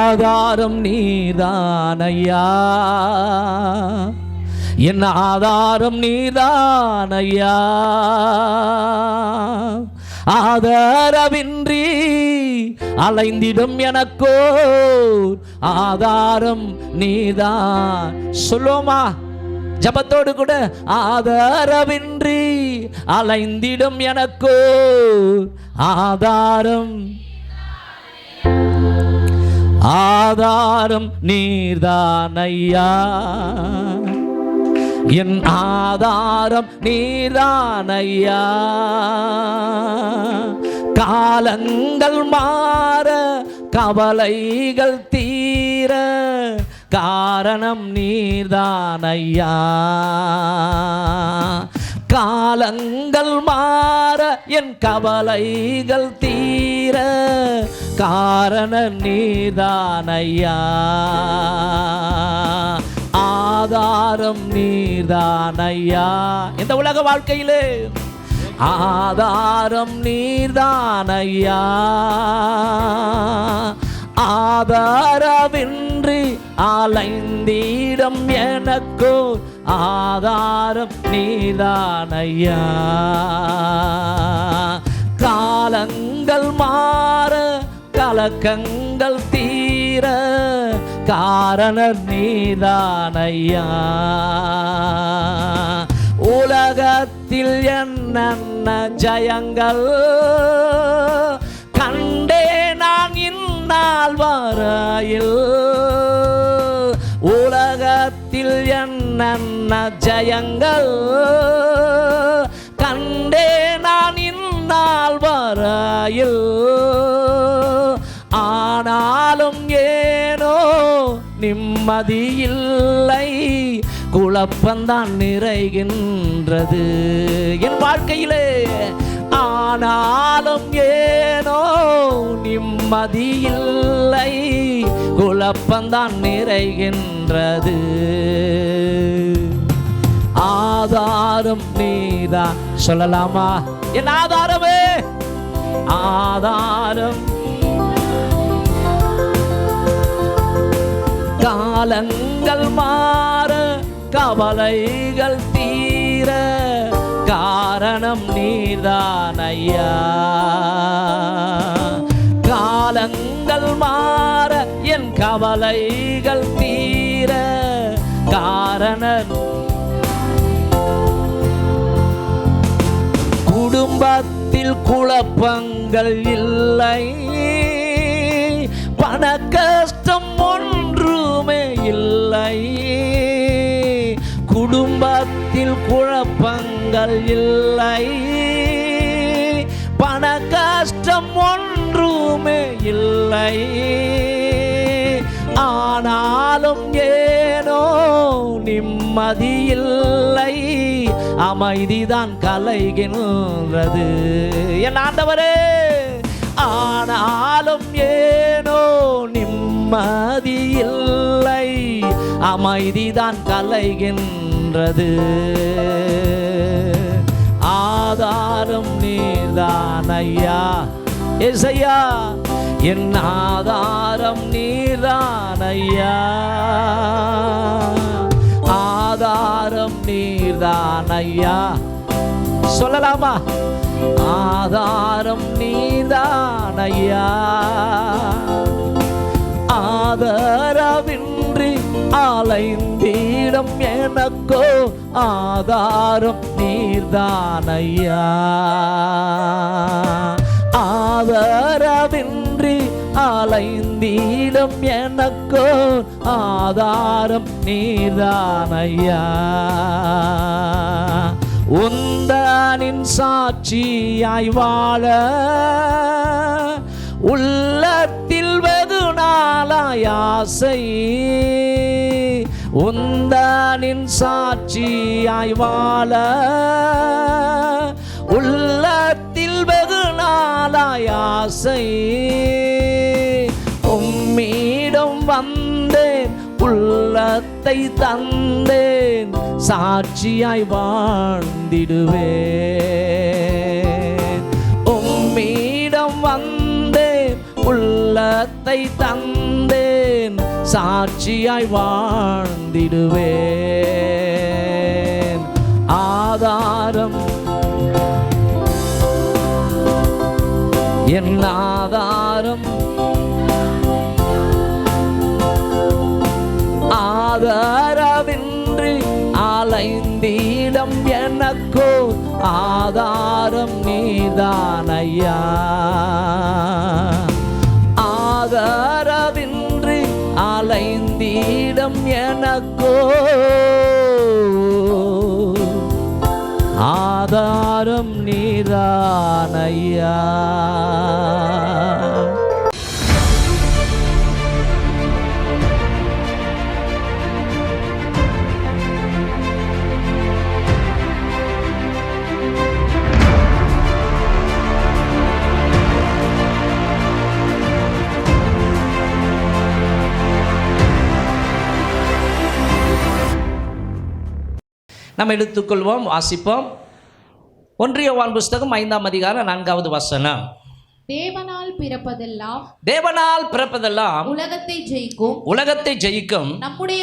ஆதாரம் நீர்தானையா, என் ஆதாரம் நீர்தானையா. ஆதரவின்றி அலைந்திடும் எனக்கோ ஆதாரம் நீதான். சொல்லுவோமா ஜபத்தோடு கூட? ஆதரவின்றி அலைந்திடும் எனக்கோ ஆதாரம், ஆதாரம் நீர்தானையா, என் ஆதாரம் நீர்தானையா. காலங்கள் மாற கவலைகள் தீர காரணம் நீர்தானையா. காலங்கள் மாற என் கவலைகள் தீர காரணம் நீர்தானையா. ஆதாரம் நீர்தானையா. இந்த உலக வாழ்க்கையிலே ஆதாரம் நீர்தானையா. ஆதாரவின்றி அலைந்திடும் எனக்கோ ஆதாரம் நீர்தானையா. காலங்கள் மாற கலக்கங்கள் தீர காரணர் நீதானையா. உலகத்தில் என்னென்ன ஜயங்கள் கண்டே நான் இந்நாள் வரையில், உலகத்தில் என்னென்ன ஜயங்கள் கண்டே நான் இந்நாள் வரையில், ஆனாலும் ஏனோ நிம்மதியில்லை, குழப்பந்தான் நிறைகின்றது என் வாழ்க்கையிலே. ஆனாலும் ஏனோ நிம்மதியில்லை, குழப்பந்தான் நிறைகின்றது. ஆதாரம் நீதான். சொல்லலாமா? என் ஆதாரமே ஆதாரம். காலங்கள் மாற கவலைகள் தீர காரணம் நீதானையா. காலங்கள் மாற என் கவலைகள் தீர காரணம். குடும்பத்தில் குழப்பங்கள் இல்லை, பண கஷ்டம் ஒன்றுமே இல்லை. குடும்பத்தில் குழப்பங்கள் இல்லை, பண கஷ்டம் ஒன்றுமே இல்லை. ஆனாலும் ஏனோ நிம்மதியில்லை, அமைதிதான் கலைகின்றது என் ஆண்டவரே. ஆனாலும் ஏனோ நிம்மதியில்லை, அமைதிதான் கலைகின்றது. ஆதாரம் நீர்தானையா. ஏசையா என் ஆதாரம் நீர்தானையா. ஆதாரம் நீர்தானையா. சொல்லலாமா? ஆதாரம் நீர்தானையா. ஆதாரவின்றி அலைந்திடும் எனக்கோ ஆதாரம் நீர்தானையா. ஆதாரவின்றி அலைந்திடும் எனக்கோ ஆதாரம் நீர்தானையா. உந்தனின் சாட்சியாய் வாழ உள்ளத்தில் வெகு நாளாய் ஆசை. உந்தனின் சாட்சியாய் வாழ உள்ளத்தில் வெகு நாளாய் ஆசை. உம்மிடம் வந்தேன், உள்ளத்தை தந்தேன், சாட்சியாய் வாழ்ந்திடுவேன். உம்மிடம் வந்தேன், உள்ளத்தை தந்தேன், சாட்சியாய் வாழ்ந்திடுவேன். ஆதாரம் என் ஆதாரம், ஆதாரமின்றி அலைந்திடம் எனக்கோ ஆதாரம் நீதானையா. ஆதாரமின்றி அலைந்திடம் எனக்கோ ஆதாரம் நீதானையா. நம்ம எடுத்துக்கொள்வோம், வாசிப்போம். 1 யோவான் புஸ்தகம் 5ஆம் அதிகாரம் 4வது வசனம். தேவனால் பிறப்பதெல்லாம் உலகத்தை ஜெயிக்கும் நம்முடைய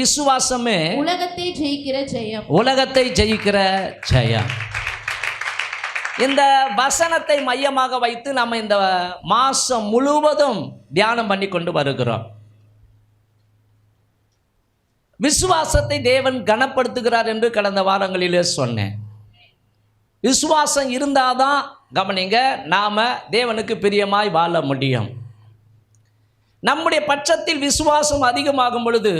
விசுவாசமே உலகத்தை ஜெயிக்கிற ஜெயம். இந்த வசனத்தை மையமாக வைத்து நம்ம இந்த மாசம் முழுவதும் தியானம் பண்ணி கொண்டு வருகிறோம். விசுவாசத்தை தேவன் கனப்படுத்துகிறார் என்று கடந்த வாரங்களிலே சொன்னேன். விசுவாசம் இருந்தாதான் கவனிங்க, நாம தேவனுக்கு பிரியமாய் வாழ முடியும். நம்முடைய பட்சத்தில் விசுவாசம் அதிகமாகும் பொழுது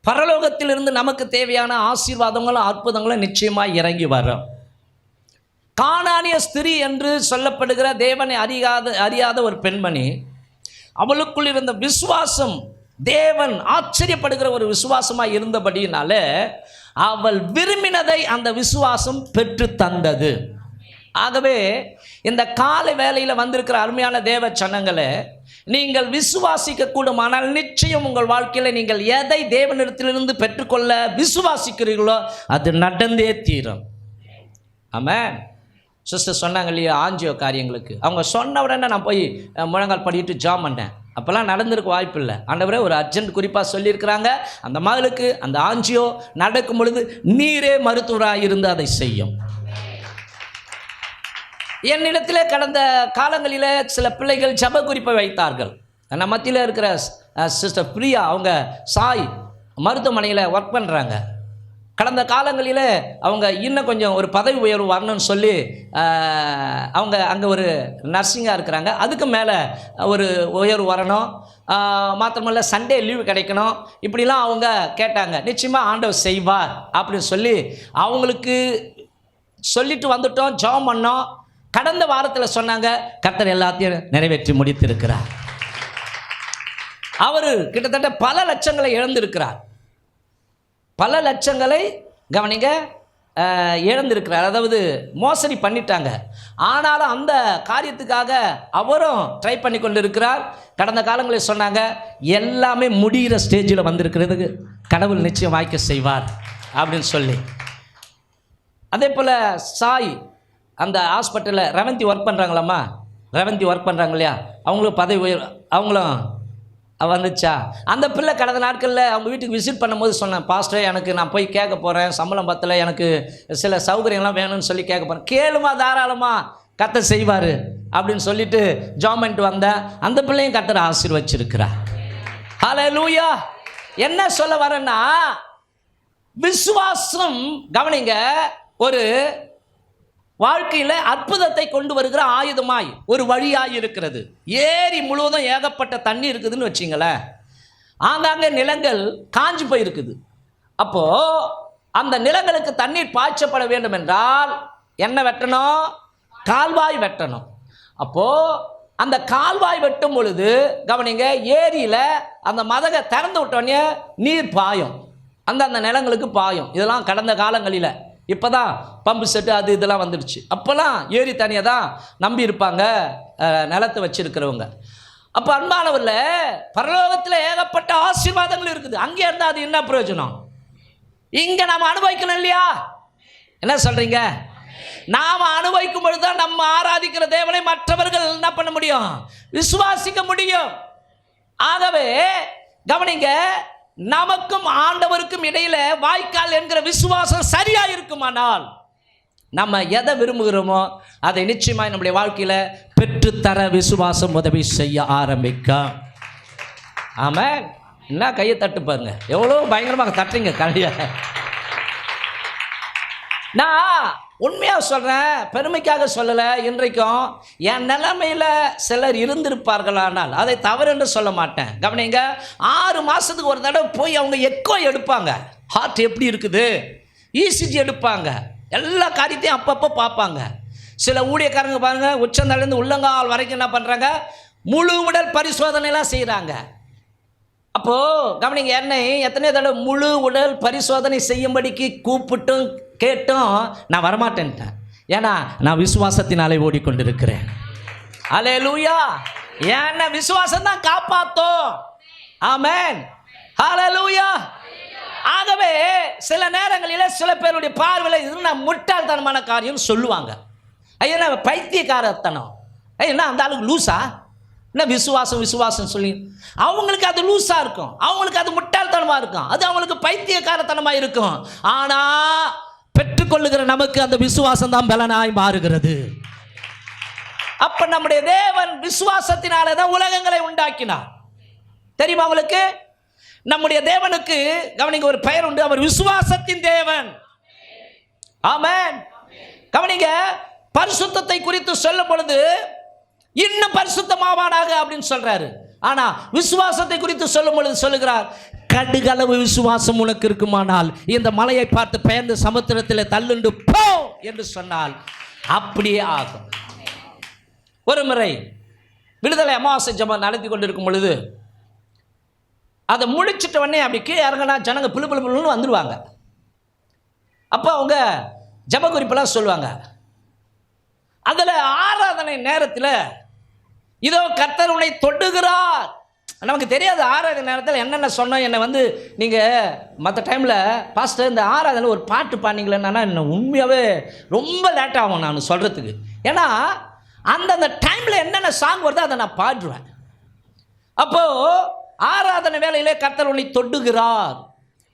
பரலோகத்திலிருந்து நமக்கு தேவையான ஆசீர்வாதங்களும் அற்புதங்களும் நிச்சயமாய் இறங்கி வரும். கானானிய ஸ்திரீ என்று சொல்லப்படுகிற தேவனை அறியாத ஒரு பெண்மணி, அவளுக்குள் இருந்த விசுவாசம் தேவன் ஆச்சரியப்படுகிற ஒரு விசுவாசமாக இருந்தபடியினால அவள் விரும்பினதை அந்த விசுவாசம் பெற்று தந்தது. ஆகவே இந்த காலை வேளையில் வந்திருக்கிற அருமையான தேவ சனங்களே, நீங்கள் விசுவாசிக்க கூடுமானால் நிச்சயம் உங்கள் வாழ்க்கையில் நீங்கள் எதை தேவனிடத்திலிருந்து பெற்றுக்கொள்ள விசுவாசிக்கிறீர்களோ அது நடந்தே தீரும். ஆமென். சிஸ்டர் சொன்னாங்க இல்லையா, ஆஞ்சியோ காரியங்களுக்கு அவங்க சொன்ன உடனே நான் போய் முழங்கால் படிட்டு ஜாம் பண்ணேன். அப்போல்லாம் நடந்திருக்க வாய்ப்பு இல்லை. ஆண்டவரே ஒரு அர்ஜென்ட் குறிப்பாக சொல்லியிருக்கிறாங்க, அந்த மகளுக்கு அந்த ஆஞ்சியோ நடக்கும் பொழுது நீரே மருத்துவராக இருந்து அதை செய்யும். என்னிடத்திலே கடந்த காலங்களில் சில பிள்ளைகள் ஜப குறிப்பை வைத்தார்கள். நம்ம மத்தியில் இருக்கிற சிஸ்டர் பிரியா, அவங்க சாய் மருத்துவமனையில் ஒர்க் பண்ணுறாங்க. கடந்த காலங்களில் அவங்க இன்னும் கொஞ்சம் ஒரு பதவி உயர்வு வரணும்னு சொல்லி அவங்க அங்கே ஒரு நர்சிங்காக இருக்கிறாங்க. அதுக்கு மேலே ஒரு உயர்வு வரணும், மாத்திரமல்ல சண்டே லீவு கிடைக்கணும், இப்படிலாம் அவங்க கேட்டாங்க. நிச்சயமாக ஆண்டவர் செய்வார் அப்படின்னு சொல்லி அவங்களுக்கு சொல்லிட்டு வந்துட்டோம், ஜெபம் பண்ணோம். கடந்த வாரத்தில் சொன்னாங்க, கர்த்தர் எல்லாத்தையும் நிறைவேற்றி முடித்திருக்கிறார். அவர் கிட்டத்தட்ட பல லட்சங்களை இழந்திருக்கிறார். பல லட்சங்களை கவனிங்க இழந்திருக்கிறார். அதாவது மோசடி பண்ணிட்டாங்க. ஆனாலும் அந்த காரியத்துக்காக அவரும் ட்ரை பண்ணி கொண்டு இருக்கிறார். கடந்த காலங்களில் சொன்னாங்க, எல்லாமே முடிகிற ஸ்டேஜில் வந்திருக்கிறதுக்கு கடவுள் நிச்சயம் வாய்க்க செய்வார் அப்படின்னு சொல்லி. அதே போல் சாய் அந்த ஹாஸ்பிட்டலில் ரெவந்தி ஒர்க் பண்ணுறாங்களாம்மா, ரெவந்தி ஒர்க் பண்ணுறாங்க இல்லையா, அவங்களும் பதவி உயர் அவங்களும் வந்துச்சா. அந்த பிள்ளை கடந்த நாட்களில் அவங்க வீட்டுக்கு விசிட் பண்ணும்போது சொன்னேன், பாஸ்டர் எனக்கு நான் போய் கேட்க போகிறேன், சம்பளம் பத்தலை, எனக்கு சில சௌகரியங்கள்லாம் வேணும்னு சொல்லி கேட்க போகிறேன். கேளுமா, தாராளமாக கர்த்தர் செய்வார் அப்படின்னு சொல்லிட்டு ஜாமெண்ட் வந்தேன். அந்த பிள்ளையும் கர்த்தர் ஆசீர்வச்சிருக்கிறார். ஹல்லேலூயா. என்ன சொல்ல வரேன்னா, விசுவாசம் கவனிங்க ஒரு வாழ்க்கையில் அற்புதத்தை கொண்டு வருகிற ஆயுதமாய் ஒரு வழியாய் இருக்கிறது. ஏரி முழுவதும் ஏகப்பட்ட தண்ணி இருக்குதுன்னு வச்சிங்களேன், ஆங்காங்கே நிலங்கள் காஞ்சி போயிருக்குது. அப்போது அந்த நிலங்களுக்கு தண்ணீர் பாய்ச்சப்பட வேண்டும் என்றால் என்ன வெட்டணும்? கால்வாய் வெட்டணும். அப்போது அந்த கால்வாய் வெட்டும் பொழுது கவனிங்க, ஏரியில் அந்த மதகை திறந்து விட்டோடனே நீர் பாயும், அந்த நிலங்களுக்கு பாயும். இதெல்லாம் கடந்த காலங்களில். இப்போ தான் பம்பு செட்டு அது இதெல்லாம் வந்துடுச்சு. அப்போல்லாம் ஏரி தண்ணியை தான் நம்பி இருப்பாங்க நிலத்தை வச்சிருக்கிறவங்க. அப்போ அன்பானவர்ல, பரலோகத்தில் ஏகப்பட்ட ஆசீர்வாதங்கள் இருக்குது. அங்கே இருந்தால் அது என்ன பிரயோஜனம்? இங்கே நாம் அனுபவிக்கணும் இல்லையா? என்ன சொல்கிறீங்க? நாம் அனுபவிக்கும் பொழுது தான் நம்ம ஆராதிக்கிற தேவனை மற்றவர்கள் என்ன பண்ண முடியும்? விசுவாசிக்க முடியும். ஆகவே கவனிங்க, நமக்கும் ஆண்டவருக்கும் இடையில வாய்க்கால் என்கிற விசுவாசம் சரியா இருக்குமானால் நம்ம எதை விரும்புகிறோமோ அதை நிச்சயமாக நம்முடைய வாழ்க்கையில பெற்றுத்தர விசுவாசம் உதவி செய்ய ஆரம்பிக்கும். ஆமாம். என்ன கையை தட்டு பாருங்க, எவ்வளோ பயங்கரமாக தட்டுறீங்க கையை. நான் உண்மையாக சொல்கிறேன், பெருமைக்காக சொல்லலை. இன்றைக்கும் என் நிலைமையில் சிலர் இருந்திருப்பார்களானால் அதை தவறு என்று சொல்ல மாட்டேன். கவனிங்க, 6 மாதத்துக்கு ஒரு தடவை போய் அவங்க எக்கோ எடுப்பாங்க, ஹார்ட் எப்படி இருக்குது, இசிஜி எடுப்பாங்க, எல்லா காரியத்தையும் அப்பப்போ பார்ப்பாங்க. சில ஊழியக்காரங்க பாருங்கள், உச்சந்தலேருந்து உள்ளங்கால் வரைக்கும் என்ன பண்ணுறாங்க, முழு உடல் பரிசோதனைலாம் செய்கிறாங்க. அப்போது கவனிங்க, என்னை எத்தனை தடவை முழு உடல் பரிசோதனை செய்யும்படிக்கு கூப்பிட்டும் கேட்டும் நான் வரமாட்டேன்ட்டேன். ஏன்னா நான் விசுவாசத்தினாலே ஓடிக்கொண்டிருக்கிறேன். அல்லேலூயா. ஏன்னா விசுவாசம் தான் காப்பாற்றும். ஆமென். ஹல்லேலூயா. ஆகவே சில நேரங்களில் சில பேருடைய பார்வையில் இது நான் முட்டாள்தனமான காரியம் சொல்லுவாங்க. ஐயா பைத்தியக்காரத்தனம், என்ன அந்த ஆளுக்கு லூஸா, என்ன விசுவாசம் விசுவாசம் சொல்லி அவங்களுக்கு அது லூஸாக இருக்கும், அவங்களுக்கு அது முட்டாள்தனமாக இருக்கும், அது அவங்களுக்கு பைத்தியக்காரத்தனமாக இருக்கும். ஆனால் பெற்றுக்கொள்ளுகிற நமக்கு அந்த விசுவாசம் தான் பலனாய் மாறுகிறது. அப்ப நம்முடைய தேவன் விசுவாசத்தினாலே தான் உலகங்களை உண்டாக்கினார். தெரியுமா உங்களுக்கு? நம்முடைய தேவனுக்கு கவனிங்க ஒரு பெயர் உண்டு, அவர் விசுவாசத்தின் தேவன். ஆமென். கவனிங்க, பரிசுத்தத்தை குறித்து சொல்லும் பொழுது இன்னும் பரிசுத்தமாவானாக அப்படின்னு சொல்றாரு. ஆனா விசுவாசத்தை குறித்து சொல்லும் பொழுது சொல்லுகிறார், கடுகளவு விசுவாசம் உனக்கு இருக்குமானால் இந்த மலையை பார்த்து பெயர்ந்து சமுத்திரத்தில் தள்ளுண்டு போ என்று சொன்னால் அப்படியே ஆகும். ஒரு முறை விடுதலை அமாவாசை ஜெபம் நடத்தி கொண்டிருக்கும் பொழுது அதை முடிச்சிட்ட உடனே அப்படி கீழே இறங்கினா ஜனங்க பிளு வந்துடுவாங்க. அப்போ அவங்க ஜெப குறிப்பெல்லாம் சொல்லுவாங்க. அதில் ஆராதனை நேரத்தில் இதோ கர்த்தர் உன்னை தொடுகிறார். நமக்கு தெரியாது ஆராதனை நேரத்தில் என்னென்ன சொன்னோம். என்னை வந்து நீங்கள் மற்ற டைமில் பாஸ்டர் இந்த ஆராதனை ஒரு பாட்டு பாடினீங்களேன்னா என்ன உண்மையாகவே ரொம்ப லேட் ஆகும் நான் சொல்கிறதுக்கு. ஏன்னா அந்தந்த டைமில் என்னென்ன சாங் வருதோ அதை நான் பாடுவேன். அப்போது ஆராதனை வேளையிலே கர்த்தர் உன்னை தொடுகிறார்,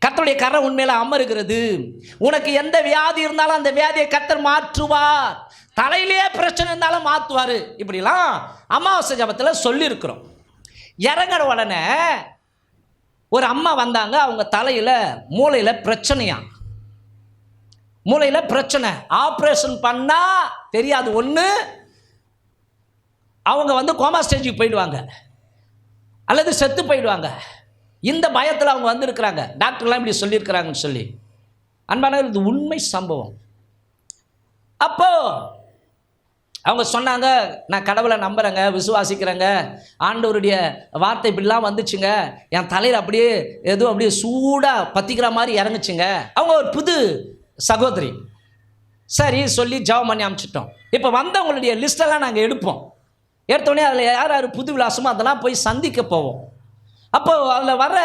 கர்த்தருடைய கரை உண்மையில அமருகிறது, உனக்கு எந்த வியாதி இருந்தாலும் அந்த வியாதியை கர்த்தர் மாற்றுவார், தலையிலேயே பிரச்சனை இருந்தாலும் மாற்றுவார், இப்படிலாம் அமாவாசை ஜபத்தில் சொல்லியிருக்கிறோம். இறங்குற உடனே ஒரு அம்மா வந்தாங்க, அவங்க தலையில் மூளையில் பிரச்சனையா, மூளையில் பிரச்சனை, ஆப்ரேஷன் பண்ணால் தெரியாது, ஒன்று அவங்க வந்து கோமா ஸ்டேஜுக்கு போயிடுவாங்க அல்லது செத்து போயிடுவாங்க. இந்த பயத்தில் அவங்க வந்திருக்கிறாங்க. டாக்டர்லாம் இப்படி சொல்லியிருக்கிறாங்கன்னு சொல்லி. அன்பானவர்கள், இது உண்மை சம்பவம். அப்போது அவங்க சொன்னாங்க, நான் கடவுளை நம்புகிறேங்க, விசுவாசிக்கிறேங்க, ஆண்டவருடைய வார்த்தை இப்படிலாம் வந்துச்சுங்க, என் தலையில் அப்படியே ஏதோ அப்படியே சூடாக பற்றிக்கிற மாதிரி இறங்குச்சுங்க. அவங்க ஒரு புது சகோதரி. சரி சொல்லி ஜெபம் பண்ணி அனுப்பிச்சிட்டோம். இப்போ வந்தவங்களுடைய லிஸ்டெல்லாம் நாங்கள் எடுப்போம். எடுத்தோடனே அதில் யார் யார் புது விலாசமோ அதெல்லாம் போய் சந்திக்க போவோம். அப்போது அதில் வர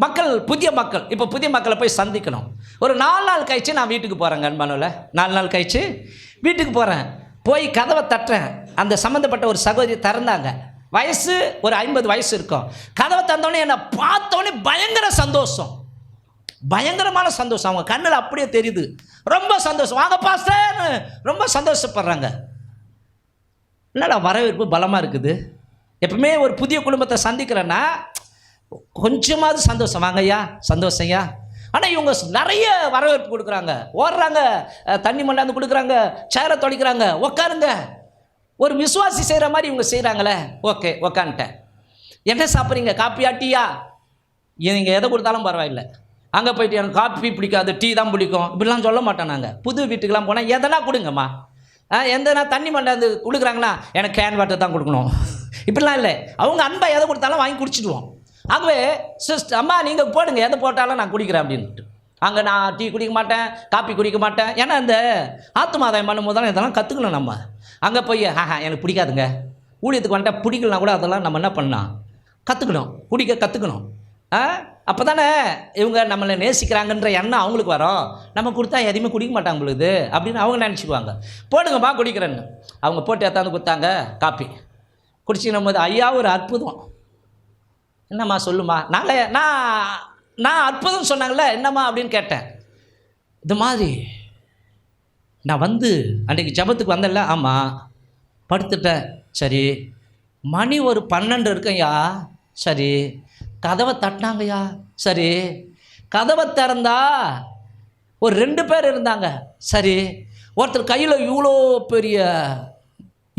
மக்கள் புதிய மக்கள், இப்போ புதிய மக்களை போய் சந்திக்கணும். ஒரு 4 நாள் கழிச்சு நான் வீட்டுக்கு போகிறேங்க. அன்பானவர்களே, 4 நாள் கழிச்சு வீட்டுக்கு போகிறேன். போய் கதவை தட்டுறேன். அந்த சம்மந்தப்பட்ட ஒரு சகோதரி திறந்தாங்க. வயசு ஒரு 50 வயசு இருக்கும். கதவை திறந்தோடனே என்னை பார்த்தோன்னே பயங்கர சந்தோஷம், பயங்கரமான சந்தோஷம். அவங்க கண்ணில் அப்படியே தெரியுது, ரொம்ப சந்தோஷம். வாங்க பாஸ்டர்னு ரொம்ப சந்தோஷப்படுறாங்க. என்னடா வரவேற்பு பலமாக இருக்குது. எப்பவுமே ஒரு புதிய குடும்பத்தை சந்திக்கிறேன்னா கொஞ்சமாவது சந்தோஷம், வாங்க ஐயா, சந்தோஷம் ஐயா. ஆனால் இவங்க நிறைய வரவேற்பு கொடுக்குறாங்க, ஓடுறாங்க, தண்ணி மண்டாந்து கொடுக்குறாங்க, சேரை தொடைக்கிறாங்க, உக்காருங்க. ஒரு விசுவாசி செய்கிற மாதிரி இவங்க செய்கிறாங்களே. ஓகே உக்காந்துட்டேன். என்ன சாப்பிட்றீங்க, காப்பியா டீயா? நீங்கள் எதை கொடுத்தாலும் பரவாயில்லை. அங்கே போயிட்டு எனக்கு காப்பி பிடிக்காது, டீ தான் பிடிக்கும், இப்படிலாம் சொல்ல மாட்டோம். நாங்கள் புது வீட்டுக்கெலாம் போனால் எதனா கொடுங்கம்மா, எந்தனா தண்ணி மண்டாந்து கொடுக்குறாங்களா, எனக்கு கேன் வாட்டர் தான் கொடுக்கணும், இப்படிலாம் இல்லை. அவங்க அன்பை எதை கொடுத்தாலும் வாங்கி குடிச்சிடுவோம். ஆகவே சிஸ்டர், அம்மா நீங்கள் போடுங்க, எதை போட்டாலும் நான் குடிக்கிறேன் அப்படின்ட்டு. அங்கே நான் டீ குடிக்க மாட்டேன், காப்பி குடிக்க மாட்டேன். ஏன்னா இந்த ஆத்துமாதாயம் பண்ணும்போது தான் இதெல்லாம் கற்றுக்கணும். நம்ம அங்கே போய் எனக்கு பிடிக்காதுங்க, ஊழியத்துக்கு வந்துட்டால் பிடிக்கலனா கூட அதெல்லாம் நம்ம என்ன பண்ணலாம், கற்றுக்கணும், குடிக்க கற்றுக்கணும். அப்போ தானே இவங்க நம்மளை நேசிக்கிறாங்கன்ற எண்ணம் அவங்களுக்கு வரும். நம்ம கொடுத்தா எதையுமே குடிக்க மாட்டாங்க பொழுது அப்படின்னு அவங்க நினச்சிக்குவாங்க. போடுங்கம்மா குடிக்கிறேன்னு அவங்க போட்டு எத்தாந்து கொடுத்தாங்க. காப்பி குடிச்சிக்கும் போது ஐயா ஒரு அற்புதம், என்னம்மா சொல்லுமா, நான் அற்புதம் சொன்னாங்கல்ல என்னம்மா அப்படின்னு கேட்டேன். இது மாதிரி நான் அன்றைக்கி ஜபத்துக்கு வந்தேன்ல, ஆமாம் படுத்துட்டேன். சரி, மணி ஒரு 12 இருக்குங்கய்யா. சரி, கதவை தட்டினாங்கய்யா. சரி, கதவை திறந்தா ஒரு 2 பேர் இருந்தாங்க. சரி, ஒருத்தர் கையில் இவ்வளோ பெரிய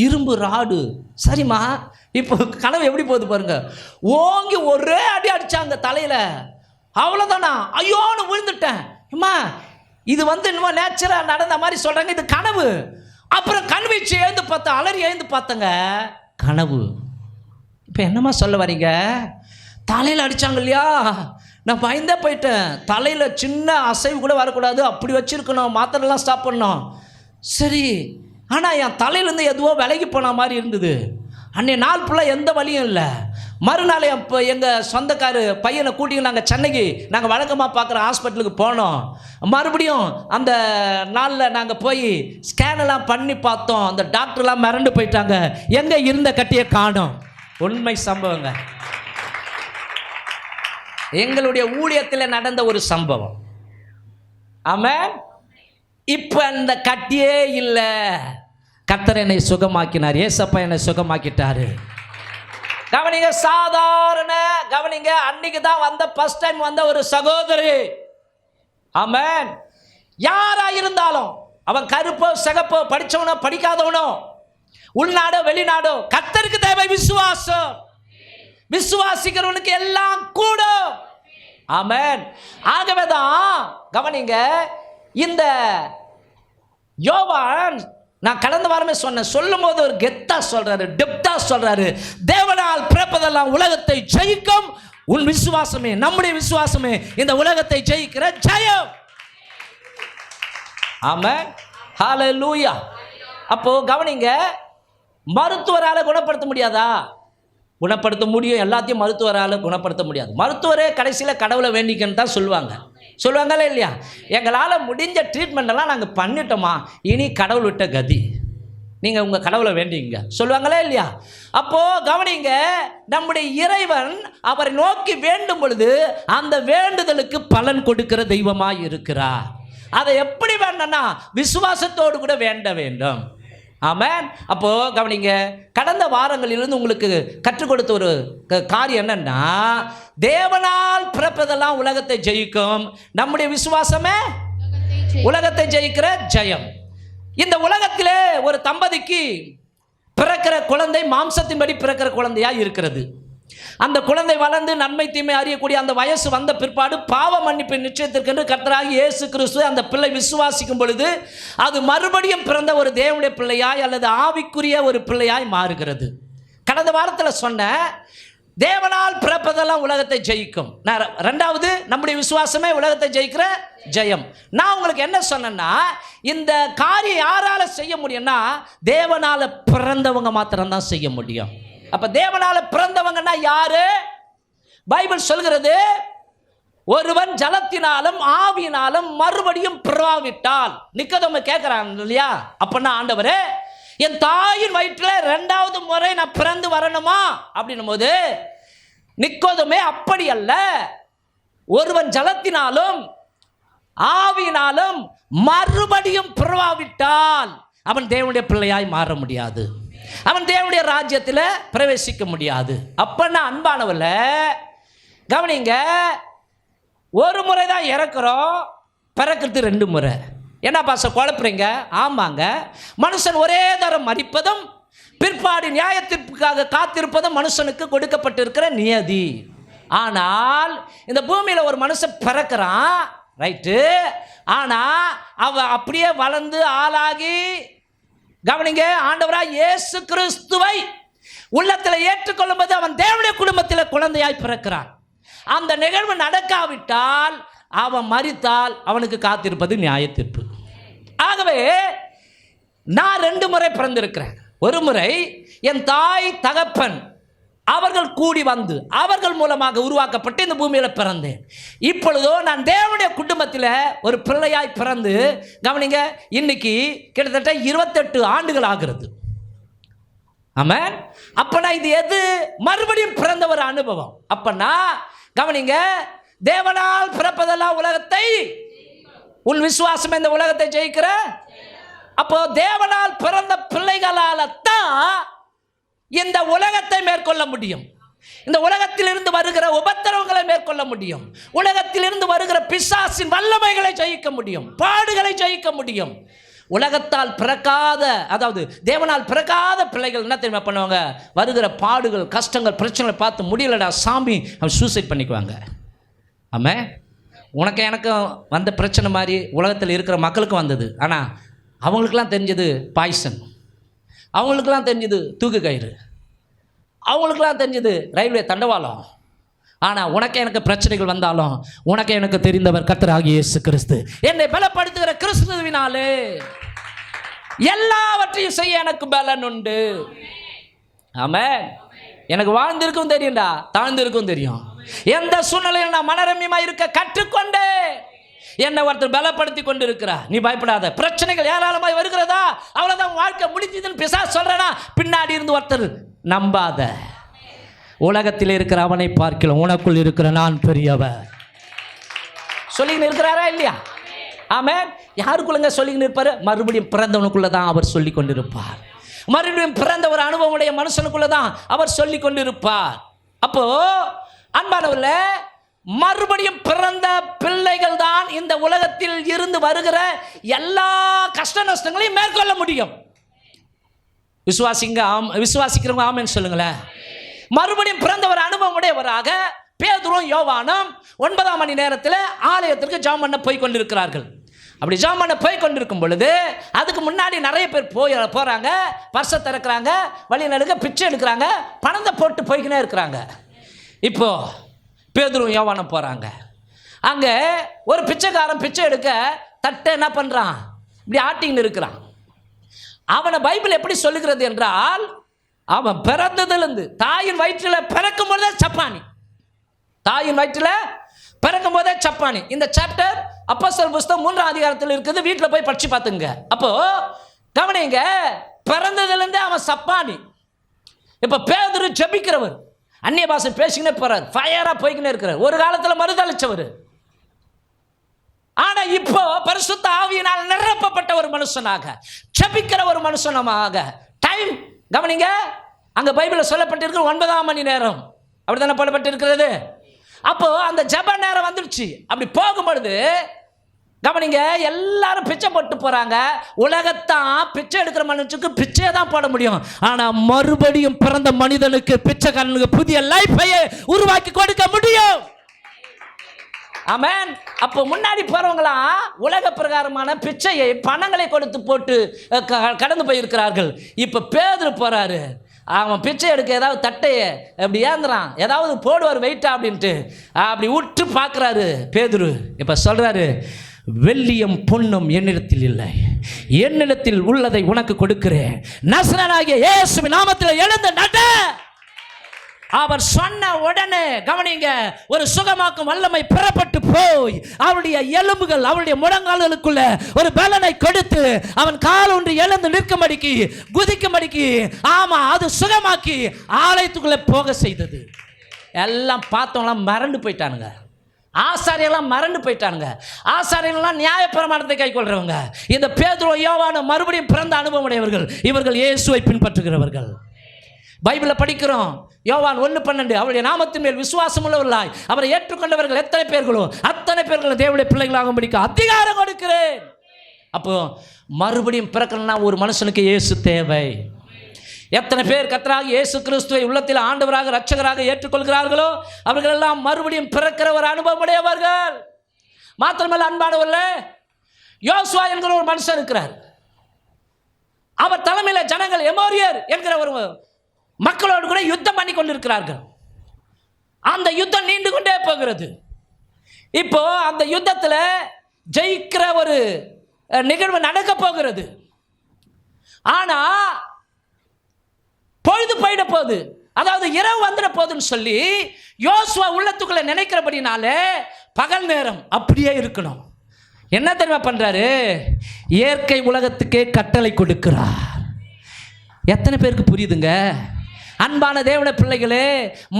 இரும்பு ராடு. சரிம்மா, இப்போ கனவு எப்படி போகுது பாருங்க. ஓங்கி ஒரே அடி அடித்தாங்க தலையில். அவ்வளோதானா, ஐயோன்னு விழுந்துட்டேன். அம்மா இது என்னமோ நேச்சராக நடந்த மாதிரி சொல்கிறாங்க, இது கனவு. அப்புறம் கண் வீச்சு எழுந்து பார்த்தேன், அலறி எழுந்து பார்த்தேங்க, கனவு. இப்போ என்னம்மா சொல்ல வரீங்க? தலையில் அடித்தாங்க இல்லையா, நான் பயந்தே போயிட்டேன். தலையில் சின்ன அசைவு கூட வரக்கூடாது, அப்படி வச்சுருக்கணும், மாத்திரைலாம் ஸ்டாப் பண்ணோம். சரி, ஆனால் என் தலையிலேருந்து எதுவோ விலகி போன மாதிரி இருந்தது. அன்றைய நாள் ஃபுல்லாக எந்த வழியும் இல்லை. மறுநாள் எங்கள் சொந்தக்காரு பையனை கூட்டிங்க நாங்கள் சென்னைக்கு நாங்கள் வழக்கமாக பார்க்குற ஹாஸ்பிட்டலுக்கு போனோம். மறுபடியும் அந்த நாளில் நாங்கள் போய் ஸ்கேனெல்லாம் பண்ணி பார்த்தோம். அந்த டாக்டர்லாம் மிரண்டு போயிட்டாங்க, எங்கே இருந்த கட்டியை காணோம். உண்மை சம்பவங்க, எங்களுடைய ஊழியத்தில் நடந்த ஒரு சம்பவம். ஆமென். இப்போ அந்த கட்டியே இல்லை. கர்த்தர் என்னை சுகமாக்கினார். ஏசப்பா என்னை சுகமாக்கிட்டாரு. கவனிங்க, சாதாரண கவனிங்க, அன்னைக்கு தான் ஃபர்ஸ்ட் டைம் வந்த ஒரு சகோதரி. ஆமென். யாரா இருந்தாலும், அவன் கருப்போ சிகப்போ, படிச்சவனோ படிக்காதவனோ, உள்நாடோ வெளிநாடோ, கர்த்தருக்கு தேவை விசுவாசம். விசுவாசிக்கிறவனுக்கு எல்லாம் கூடும். ஆமென். ஆகவேதான் கவனிங்க, இந்த யோவான் நான் கடந்த வாரமே சொன்னேன், சொல்லும் போது ஒரு கெத்தா சொல்றாரு, டெப்தா சொல்றாரு, தேவனால் பிறப்பதெல்லாம் உலகத்தை ஜெயிக்கும் உன் விசுவாசமே, நம்முடைய விசுவாசமே இந்த உலகத்தை ஜெயிக்கிற ஜெயம். ஆமென். ஹல்லேலூயா. அப்போ கவனிங்க, மருத்துவரால குணப்படுத்த முடியாதா? குணப்படுத்த முடியும். எல்லாத்தையும் மருத்துவரால் குணப்படுத்த முடியாது. மருத்துவரே கடைசியில் கடவுளை வேண்டிக்கன்னு தான் சொல்லுவாங்களே இல்லையா? எங்களால் முடிஞ்ச ட்ரீட்மெண்ட்டெல்லாம் நாங்கள் பண்ணிட்டோமா, இனி கடவுள் விட்ட கதி, நீங்கள் உங்கள் கடவுளை வேண்டிங்க சொல்லுவாங்களே இல்லையா? அப்போது கவனிங்க, நம்முடைய இறைவன் அவரை நோக்கி வேண்டும் பொழுது அந்த வேண்டுதலுக்கு பலன் கொடுக்கிற தெய்வமாக இருக்கிறார். அதை எப்படி வேண்டனா விசுவாசத்தோடு கூட வேண்ட வேண்டும். ஆமென். அப்போது கவனிங்க, கடந்த வாரங்களிலிருந்து உங்களுக்கு கற்றுக் கொடுத்த ஒரு காரியம் என்னன்னா, தேவனால் பிறப்பதெல்லாம் உலகத்தை ஜெயிக்கும், நம்முடைய விசுவாசமே உலகத்தை ஜெயிக்கிற ஜெயம். இந்த உலகத்திலே ஒரு தம்பதிக்கு பிறக்கிற குழந்தை மாம்சத்தின்படி பிறக்கிற குழந்தையா இருக்கிறது. அந்த குழந்தை வளர்ந்து நன்மை தீமை அறியக்கூடிய அந்த வயசு வந்த பிற்பாடு பாவ மன்னிப்பு நிச்சயத்திற்கென்று கர்த்தராகிய இயேசு கிறிஸ்து அந்த பிள்ளை விசுவாசிக்கும் பொழுது அது மறுபடியும் பிறந்த ஒரு தேவனுடைய பிள்ளையாய் அல்லது ஆவிக்குரிய ஒரு பிள்ளையாய் மாறுகிறது. கடந்த வாரத்தில் சொன்ன தேவனால் பிறப்பதெல்லாம் உலகத்தை ஜெயிக்கும். ரெண்டாவது, நம்முடைய விசுவாசமே உலகத்தை ஜெயிக்கிற ஜெயம். நான் உங்களுக்கு என்ன சொன்னேன்னா, இந்த காரியம் யாரால செய்ய முடியும்னா தேவனால பிறந்தவங்க மாத்திரம்தான் செய்ய முடியும். அப்ப தேவனால பிறந்தவங்கன்னா யாரு? பைபிள் சொல்கிறது, ஒருவன் ஜலத்தினாலும் ஆவியினாலும் மறுபடியும் பிறவாவிட்டால். நிக்கதோமு கேட்கிறான் இல்லையா, அப்பன்னா ஆண்டவரே என் தாயின் வயிற்றில் 2வது முறை நான் பிறந்து வரணுமா அப்படின்னும் போது நிக்கோதமே அப்படி அல்ல, ஒருவன் ஜலத்தினாலும் ஆவியினாலும் மறுபடியும் பிறவாவிட்டால் அவன் தேவனுடைய பிள்ளையாய் மாற முடியாது, அவன் தேவனுடைய ராஜ்யத்தில் பிரவேசிக்க முடியாது. அப்பன்னா அன்பானவர்ல கவனிங்க, ஒரு முறை தான் இறக்குறோம், பிறக்கிறது 2 முறை. என்ன பாச குழப்புறீங்க? ஆமாங்க, மனுஷன் ஒரே தரம் மரிப்பதும் பிற்பாடு நியாயத்திற்காக காத்திருப்பதும் மனுஷனுக்கு கொடுக்கப்பட்டிருக்கிற நியதி. ஆனால் இந்த பூமியில் ஒரு மனுஷன் பிறக்கிறான், ரைட்டு, ஆனால் அவன் அப்படியே வளர்ந்து ஆளாகி கவனிங்க, ஆண்டவராய் இயேசு கிறிஸ்துவை உள்ளத்தில் ஏற்றுக்கொள்ளும் போது அவன் தேவனுடைய குடும்பத்தில் குழந்தையாய் பிறக்கிறான். அந்த நிகழ்வு நடக்காவிட்டால், அவன் மரித்தால் அவனுக்கு காத்திருப்பது நியாயத்தீர்ப்பு. ஆகவே நான் 2 முறை பிறந்திருக்கிறேன். ஒரு முறை என் தாய் தகப்பன் அவர்கள் கூடி வந்து அவர்கள் மூலமாக உருவாக்கப்பட்டு இந்த பூமியில் பிறந்தேன். இப்பொழுதோ நான் தேவனுடைய குடும்பத்தில் ஒரு பிள்ளையாய் பிறந்து கவனிங்க, இன்னைக்கு கிட்டத்தட்ட 28 ஆண்டுகள் ஆகிறது. ஆமென். அப்பனா இது எது? மறுபடியும் பிறந்த ஒரு அனுபவம். அப்பனா கவனிங்க, தேவனால் பிறப்பதெல்லாம் உலகத்தை, உன் விசுவாசம் இந்த உலகத்தை ஜெயிக்கிற. அப்போ தேவனால் பிறந்த பிள்ளைகளால தான் இந்த உலகத்தை மேற்கொள்ள முடியும். இந்த உலகத்திலிருந்து வருகிற உபத்திரவங்களை மேற்கொள்ள முடியும். உலகத்திலிருந்து வருகிற பிசாசின் வல்லமைகளை ஜெயிக்க முடியும், பாடுகளை ஜெயிக்க முடியும். உலகத்தால் பிறக்காத, அதாவது தேவனால் பிறக்காத பிள்ளைகள் என்ன தெரியுமா பண்ணுவாங்க? வருகிற பாடுகள், கஷ்டங்கள், பிரச்சனைகளை பார்த்து முடியலடா சாமி, அவன் சூசைட் பண்ணிக்குவாங்க. ஆமாம், உனக்கு எனக்கு வந்த பிரச்சனை மாதிரி உலகத்தில் இருக்கிற மக்களுக்கு வந்தது. ஆனால் அவங்களுக்கெல்லாம் தெரிஞ்சது பாய்சன், அவங்களுக்கெல்லாம் தெரிஞ்சது தூக்கு கயிறு, அவங்களுக்கெல்லாம் தெரிஞ்சது ரயில்வே தண்டவாளம். ஆனால் உனக்கு எனக்கு பிரச்சனைகள் வந்தாலும் உனக்கு எனக்கு தெரிந்தவர் கர்த்தராகிய இயேசு கிறிஸ்து, என்னை பலப்படுத்துகிற கிறிஸ்துவினாலே எல்லாவற்றையும் செய்ய எனக்கு பலன் உண்டு. ஆமென். எனக்கு வாழ்ந்திருக்கும் தெரியும்டா, தாழ்ந்திருக்கும் தெரியும். எந்த சூழ்நிலையில் நான் மனரம்யமாக இருக்க கற்றுக்கொண்டே என்னை ஒருத்தர் பலப்படுத்தி கொண்டு இருக்கிறார். நீ பயப்படாத. பிரச்சனைகள் ஏராளமாய் வருகிறதா, அவ்வளோதான் வாழ்க்கை முடிஞ்சதுன்னு பிசாசு சொல்றேனா, பின்னாடி இருந்து ஒருத்தர் நம்பாத. உலகத்தில் இருக்கிற அவனை பார்க்கலாம், உனக்குள் இருக்கிற நான் பெரியவர் சொல்லிக்கின்னு இருக்கிறாரா இல்லையா? ஆமென். யாருக்குள்ளங்க சொல்லிக்கின்னு இருப்பாரு? மறுபடியும் பிறந்தவனுக்குள்ள தான் அவர் சொல்லி கொண்டிருப்பார். மறுபடியும் பிறந்த ஒரு அனுபவமுடைய மனுஷனுக்குள்ள தான் அவர் சொல்லி கொண்டிருப்பார். அப்போ அன்பானவர்களே, மறுபடியும் பிறந்த பிள்ளைகள் தான் இந்த உலகத்தில் இருந்து வருகிற எல்லா கஷ்ட நஷ்டங்களையும் மேற்கொள்ள முடியும். விசுவாசிக்கிறவங்க ஆமென் சொல்லுங்களேன். மறுபடியும் பிறந்த ஒரு அனுபவம் உடையவராக பேதுரும் யோவானும் 9ஆம் மணி நேரத்தில் ஆலயத்திற்கு ஜெபம் பண்ண போய் கொண்டிருக்கிறார்கள். அப்படி ஜெபம் பண்ண போய் கொண்டிருக்கும் பொழுது அதுக்கு முன்னாடி நிறைய பேர் போகிறாங்க, பர்ஸை திறக்கிறாங்க, வழி நடுக்க பிச்சை எடுக்கிறாங்க, பணத்தை போட்டு போய்க்கினே இருக்கிறாங்க. இப்போ பேதுரும் யோவானும் போகிறாங்க. அங்கே ஒரு பிச்சைக்காரன் பிச்சை எடுக்க தட்டை என்ன பண்ணுறான்? இப்படி ஆட்டின்னு இருக்கிறான். அவனை பைபிள் எப்படி சொல்லுகிறது என்றால், அவன் பிறந்ததிலிருந்து தாயின் வயிற்றில் பிறக்கும் போதே சப்பானி, தாயின் வயிற்றில் பிறக்கும் போதே சப்பானி. இந்த சாப்டர் அப்போஸ்தலர் புஸ்தகம் 3ஆம் அதிகாரத்தில் இருக்குது, வீட்டில் போய் படிச்சு பார்த்துங்க. அப்போ கவனிங்க, பிறந்ததிலிருந்து அவன் சப்பானி. இப்போ பேதுரு ஜெபிக்கிறவர், அந்நிய பாஷை பேசிக்கினே போறார், ஃபயரா போய்க்கினே இருக்கிறார். ஒரு காலத்தில் மறுதளிச்சவர், ஆனா இப்போ பரிசுத்த ஆவியினால் நிரப்பப்பட்ட ஒரு மனுஷனாக, ஜெபிக்கிற ஒரு மனுஷனமாக. டைம் கவனிங்க, அங்க பைபிளில் சொல்லப்பட்டிருக்கிற 9ஆம் மணி நேரம், அப்படித்தானே போடப்பட்டிருக்கிறது. அப்போ அந்த ஜெப நேரம் வந்துடுச்சு. அப்படி போகும்பொழுது கவனிங்க, எல்லாரும் பிச்சை போட்டு போறாங்க. உலகத்தான் பிச்சை எடுக்கிற மனுஷனுக்கு பிச்சை தான் போட முடியும், ஆனா மறுபடியும் பிறந்த மனிதனுக்கு பிச்சைக்காரனுக்கு புதிய லைஃபையே உருவாக்கி கொடுக்க முடியும். ஆமென். அப்போ முன்னாடி போறவங்களாம் உலக பிரகாரமான பிச்சையை பணங்களை கொடுத்து போட்டு கடந்து போயிருக்கிறார்கள். இப்போ பேதுரு போறாரு, அவன் பிச்சை எடுக்க ஏதாவது தட்டையை அப்படி ஏந்துறான், ஏதாவது போடுவார் வெயிட்டா அப்படின்ட்டு அப்படி விட்டு பார்க்குறாரு பேதுரு. இப்போ சொல்றாரு, வெள்ளியும் பொன்னும் என்னிடத்தில் இல்லை, என்னிடத்தில் உள்ளதை உனக்கு கொடுக்கிறேன், நசரேயனாகிய இயேசுவின் நாமத்தில் எழுந்து நட. அவர் சொன்ன உடனே கவனிங்க, ஒரு சுகமாக்கும் வல்லமை பெறப்பட்டு போய் அவருடைய எலும்புகள், அவருடைய முழங்கால்களுக்குள்ள ஒரு பலனை கொடுத்து அவன் கால் ஒன்று எழுந்து நிற்கும்படிக்கு, குதிக்கும்படிக்கு, ஆமா அது சுகமாக்கி ஆலயத்துக்குள்ள போக செய்தது. எல்லாம் பார்த்தவங்களாம் மறந்து போயிட்டானுங்க, ஆசாரியெல்லாம் மறந்து போயிட்டானுங்க. ஆசாரியெல்லாம் நியாயப்பிரமாணத்தை கை கொள்றவங்க. இந்த பேதுரு யோவானும் மறுபடியும் பிறந்த அனுபவம் உடையவர்கள். இவர்கள் இயேசுவை பின்பற்றுகிறவர்கள். பைபிளில் படிக்கிறோம், யோவான் 1:12, அவருடைய நாமத்தின் மேல் விசுவாசம் உள்ளவர்களாய் அவரை ஏற்றுக்கொண்டவர்கள் எத்தனை பேர்களோ அத்தனை பேர்களும் தேவனுடைய பிள்ளைகளாகும்படிக்கு அதிகாரம் கொடுக்கிறேன். அப்போ மறுபடியும் பிறக்கணும்னா ஒரு மனுஷனுக்கு இயேசு தேவை. எத்தனை பேர் கர்த்தராகிய இயேசு கிறிஸ்துவை உள்ளத்தில் ஆண்டவராக இரட்சகராக ஏற்றுக்கொள்கிறார்களோ அவர்கள் எல்லாம் மறுபடியும் பிறக்கிற ஒரு அனுபவம் உடையவர்கள். மாத்திரமல்ல அன்பானவர்களே, யோசுவா என்கிற ஒரு மனுஷன் இருக்கிறார். அவர் தலைமையில் ஜனங்கள் எமோரியர் என்கிற ஒரு மக்களோடு கூட யுத்தம் பண்ணி கொண்டிருக்கிறார்கள். அந்த யுத்தம் நீண்டு கொண்டே போகிறது. இப்போ அந்த யுத்தத்தில் ஜெயிக்கிற ஒரு நிகழ்வு நடக்க போகிறது. ஆனா பொழுது போயிட போகுது, அதாவது இரவு வந்துட போகுதுன்னு சொல்லி யோசுவா உள்ளத்துக்குள்ள நினைக்கிறபடினாலே பகல் நேரம் அப்படியே இருக்கணும். என்ன தெரியுமா பண்றாரு? இயற்கை உலகத்துக்கே கட்டளை கொடுக்கிறார். எத்தனை பேருக்கு புரியுதுங்க? அன்பான தேவனுடைய பிள்ளைகளே,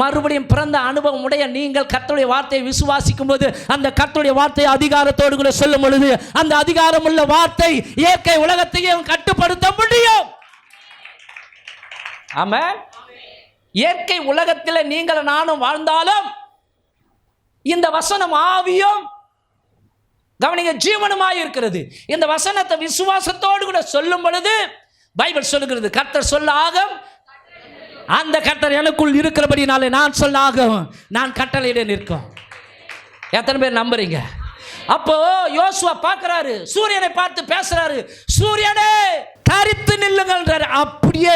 மறுபடியும் பிறந்த அனுபவம் உடைய நீங்கள் கர்த்தருடைய வார்த்தையை விசுவாசிக்கும் போது, அந்த கர்த்தருடைய வார்த்தையை அதிகாரத்தோடு கூட சொல்லும் பொழுது, அந்த அதிகாரம் உள்ள வார்த்தை இயற்கை உலகத்தையும் கட்டுப்படுத்த முடியும். ஆமென். இயற்கை உலகத்தில் நீங்கள் நானும் வாழ்ந்தாலும் இந்த வசனம் ஆவியும் கவனிங்க ஜீவனுமாய் இருக்கிறது. இந்த வசனத்தை விசுவாசத்தோடு கூட சொல்லும் பொழுது பைபிள் சொல்லுகிறது, கர்த்தர் சொல்ல ஆகும், அந்த கர்த்தர் எனக்குள் இருக்கிறபடினாலே நான் சொல்ல ஆகும், நான் கட்டளையிட நிற்கும். எத்தனை பேர் நம்புறீங்க? அப்போ யோசுவா பார்க்கிறாரு, சூரியனை பார்த்து பேசுறாரு, சூரியனே தரித்து நில்லுங்கள்ன்றாரு. அப்படியே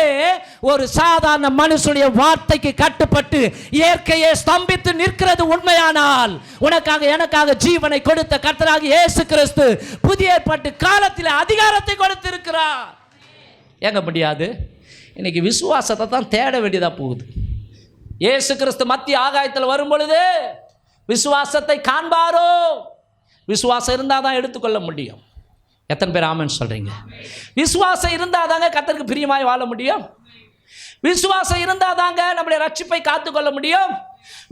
ஒரு சாதாரண மனுஷனுடைய வார்த்தைக்கு கட்டுப்பட்டு இயற்கையை ஸ்தம்பித்து நிற்கிறது உண்மையானால், உனக்காக எனக்காக ஜீவனை கொடுத்த கர்த்தராகிய இயேசு கிறிஸ்து புதிய ஏற்பாட்டு காலத்தில் அதிகாரத்தை கொடுத்திருக்கிறார். ஏங்க முடியாது? இன்னைக்கு விசுவாசத்தை தான் தேட வேண்டியதாக போகுது. இயேசு கிறிஸ்து மத்திய ஆகாயத்தில் வரும் பொழுது விசுவாசத்தை காண்பாரோ? விசுவாசம் இருந்தால் தான் எடுத்துக்கொள்ள முடியும். எத்தனை பேர் ஆமென் சொல்கிறீங்க? விசுவாசம் இருந்தால் தாங்க கர்த்தருக்கு பிரியமாய் வாழ முடியும். விசுவாசம் இருந்தால் தாங்க நம்முடைய ரட்சிப்பை காத்துக்கொள்ள முடியும்.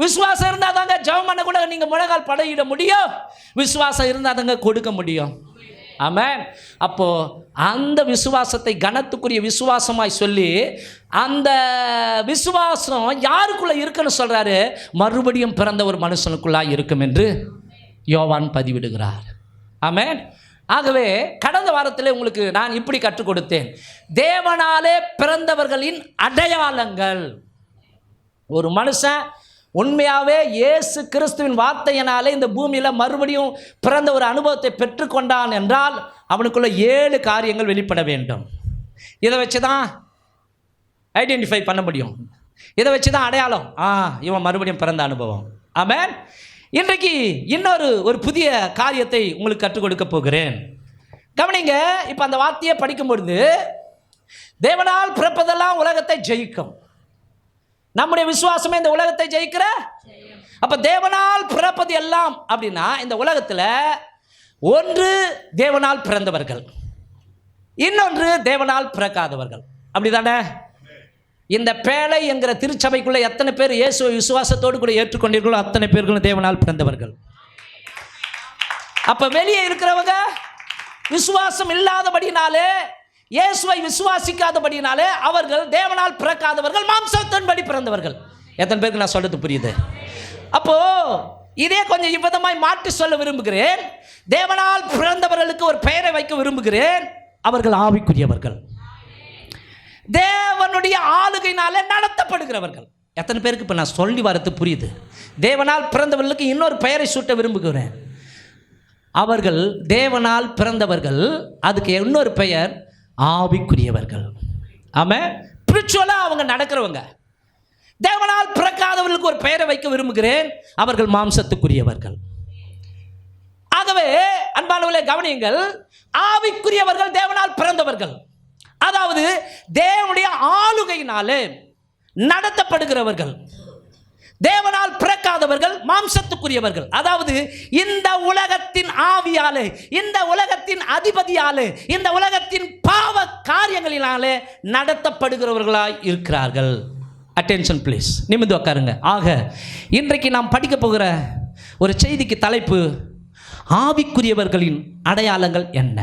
விசுவாசம் இருந்தால் தாங்க ஜெபம் பண்ண கூட நீங்கள் முழங்கால் படையிட முடியும். விசுவாசம் இருந்தால் தாங்க கொடுக்க முடியும். ஆமென். அப்போது அந்த விசுவாசத்தை கனத்துக்குரிய விசுவாசமாய் சொல்லி, அந்த விசுவாசம் யாருக்குள்ளே இருக்குன்னு சொல்கிறாரு? மறுபடியும் பிறந்த ஒரு மனுஷனுக்குள்ளாக இருக்கும் என்று யோவான் பதிவிடுகிறார். ஆமென். ஆகவே கடந்த வாரத்தில் உங்களுக்கு நான் இப்படி கற்றுக் கொடுத்தேன், தேவனாலே பிறந்தவர்களின் அடையாளங்கள். ஒரு மனுஷன் உண்மையாகவே இயேசு கிறிஸ்துவின் வார்த்தையினாலே இந்த பூமியில் மறுபடியும் பிறந்த ஒரு அனுபவத்தை பெற்றுக்கொண்டான் என்றால் அவனுக்குள்ள 7 காரியங்கள் வெளிப்பட வேண்டும். இதை வச்சு தான் ஐடென்டிஃபை பண்ண முடியும். இதை வச்சு தான் அடையாளம், இவன் மறுபடியும் பிறந்த அனுபவம். ஆமென். இன்றைக்கு இன்னொரு புதிய காரியத்தை உங்களுக்கு கற்றுக் கொடுக்க போகிறேன். கவனிங்க. இப்போ அந்த வார்த்தையை படிக்கும்பொழுது, தேவனால் பிறப்பதெல்லாம் உலகத்தை ஜெயிக்கும். நம்முடைய விசுவாசமே இந்த உலகத்தை ஜெயிக்கிற. அப்போ தேவனால் பிறப்பது எல்லாம் அப்படின்னா, இந்த உலகத்தில் ஒன்று தேவனால் பிறந்தவர்கள், இன்னொன்று தேவனால் பிறக்காதவர்கள். அப்படிதானே? இந்த பேழை என்கிற திருச்சபைக்குள்ள எத்தனை பேர் இயேசுவை விசுவாசத்தோடு கூட ஏற்றுக்கொண்டீர்களோ அத்தனை பேர்களும் தேவனால் பிறந்தவர்கள். அப்ப வெளியே இருக்கிறவங்க விசுவாசம் இல்லாதபடினாலே, இயேசுவை விசுவாசிக்காதபடினாலே அவர்கள் தேவனால் பிறக்காதவர்கள், மாம்சத்தின்படி பிறந்தவர்கள். எத்தனை பேருக்கு நான் சொல்றது புரியுது? அப்போ இதே கொஞ்சம் இவ்விதமாய் மாற்றி சொல்ல விரும்புகிறேன். தேவனால் பிறந்தவர்களுக்கு ஒரு பெயரை வைக்க விரும்புகிறேன். அவர்கள் ஆவிக்குரியவர்கள், தேவனுடைய ஆளுகையினாலே நடத்தப்படுகிறவர்கள். எத்தனை பேருக்கு இப்போ நான் சொல்லி வரது புரியுது? தேவனால் பிறந்தவர்களுக்கு இன்னொரு பெயரை சூட்ட விரும்புகிறேன். அவர்கள் தேவனால் பிறந்தவர்கள், அதுக்கு இன்னொரு பெயர் ஆவிக்குரியவர்கள். ஆமாம். ஸ்பிரிச்சுவலாக அவங்க நடக்கிறவங்க. தேவனால் பிறக்காதவர்களுக்கு ஒரு பெயரை வைக்க விரும்புகிறேன். அவர்கள் மாம்சத்துக்குரியவர்கள். ஆகவே அன்பானவர்களே கவனியுங்கள், ஆவிக்குரியவர்கள் தேவனால் பிறந்தவர்கள், அதாவது தேவனுடைய ஆளுகையினாலே நடத்தப்படுகிறவர்கள். தேவனால் பிறக்காதவர்கள் மாம்சத்துக்குரியவர்கள், அதாவது இந்த உலகத்தின் ஆவியாலே, இந்த உலகத்தின் அதிபதியாலே, இந்த உலகத்தின் பாவ காரியங்களினாலே நடத்தப்படுகிறவர்களாய் இருக்கிறார்கள். அட்டென்ஷன் ப்ளீஸ், நிமிர்ந்து உட்காருங்க. ஆக இன்றைக்கு நாம் படிக்க போகிற ஒரு செய்திக்கு தலைப்பு, ஆவிக்குரியவர்களின் அடையாளங்கள் என்ன?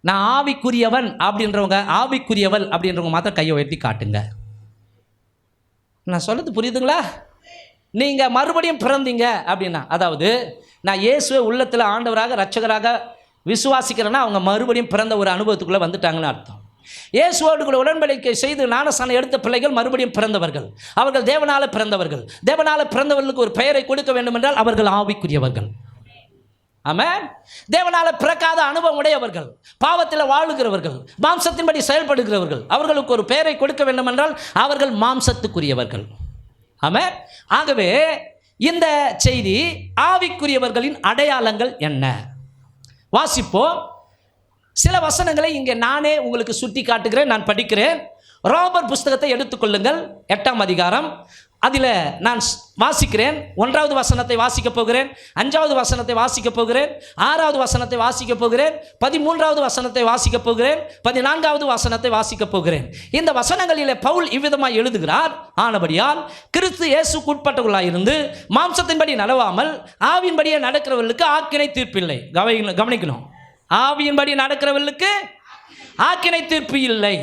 நான் ஆவிக்குரியவன் அப்படின்றவங்க, ஆவிக்குரியவள் அப்படின்றவங்க மாத்திரம் கையை உயர்த்தி காட்டுங்க. நான் சொல்றது புரியுதுங்களா? நீங்கள் மறுபடியும் பிறந்தீங்க அப்படின்னா, அதாவது நான் இயேசுவை உள்ளத்தில் ஆண்டவராக இரட்சகராக விசுவாசிக்கிறேன்னா அவங்க மறுபடியும் பிறந்த ஒரு அனுபவத்துக்குள்ளே வந்துட்டாங்கன்னு அர்த்தம். இயேசுவோடு கூட உடன்படிக்கை செய்து ஞானஸ்நானம் எடுத்த பிள்ளைகள் மறுபடியும் பிறந்தவர்கள். அவர்கள் தேவனால பிறந்தவர்கள். தேவனால பிறந்தவர்களுக்கு ஒரு பெயரை கொடுக்க வேண்டும் என்றால் அவர்கள் ஆவிக்குரியவர்கள். ஆமென். தேவனால பிறக்காத அனுபவம் உடையவர்கள், பாவத்தில் வாழுகிறவர்கள், மாம்சத்தின்படி செயல்படுகிறவர்கள், அவர்களுக்கு ஒரு பெயரை கொடுக்க வேண்டும் என்றால் அவர்கள் மாம்சத்துக்குரியவர்கள். ஆமென். ஆகவே இந்த செய்தி ஆவிக்குரியவர்களின் அடையாளங்கள் என்ன? வாசிப்போம். சில வசனங்களை இங்கே நானே உங்களுக்கு சுட்டி காட்டுகிறேன், நான் படிக்கிறேன். ரோமர் புஸ்தகத்தை எடுத்துக்கொள்ளுங்கள், 8ஆம் அதிகாரம் அதில் நான் வாசிக்கிறேன். 1வது வசனத்தை வாசிக்கப் போகிறேன், 5வது வசனத்தை வாசிக்கப் போகிறேன், 6வது வசனத்தை வாசிக்கப் போகிறேன், 13வது வசனத்தை வாசிக்கப் போகிறேன், 14வது வசனத்தை வாசிக்கப் போகிறேன். இந்த வசனங்களிலே பவுல் இவ்விதமாக எழுதுகிறார். ஆனபடியால் கிறிஸ்து இயேசுக்குட்பட்டவர்களாக இருந்து மாம்சத்தின்படி நடவாமல் ஆவியின்படியே நடக்கிறவர்களுக்கு ஆக்கினை தீர்ப்பில்லை. கவனிக்கணும், ஆவியின்படி நடக்கிறவர்களுக்கு ஆக்கினை தீர்ப்பு இல்லை.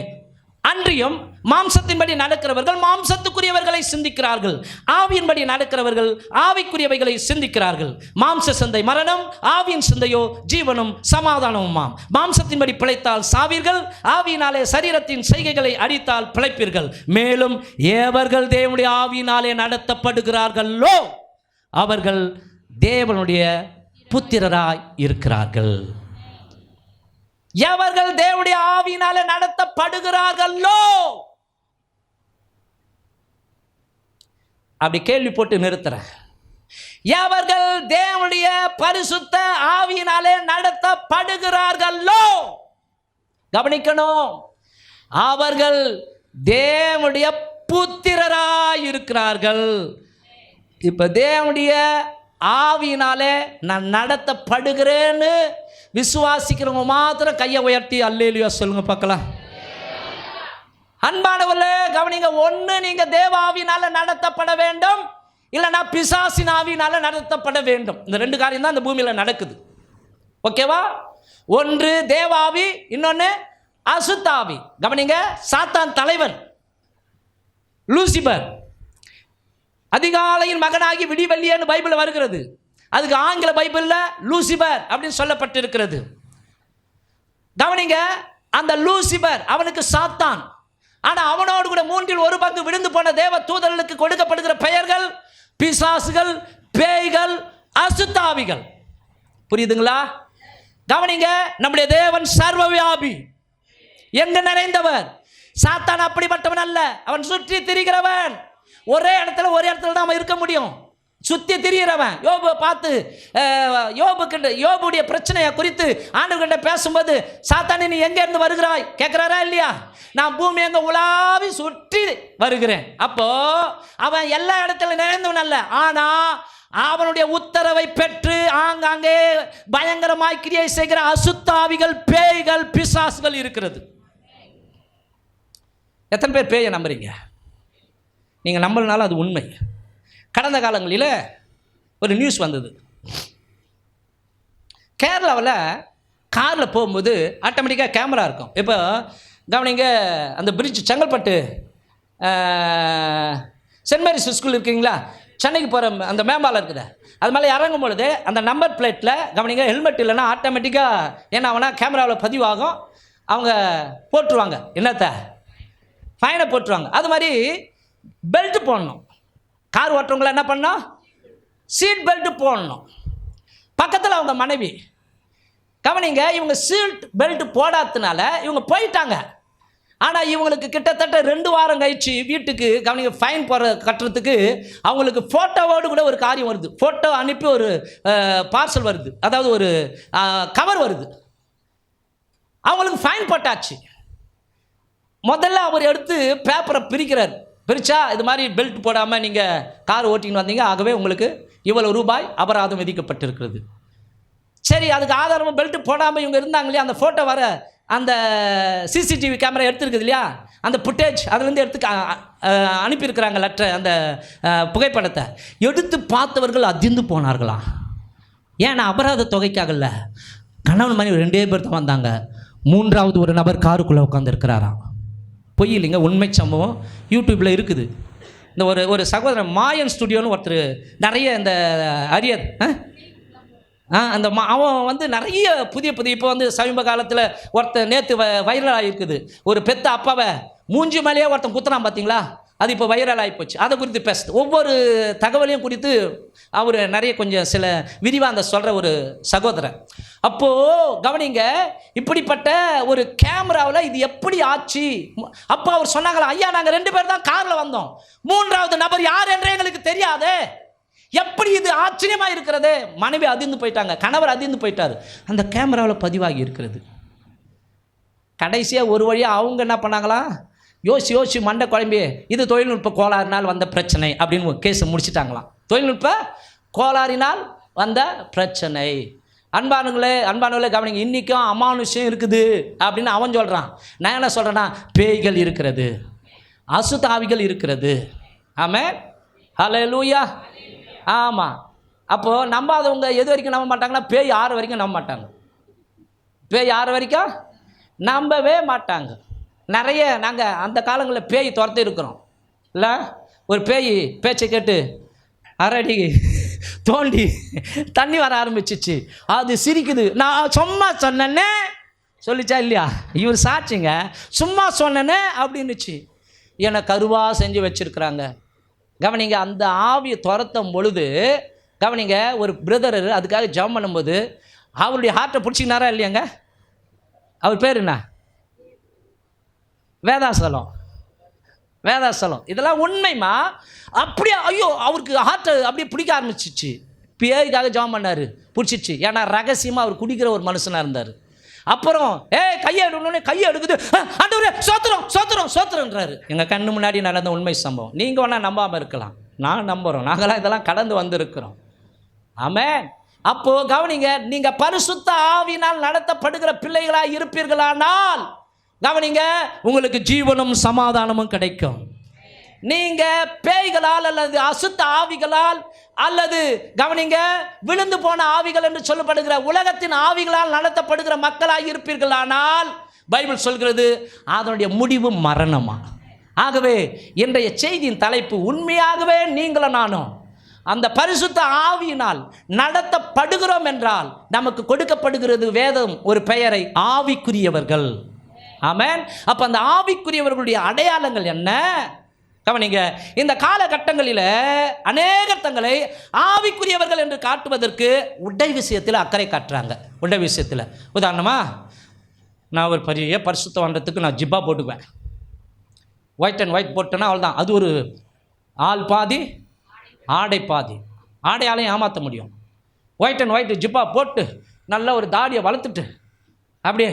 அன்றியும் மாம்சத்தின்படி நடக்கிறவர்கள் மாம்சத்துக்குரியவர்களை சிந்திக்கிறார்கள், ஆவியின்படி நடக்கிறவர்கள் ஆவிக்குரியவைகளை சிந்திக்கிறார்கள். மாம்ச சிந்தை மரணம், ஆவியின் சிந்தையோ ஜீவனும் சமாதானமுமாம். மாம்சத்தின்படி பிழைத்தால் சாவீர்கள், ஆவியினாலே சரீரத்தின் செய்கைகளை அடித்தால் பிழைப்பீர்கள். மேலும் எவர்கள் தேவனுடைய ஆவியினாலே நடத்தப்படுகிறார்களோ அவர்கள் தேவனுடைய புத்திரராய் இருக்கிறார்கள். எவர்கள் தேவனுடைய ஆவியினாலே நடத்தப்படுகிறார்களோ, அப்படி கேள்வி போட்டு நிறுத்துறேன். எவர்கள் தேவனுடைய பரிசுத்த ஆவியினாலே நடத்தப்படுகிறார்களோ, கவனிக்கணும், அவர்கள் தேவனுடைய புத்திரராய் இருக்கிறார்கள். இப்ப தேவனுடைய ஆவியினாலே நான் நடத்தப்படுகிறேன்னு விசுவாசிக்கிறவங்க மாத்திரம் கையை உயர்த்தி அல்லேலூயா சொல்லுங்க பார்க்கலாம். அன்பானவர்களே கவனிங்க, ஒன்று நீங்க தேவ ஆவியினால நடத்தப்பட வேண்டும், இல்லைன்னா பிசாசின் ஆவியினால நடத்தப்பட வேண்டும். இந்த 2 காரியம் தான் இந்த பூமியில் நடக்குது. ஓகேவா? ஒன்று தேவ ஆவி, இன்னொன்று அசுத்தாவி. கவனிங்க, சாத்தான் தலைவன் லூசிபர், அதிகாலையின் மகனாகி விடிவெள்ளியன்னு பைபிள் வருகிறது. அதுக்கு ஆங்கில பைபிளில் லூசிபர் அப்படின்னு சொல்லப்பட்டிருக்கிறது. கவனிங்க, அந்த லூசிபர் அவனுக்கு சாத்தான். ஆனால் அவனோடு கூட 1/3 பங்கு விழுந்து போன தேவ தூதர்களுக்கு கொடுக்கப்படுகிற பெயர்கள் பிசாசுகள், பேய்கள், அசுத்தாவிகள். புரியுதுங்களா? கவனிங்க, நம்முடைய தேவன் சர்வவியாபி, எங்கு நிறைந்தவர். சாத்தான் அப்படிப்பட்டவன் அல்ல, அவன் சுற்றி திரிகிறவன். ஒரே இடத்துல தான் இருக்க முடியும், சுற்றி திரிகிறவன். யோபு பார்த்து யோபுடைய பிரச்சனையை குறித்து ஆண்டவர்கிட்ட பேசும்போது, சாத்தானே நீ எங்கே இருந்து வருகிறாய் கேட்குறாரா இல்லையா? நான் பூமி எங்கே உலாவி சுற்றி வருகிறேன். அப்போ அவன் எல்லா இடத்துல நிறைந்தவன் அல்ல, ஆனால் அவனுடைய உத்தரவை பெற்று ஆங்காங்கே பயங்கரமாய் கிரியை செய்கிற அசுத்தாவிகள், பேய்கள், பிசாசுகள் இருக்கிறது. எத்தனை பேர் பேயை நம்புறீங்க? நீங்கள் நம்பலனாலும் அது உண்மை. கடந்த காலங்களில் ஒரு நியூஸ் வந்தது. கேரளாவில் காரில் போகும்போது ஆட்டோமேட்டிக்காக கேமரா இருக்கும். இப்போ கவனிங்க, அந்த bridge Chengalpattu Saint Mary's school இருக்கீங்களா, சென்னைக்கு போகிற அந்த மேம்பாலம் இருக்குது, அது மேலே இறங்கும் பொழுது அந்த நம்பர் பிளேட்டில் கவனிங்க, ஹெல்மெட் இல்லைன்னா ஆட்டோமேட்டிக்காக என்ன ஆகுனா கேமராவில் பதிவாகும், அவங்க போட்டுருவாங்க, என்னத்த ஃபைனை போட்டுருவாங்க. அது மாதிரி பெல்ட் போடணும். கார் ஓட்டுறவங்கள என்ன பண்ணணும்? சீட் பெல்ட் போடணும். பக்கத்தில் அவங்க மனைவி. கவனிங்க, இவங்க சீட் பெல்ட் போடாததுனால இவங்க போயிட்டாங்க. ஆனால் இவங்களுக்கு கிட்டத்தட்ட 2 வாரம் கழிச்சு வீட்டுக்கு கவனிங்க ஃபைன் கட்டுறதுக்கு அவங்களுக்கு ஃபோட்டோவோடு கூட ஒரு காரியம் வருது. ஃபோட்டோ அனுப்பி ஒரு பார்சல் வருது, அதாவது ஒரு கவர் வருது. அவங்களுக்கு ஃபைன் போட்டாச்சு. முதல்ல அவர் எடுத்து பேப்பரை பிரிக்கிறார். பிரிச்சா இது மாதிரி பெல்ட் போடாமல் நீங்கள் கார் ஓட்டின்னு வந்தீங்க, ஆகவே உங்களுக்கு இவ்வளோ ரூபாய் அபராதம் விதிக்கப்பட்டிருக்கிறது. சரி, அதுக்கு ஆதாரமாக பெல்ட் போடாமல் இவங்க இருந்தாங்க இல்லையா, அந்த ஃபோட்டோ வர அந்த சிசிடிவி கேமரா எடுத்துருக்குது இல்லையா, அந்த ஃபுட்டேஜ் அதுலேருந்து எடுத்து அனுப்பியிருக்கிறாங்க லெட்டர், அந்த புகைப்படத்தை எடுத்து பார்த்தவர்கள் அதிர்ந்து போனார்களாம். ஏன்னா அபராத தொகைக்காகல, கணவன் மனைவி 2 பேர் தான் வந்தாங்க, 3வது ஒரு நபர் காருக்குள்ளே உட்காந்துருக்கிறாராம். பொய் இல்லைங்க, உண்மை சம்பவம் யூடியூப்பில் இருக்குது. இந்த ஒரு சகோதரன் மாயன் ஸ்டுடியோன்னு ஒருத்தர் நிறைய இந்த அரியர் அந்த அவன் வந்து நிறைய புதிய இப்போ வந்து சமீப காலத்தில் ஒருத்தர் நேற்று வைரலாக இருக்குது. ஒரு பெத்த அப்பாவை மூஞ்சி மேலேயே ஒருத்தன் குத்துறான் பார்த்தீங்களா, அது இப்போ வைரல் ஆகிப்போச்சு. அதை குறித்து பேசுது. ஒவ்வொரு தகவலையும் குறித்து அவர் நிறைய கொஞ்சம் சில விரிவாக அந்த சொல்கிற ஒரு சகோதரன். அப்போது கவனிங்க, இப்படிப்பட்ட ஒரு கேமராவில் இது எப்படி ஆச்சு? அப்போ அவர் சொன்னாங்களா, ஐயா நாங்கள் 2 பேர் தான் காரில் வந்தோம், 3வது நபர் யார் என்றே எங்களுக்கு தெரியாது, எப்படி இது ஆச்சரியமாக இருக்கிறது. மனைவி அதிர்ந்து போயிட்டாங்க, கணவர் அதிர்ந்து போயிட்டார். அந்த கேமராவில் பதிவாகி இருக்கிறது. கடைசியாக ஒரு வழியாக அவங்க என்ன பண்ணாங்களா, யோசிச்சு மண்டை குழம்பி இது தொழில்நுட்ப கோளாறினால் வந்த பிரச்சனை அப்படின்னு கேஸை முடிச்சிட்டாங்களாம். தொழில்நுட்ப கோளாறினால் வந்த பிரச்சனை. அன்பானவர்களே கவனிங்க, இன்றைக்கும் அமானுஷ்யம் இருக்குது அப்படின்னு அவன் சொல்கிறான். நான் என்ன சொல்கிறேன்னா, பேய்கள் இருக்கிறது, அசுத்தாவிகள் இருக்கிறது. ஆமென், ஹல்லேலூயா. ஆமாம். அப்போது நம்பாதவங்க எது வரைக்கும் நம்ப மாட்டாங்கன்னா, பேய் 6 வரைக்கும் நம்ப மாட்டாங்க. பேய் 6 வரைக்கும் நம்பவே மாட்டாங்க. நிறைய நாங்கள் அந்த காலங்களில் பேய் துரத்தி இருக்கிறோம் இல்லை. ஒரு பேய் பேச்சை கேட்டு அரடி தோண்டி தண்ணி வர ஆரம்பிச்சிச்சு. அது சிரிக்குது. நான் சும்மா சொன்னேன்னே சொல்லிச்சா இல்லையா? இவர் சாட்சிங்க, சும்மா சொன்னேனே அப்படின்னுச்சு. என்னை கருவாக செஞ்சு வச்சுருக்குறாங்க. கவனிங்க, அந்த ஆவியை துரத்தும் பொழுது கவனிங்க, ஒரு பிரதர் அதுக்காக ஜெபம் பண்ணும்போது அவருடைய ஹார்ட்டை பிடிச்சிக்கினாரா இல்லையாங்க? அவர் பேர் என்ன? வேதாசலம். இதெல்லாம் உண்மைமா? அப்படியே ஐயோ, அவருக்கு ஹார்ட்டை அப்படியே பிடிக்க ஆரம்பிச்சிச்சு. பேருக்காக ஜெபம் பண்ணார், பிடிச்சிச்சு. ஏன்னா ரகசியமாக அவர் குடிக்கிற ஒரு மனுஷனாக இருந்தார். அப்புறம் கையை எடுக்கணுன்னே கையை எடுக்குது. ஆண்டவரே சோத்திரன்றாரு. எங்கள் கண்ணு முன்னாடி நடந்த உண்மை சம்பவம். நீங்கள் வேணால் நம்பாமல் இருக்கலாம், நான் நம்புகிறோம். நாங்களாம் இதெல்லாம் கடந்து வந்திருக்கிறோம். ஆமென். அப்போது கவனிங்க, நீங்கள் பரிசுத்த ஆவியினால் நடத்தப்படுகிற பிள்ளைகளாக இருப்பீர்களானால் கவனிங்க, உங்களுக்கு ஜீவனும் சமாதானமும் கிடைக்கும். நீங்கள் பேய்களால் அல்லது அசுத்த ஆவிகளால் அல்லது கவனிங்க விழுந்து போன ஆவிகள் என்று சொல்லப்படுகிற உலகத்தின் ஆவிகளால் நடத்தப்படுகிற மக்களாக இருப்பீர்களானால் பைபிள் சொல்கிறது அதனுடைய முடிவு மரணமா. ஆகவே இன்றைய செய்தியின் தலைப்பு, உண்மையாகவே நீங்களும் நானும் அந்த பரிசுத்த ஆவியினால் நடத்தப்படுகிறோம் என்றால் நமக்கு கொடுக்கப்படுகிறது வேதம் ஒரு பெயரை, ஆவிக்குரியவர்கள். ஆமென். அப்போ அந்த ஆவிக்குரியவர்களுடைய அடையாளங்கள் என்ன? கவனிங்க, இந்த காலகட்டங்களில் அநேகர் தங்களை ஆவிக்குரியவர்கள் என்று காட்டுவதற்கு உடை விஷயத்தில் அக்கறை காட்டுறாங்க. உடை விஷயத்தில் உதாரணமாக, நான் ஒரு பெரிய பரிசுத்தவான்றதுக்கு நான் ஜிப்பா போட்டுக்குவேன். ஒயிட் அண்ட் ஒயிட் போட்டேன்னா அவ்வளோதான். அது ஒரு ஆள் பாதி ஆடை பாதி. ஆடையாலையும் ஏமாற்ற முடியும். ஒயிட் அண்ட் ஒயிட் ஜிப்பா போட்டு நல்லா ஒரு தாடியை வளர்த்துட்டு அப்படியே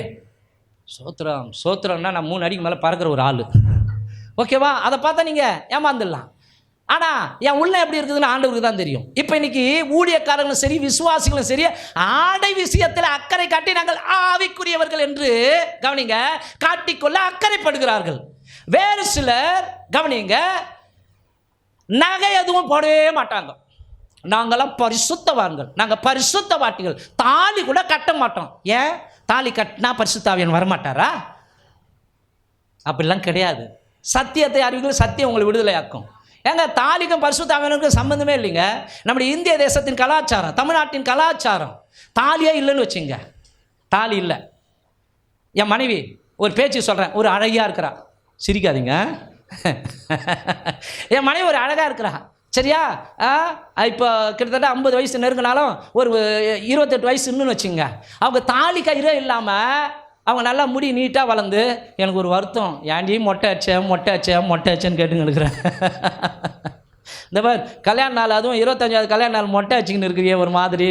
சோத்திரம்னா நான் 3 அடிக்கு மேலே பறக்கிற ஒரு ஆள். ஓகேவா? அதை பார்த்தா நீங்கள் ஏமாந்துடலாம். ஆனால் என் உள்ள எப்படி இருக்குதுன்னு ஆண்டவருக்கு தான் தெரியும். இப்போ இன்றைக்கி ஊழியக்காரங்களும் சரி, விசுவாசிகளும் சரி, ஆடை விஷயத்தில் அக்கறை காட்டி நாங்கள் ஆவிக்குரியவர்கள் என்று கவனிங்க காட்டிக்கொள்ள அக்கறைப்படுகிறார்கள். வேறு சிலர் கவனிங்க நகை எதுவும் போடவே மாட்டாங்க. நாங்களாம் பரிசுத்தவான்கள், நாங்கள் பரிசுத்தவாட்டிகள், தாலி கூட கட்ட மாட்டோம். ஏன்? தாலி கட்டினா பரிசுத்தாவியன் வரமாட்டாரா? அப்படிலாம் கிடையாது. சத்தியத்தை அறிவிகள், சத்தியம் உங்களை விடுதலையாக்கும். ஏங்க, தாலிக்கும் பரிசுத்தாவியனுக்கும் சம்மந்தமே இல்லைங்க. நம்முடைய இந்திய தேசத்தின் கலாச்சாரம், தமிழ்நாட்டின் கலாச்சாரம், தாலியே இல்லைன்னு வச்சுங்க. தாலி இல்லை. என் மனைவி ஒரு பேச்சு சொல்கிறேன், ஒரு அழகியாக இருக்கிறா. சிரிக்காதீங்க. என் மனைவி ஒரு அழகாக இருக்கிறா, சரியா? இப்போ கிட்டத்தட்ட 50 வயசு நெருங்கினாலும் ஒரு 28 வயசு இன்னும் வச்சுங்க. அவங்க தாலி கயிறே இல்லாமல் அவங்க நல்லா முடி நீட்டாக வளர்ந்து, எனக்கு ஒரு வருத்தம், ஏன்டி மொட்டை அச்சேன்னு கேட்டுன்னு இருக்கிறேன். இந்த மாதிரி கல்யாண நாள், அதுவும் 25வது கல்யாண நாள் மொட்டை வச்சுக்கின்னு இருக்கிறியே ஒரு மாதிரி.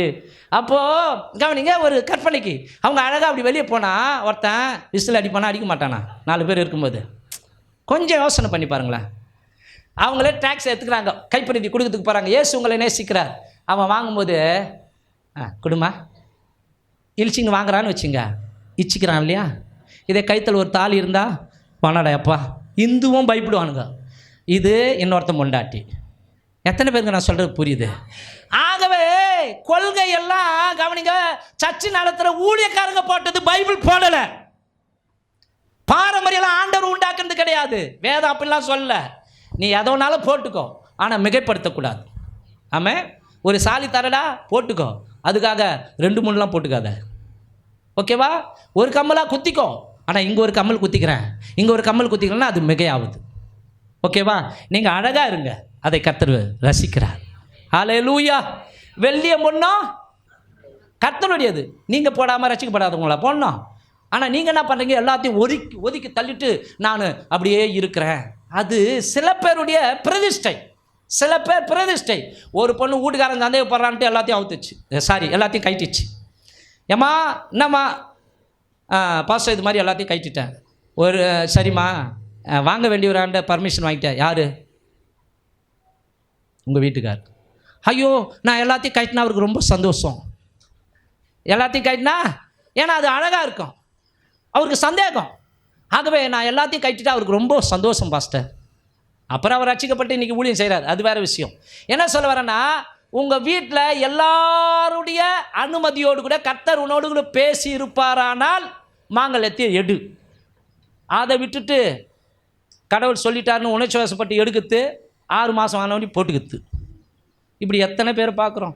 அப்போது கவனிங்க, ஒரு கற்பனைக்கு அவங்க அழகாக அப்படி வெளியே போனால் ஒருத்தன் விசில் அடிப்பானா அடிக்க மாட்டானா? 4 பேர் இருக்கும்போது கொஞ்சம் யோசனை பண்ணி பாருங்களேன். அவங்களே டேக்ஸ் எடுத்துக்கிறாங்க, கைப்பிரதி கொடுக்கறதுக்கு போகிறாங்க. ஏசு உங்களை நேசிக்கிறார். அவன் வாங்கும்போது குடுமா இழிச்சிங்க வாங்குறான்னு வச்சுங்க, இச்சிக்கிறான் இல்லையா? இதே கைத்தில் ஒரு தாலி இருந்தால் பணடையப்பா, இந்துவும் பயப்படுவானுங்க, இது இன்னொருத்தன் பொண்டாட்டி. எத்தனை பேருக்கு நான் சொல்கிறது புரியுது? ஆகவே கொள்கையெல்லாம் கவனிங்க, சர்ச்சு நடத்துகிற ஊழியக்காரங்க போட்டது, பைபிள் போடலை. பாரம்பரியெல்லாம் ஆண்டவர் உண்டாக்குறது கிடையாது. வேதம் அப்படிலாம் சொல்ல. நீ எதோனாலும் போட்டுக்கோ, ஆனால் மிகைப்படுத்தக்கூடாது. ஆமாம், ஒரு சாலி தரடா போட்டுக்கோ, அதுக்காக 2-3லாம் போட்டுக்காத. ஓகேவா? ஒரு கம்மலாக குத்திக்கோ, ஆனால் இங்கே ஒரு கம்மல் குத்திக்கிறேன், இங்கே ஒரு கம்மல் குத்திக்கிறேன்னா அது மிகையாகுது. ஓகேவா? நீங்கள் அழகாக இருங்க, அதை கர்த்தர் ரசிக்கிறார். ஹல்லேலூயா. வெள்ளிய பொண்ணும் கர்த்தருடையது. நீங்கள் போடாமல் ரசிக்கப்படாதவங்களா போடணும். ஆனால் நீங்கள் என்ன பண்ணுறீங்க? எல்லாத்தையும் ஒதுக்கி தள்ளிட்டு நான் அப்படியே இருக்கிறேன். அது சில பேருடைய பிரதிஷ்டை. சில பேர் பிரதிஷ்டை. ஒரு பொண்ணு வீட்டுக்காரன் சந்தேகப்படுறான்ட்டு எல்லாத்தையும் அவுத்துச்சு, எல்லாத்தையும் கைட்டிச்சு. ஏம்மா என்னம்மா பாஸ்டர் இது மாதிரி எல்லாத்தையும் கைட்டிட்டேன். ஒரு சரிம்மா வாங்க வேண்டிய ஒரு ஆண்ட பர்மிஷன் வாங்கிட்டேன். யார்? உங்கள் வீட்டுக்கார். ஐயோ நான் எல்லாத்தையும் கட்டினா அவருக்கு ரொம்ப சந்தோஷம். எல்லாத்தையும் கட்டினா ஏன்னா அது அழகாக இருக்கும், அவருக்கு சந்தேகம். ஆகவே நான் எல்லாத்தையும் கட்டிட்டு அவருக்கு ரொம்ப சந்தோஷம் பாஸ்டர். அப்புறம் அவர் ரட்சிக்கப்பட்டு இன்றைக்கி ஊழியம் செய்கிறார், அது வேறு விஷயம். என்ன சொல்ல வரேன்னா, உங்கள் வீட்டில் எல்லாருடைய அனுமதியோடு கூட கர்த்தர் உன்னோடு கூட பேசி இருப்பாரானால் மாங்கல்யத்தை எடு. அதை விட்டுட்டு கடவுள் சொல்லிட்டாருன்னு உணர்ச்சி வசப்பட்டு எடுக்குது, 6 மாதம் ஆனவனி போட்டுக்குது. இப்படி எத்தனை பேர் பார்க்குறோம்.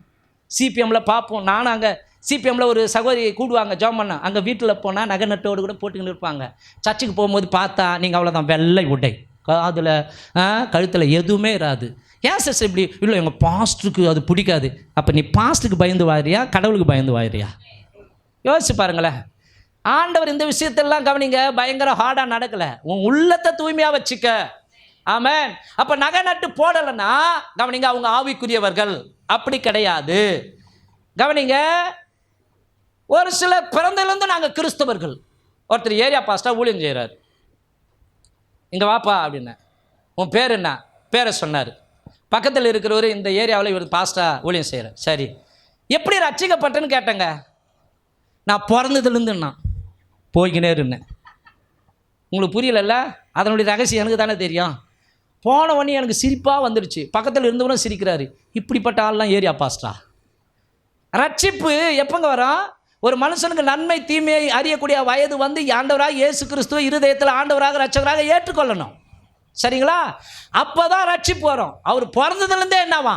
சிபிஎம்மில் பார்ப்போம். நானும் அங்கே சிபிஎம்மில் ஒரு சகோதரி கூடுவாங்க ஜாம் பண்ண, அங்கே வீட்டில் போனால் நகை நட்டோடு கூட போட்டுக்கின்னு இருப்பாங்க. சர்ச்சுக்கு போகும்போது பார்த்தா நீங்கள் அவ்வளோதான், வெள்ளை உடை, அதில் கழுத்தில் எதுவுமே இராது. ஏன் சார் இப்படி? இல்லை எங்கள் பாஸ்டருக்கு அது பிடிக்காது. அப்போ நீ பாஸ்டருக்கு பயந்து வாரியா, கடவுளுக்கு பயந்து வாரியா? யோசிச்சு பாருங்களேன். ஆண்டவர் இந்த விஷயத்தெல்லாம் கவனிங்க, பயங்கர ஹார்டாக நடக்கலை. உன் உள்ளத்தை தூய்மையாக வச்சுக்க. ஆமென். அப்போ நகை நட்டு போடலைன்னா கவனிங்க, அவங்க ஆவிக்குரியவர்கள். அப்படி கிடையாது. கவனிங்க, ஒரு சில பிறந்தலேருந்து நாங்கள் கிறிஸ்தவர்கள். ஒருத்தர் ஏரியா பாஸ்டா ஊழியம் செய்கிறார். இங்கே வாப்பா அப்படின்னா, உன் பேர் என்ன? பேரை சொன்னார். பக்கத்தில் இருக்கிறவர் இந்த ஏரியாவில் இவர் பாஸ்டா ஊழியம் செய்கிறார். சரி, எப்படி ரட்சிக்கப்பட்டேன்னு கேட்டேங்க. நான் பிறந்ததுலேருந்துண்ணா போய்கினே இருந்தேன். உங்களுக்கு புரியலல்ல? அதனுடைய ரகசியம் எனக்கு தானே தெரியும். போன உடனே எனக்கு சிரிப்பாக வந்துடுச்சு. பக்கத்தில் இருந்தவனும் சிரிக்கிறாரு. இப்படிப்பட்ட ஆள்லாம் ஏரியா பாஸ்டா? ரட்சிப்பு எப்போங்க வரும்? ஒரு மனுஷனுக்கு நன்மை தீமையை அறியக்கூடிய வயது வந்து ஆண்டவராக இயேசு கிறிஸ்துவ இருதயத்தில் ஆண்டவராக ரட்சகராக ஏற்றுக்கொள்ளணும். சரிங்களா? அப்போ தான் ரட்சிப்பு வரும். அவர் பிறந்ததுலேருந்தே என்னவா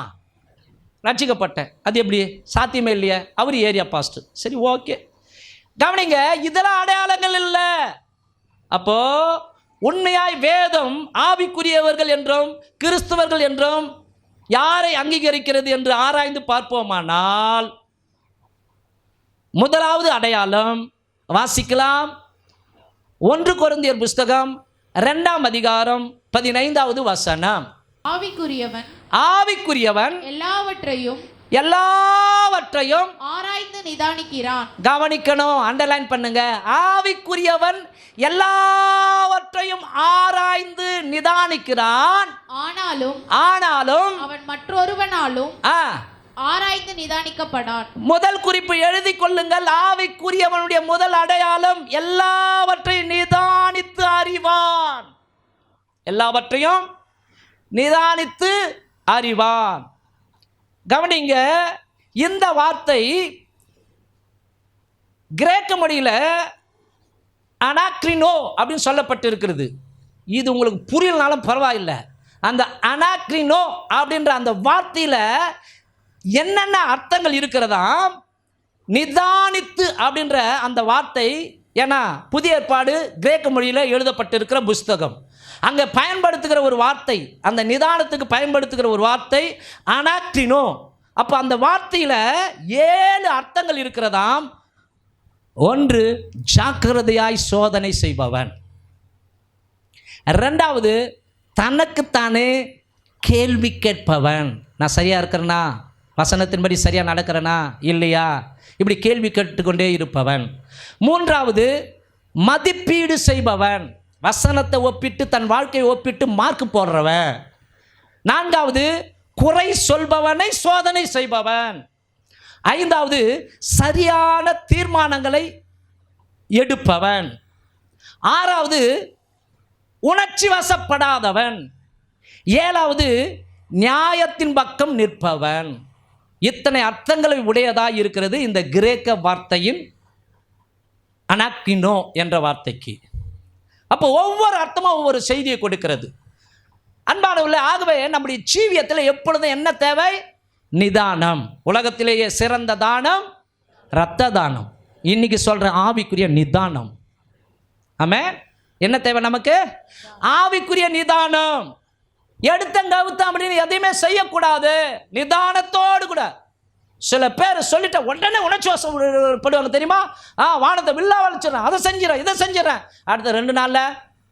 ரட்சிக்கப்பட்டேன். அது எப்படி சாத்தியமே இல்லையே? அவர் ஏரியா பாஸ்டர். சரி, ஓகே. கவனிங்க, இதெல்லாம் அடையாளங்கள் இல்லை. அப்போது உண்மையாய் வேதம் ஆவிக்குரியவர்கள் என்றும் கிறிஸ்தவர்கள் என்றும் யாரை அங்கீகரிக்கிறது என்று ஆராய்ந்து பார்ப்போமானால், முதலாவது அடையாளம் வாசிக்கலாம். 1 கொரிந்தியர் புஸ்தகம் 2ஆம் அதிகாரம் 15வது வசனம். ஆவிக்குரியவன் எல்லாவற்றையும் ஆராய்ந்து நிதானிக்கிறான். கவனிக்கணும், அண்டர்லைன் பண்ணுங்க. ஆவிக்குரியவன் எல்லாவற்றையும் ஆராய்ந்து நிதானிக்கிறான். ஆனாலும் அவன் மற்றொருவனாலும் ஆராய்ந்து நிதானிக்கப்படான். முதல் குறிப்பு எழுதி கொள்ளுங்கள். ஆவிக்குரியவனுடைய முதல் அடையாளம் எல்லாவற்றையும் நிதானித்து அறிவான். எல்லாவற்றையும் நிதானித்து அறிவான். கவனிங்க, இந்த வார்த்தை கிரேக்க மொழியில் அனாக்ரினோ அப்படின்னு சொல்லப்பட்டிருக்கிறது. இது உங்களுக்கு புரியலனாலும் பரவாயில்லை. அந்த அனாக்ரினோ அப்படின்ற அந்த வார்த்தையில் என்னென்ன அர்த்தங்கள் இருக்கிறதாம்? நிதானித்து அப்படின்ற அந்த வார்த்தை, ஏன்னா புதிய ஏற்பாடு கிரேக்க மொழியில் எழுதப்பட்டிருக்கிற புஸ்தகம், அங்கே பயன்படுத்துகிற ஒரு வார்த்தை, அந்த நிதானத்துக்கு பயன்படுத்துகிற ஒரு வார்த்தை அனாக்ரினோ. அப்போ அந்த வார்த்தையில் 7 அர்த்தங்கள் இருக்கிறதாம். 1, ஜாக்கிரதையாய் சோதனை செய்பவன். 2வது, தனக்குத்தானே கேள்வி கேட்பவன். நான் சரியாக இருக்கிறேனா? வசனத்தின்படி சரியாக நடக்கிறேனா இல்லையா? இப்படி கேள்வி கேட்டுக்கொண்டே இருப்பவன். 3வது, மதிப்பீடு செய்பவன். வசனத்தை ஒப்பிட்டு தன் வாழ்க்கையை ஒப்பிட்டு மார்க் போடுறவன். 4வது, குறை சொல்பவனை சோதனை செய்பவன். 5வது, சரியான தீர்மானங்களை எடுப்பவன். 6வது, உணர்ச்சி வசப்படாதவன். 7வது, நியாயத்தின் பக்கம் நிற்பவன். இத்தனை அர்த்தங்களை உடையதாக இருக்கிறது இந்த கிரேக்க வார்த்தையின் அனாக்ரினோ என்ற வார்த்தைக்கு. அப்போ ஒவ்வொரு அர்த்தமும் ஒவ்வொரு செய்தியை கொடுக்கிறது. அன்பானவர்களே, ஆகவே நம்முடைய ஜீவியத்தில் எப்பொழுதும் என்ன தேவை? நிதானம். உலகத்திலேயே சிறந்த தானம் இரத்த தானம். இன்னைக்கு சொல்கிற ஆவிக்குரிய நிதானம். ஆமென். என்ன தேவை நமக்கு? ஆவிக்குரிய நிதானம். எடுத்தங்கவுத்த அப்படின்னு எதையுமே செய்யக்கூடாது. நிதானத்தோடு கூட. சில பேர் சொல்லிட்ட உடனே உணர்ச்சி வசப்படுவாங்க தெரியுமா? வானத்தை வில்லா வளைச்சிடறேன், அதை செஞ்சிடறேன், இதை செஞ்சிடறேன், அடுத்த 2 நாளில்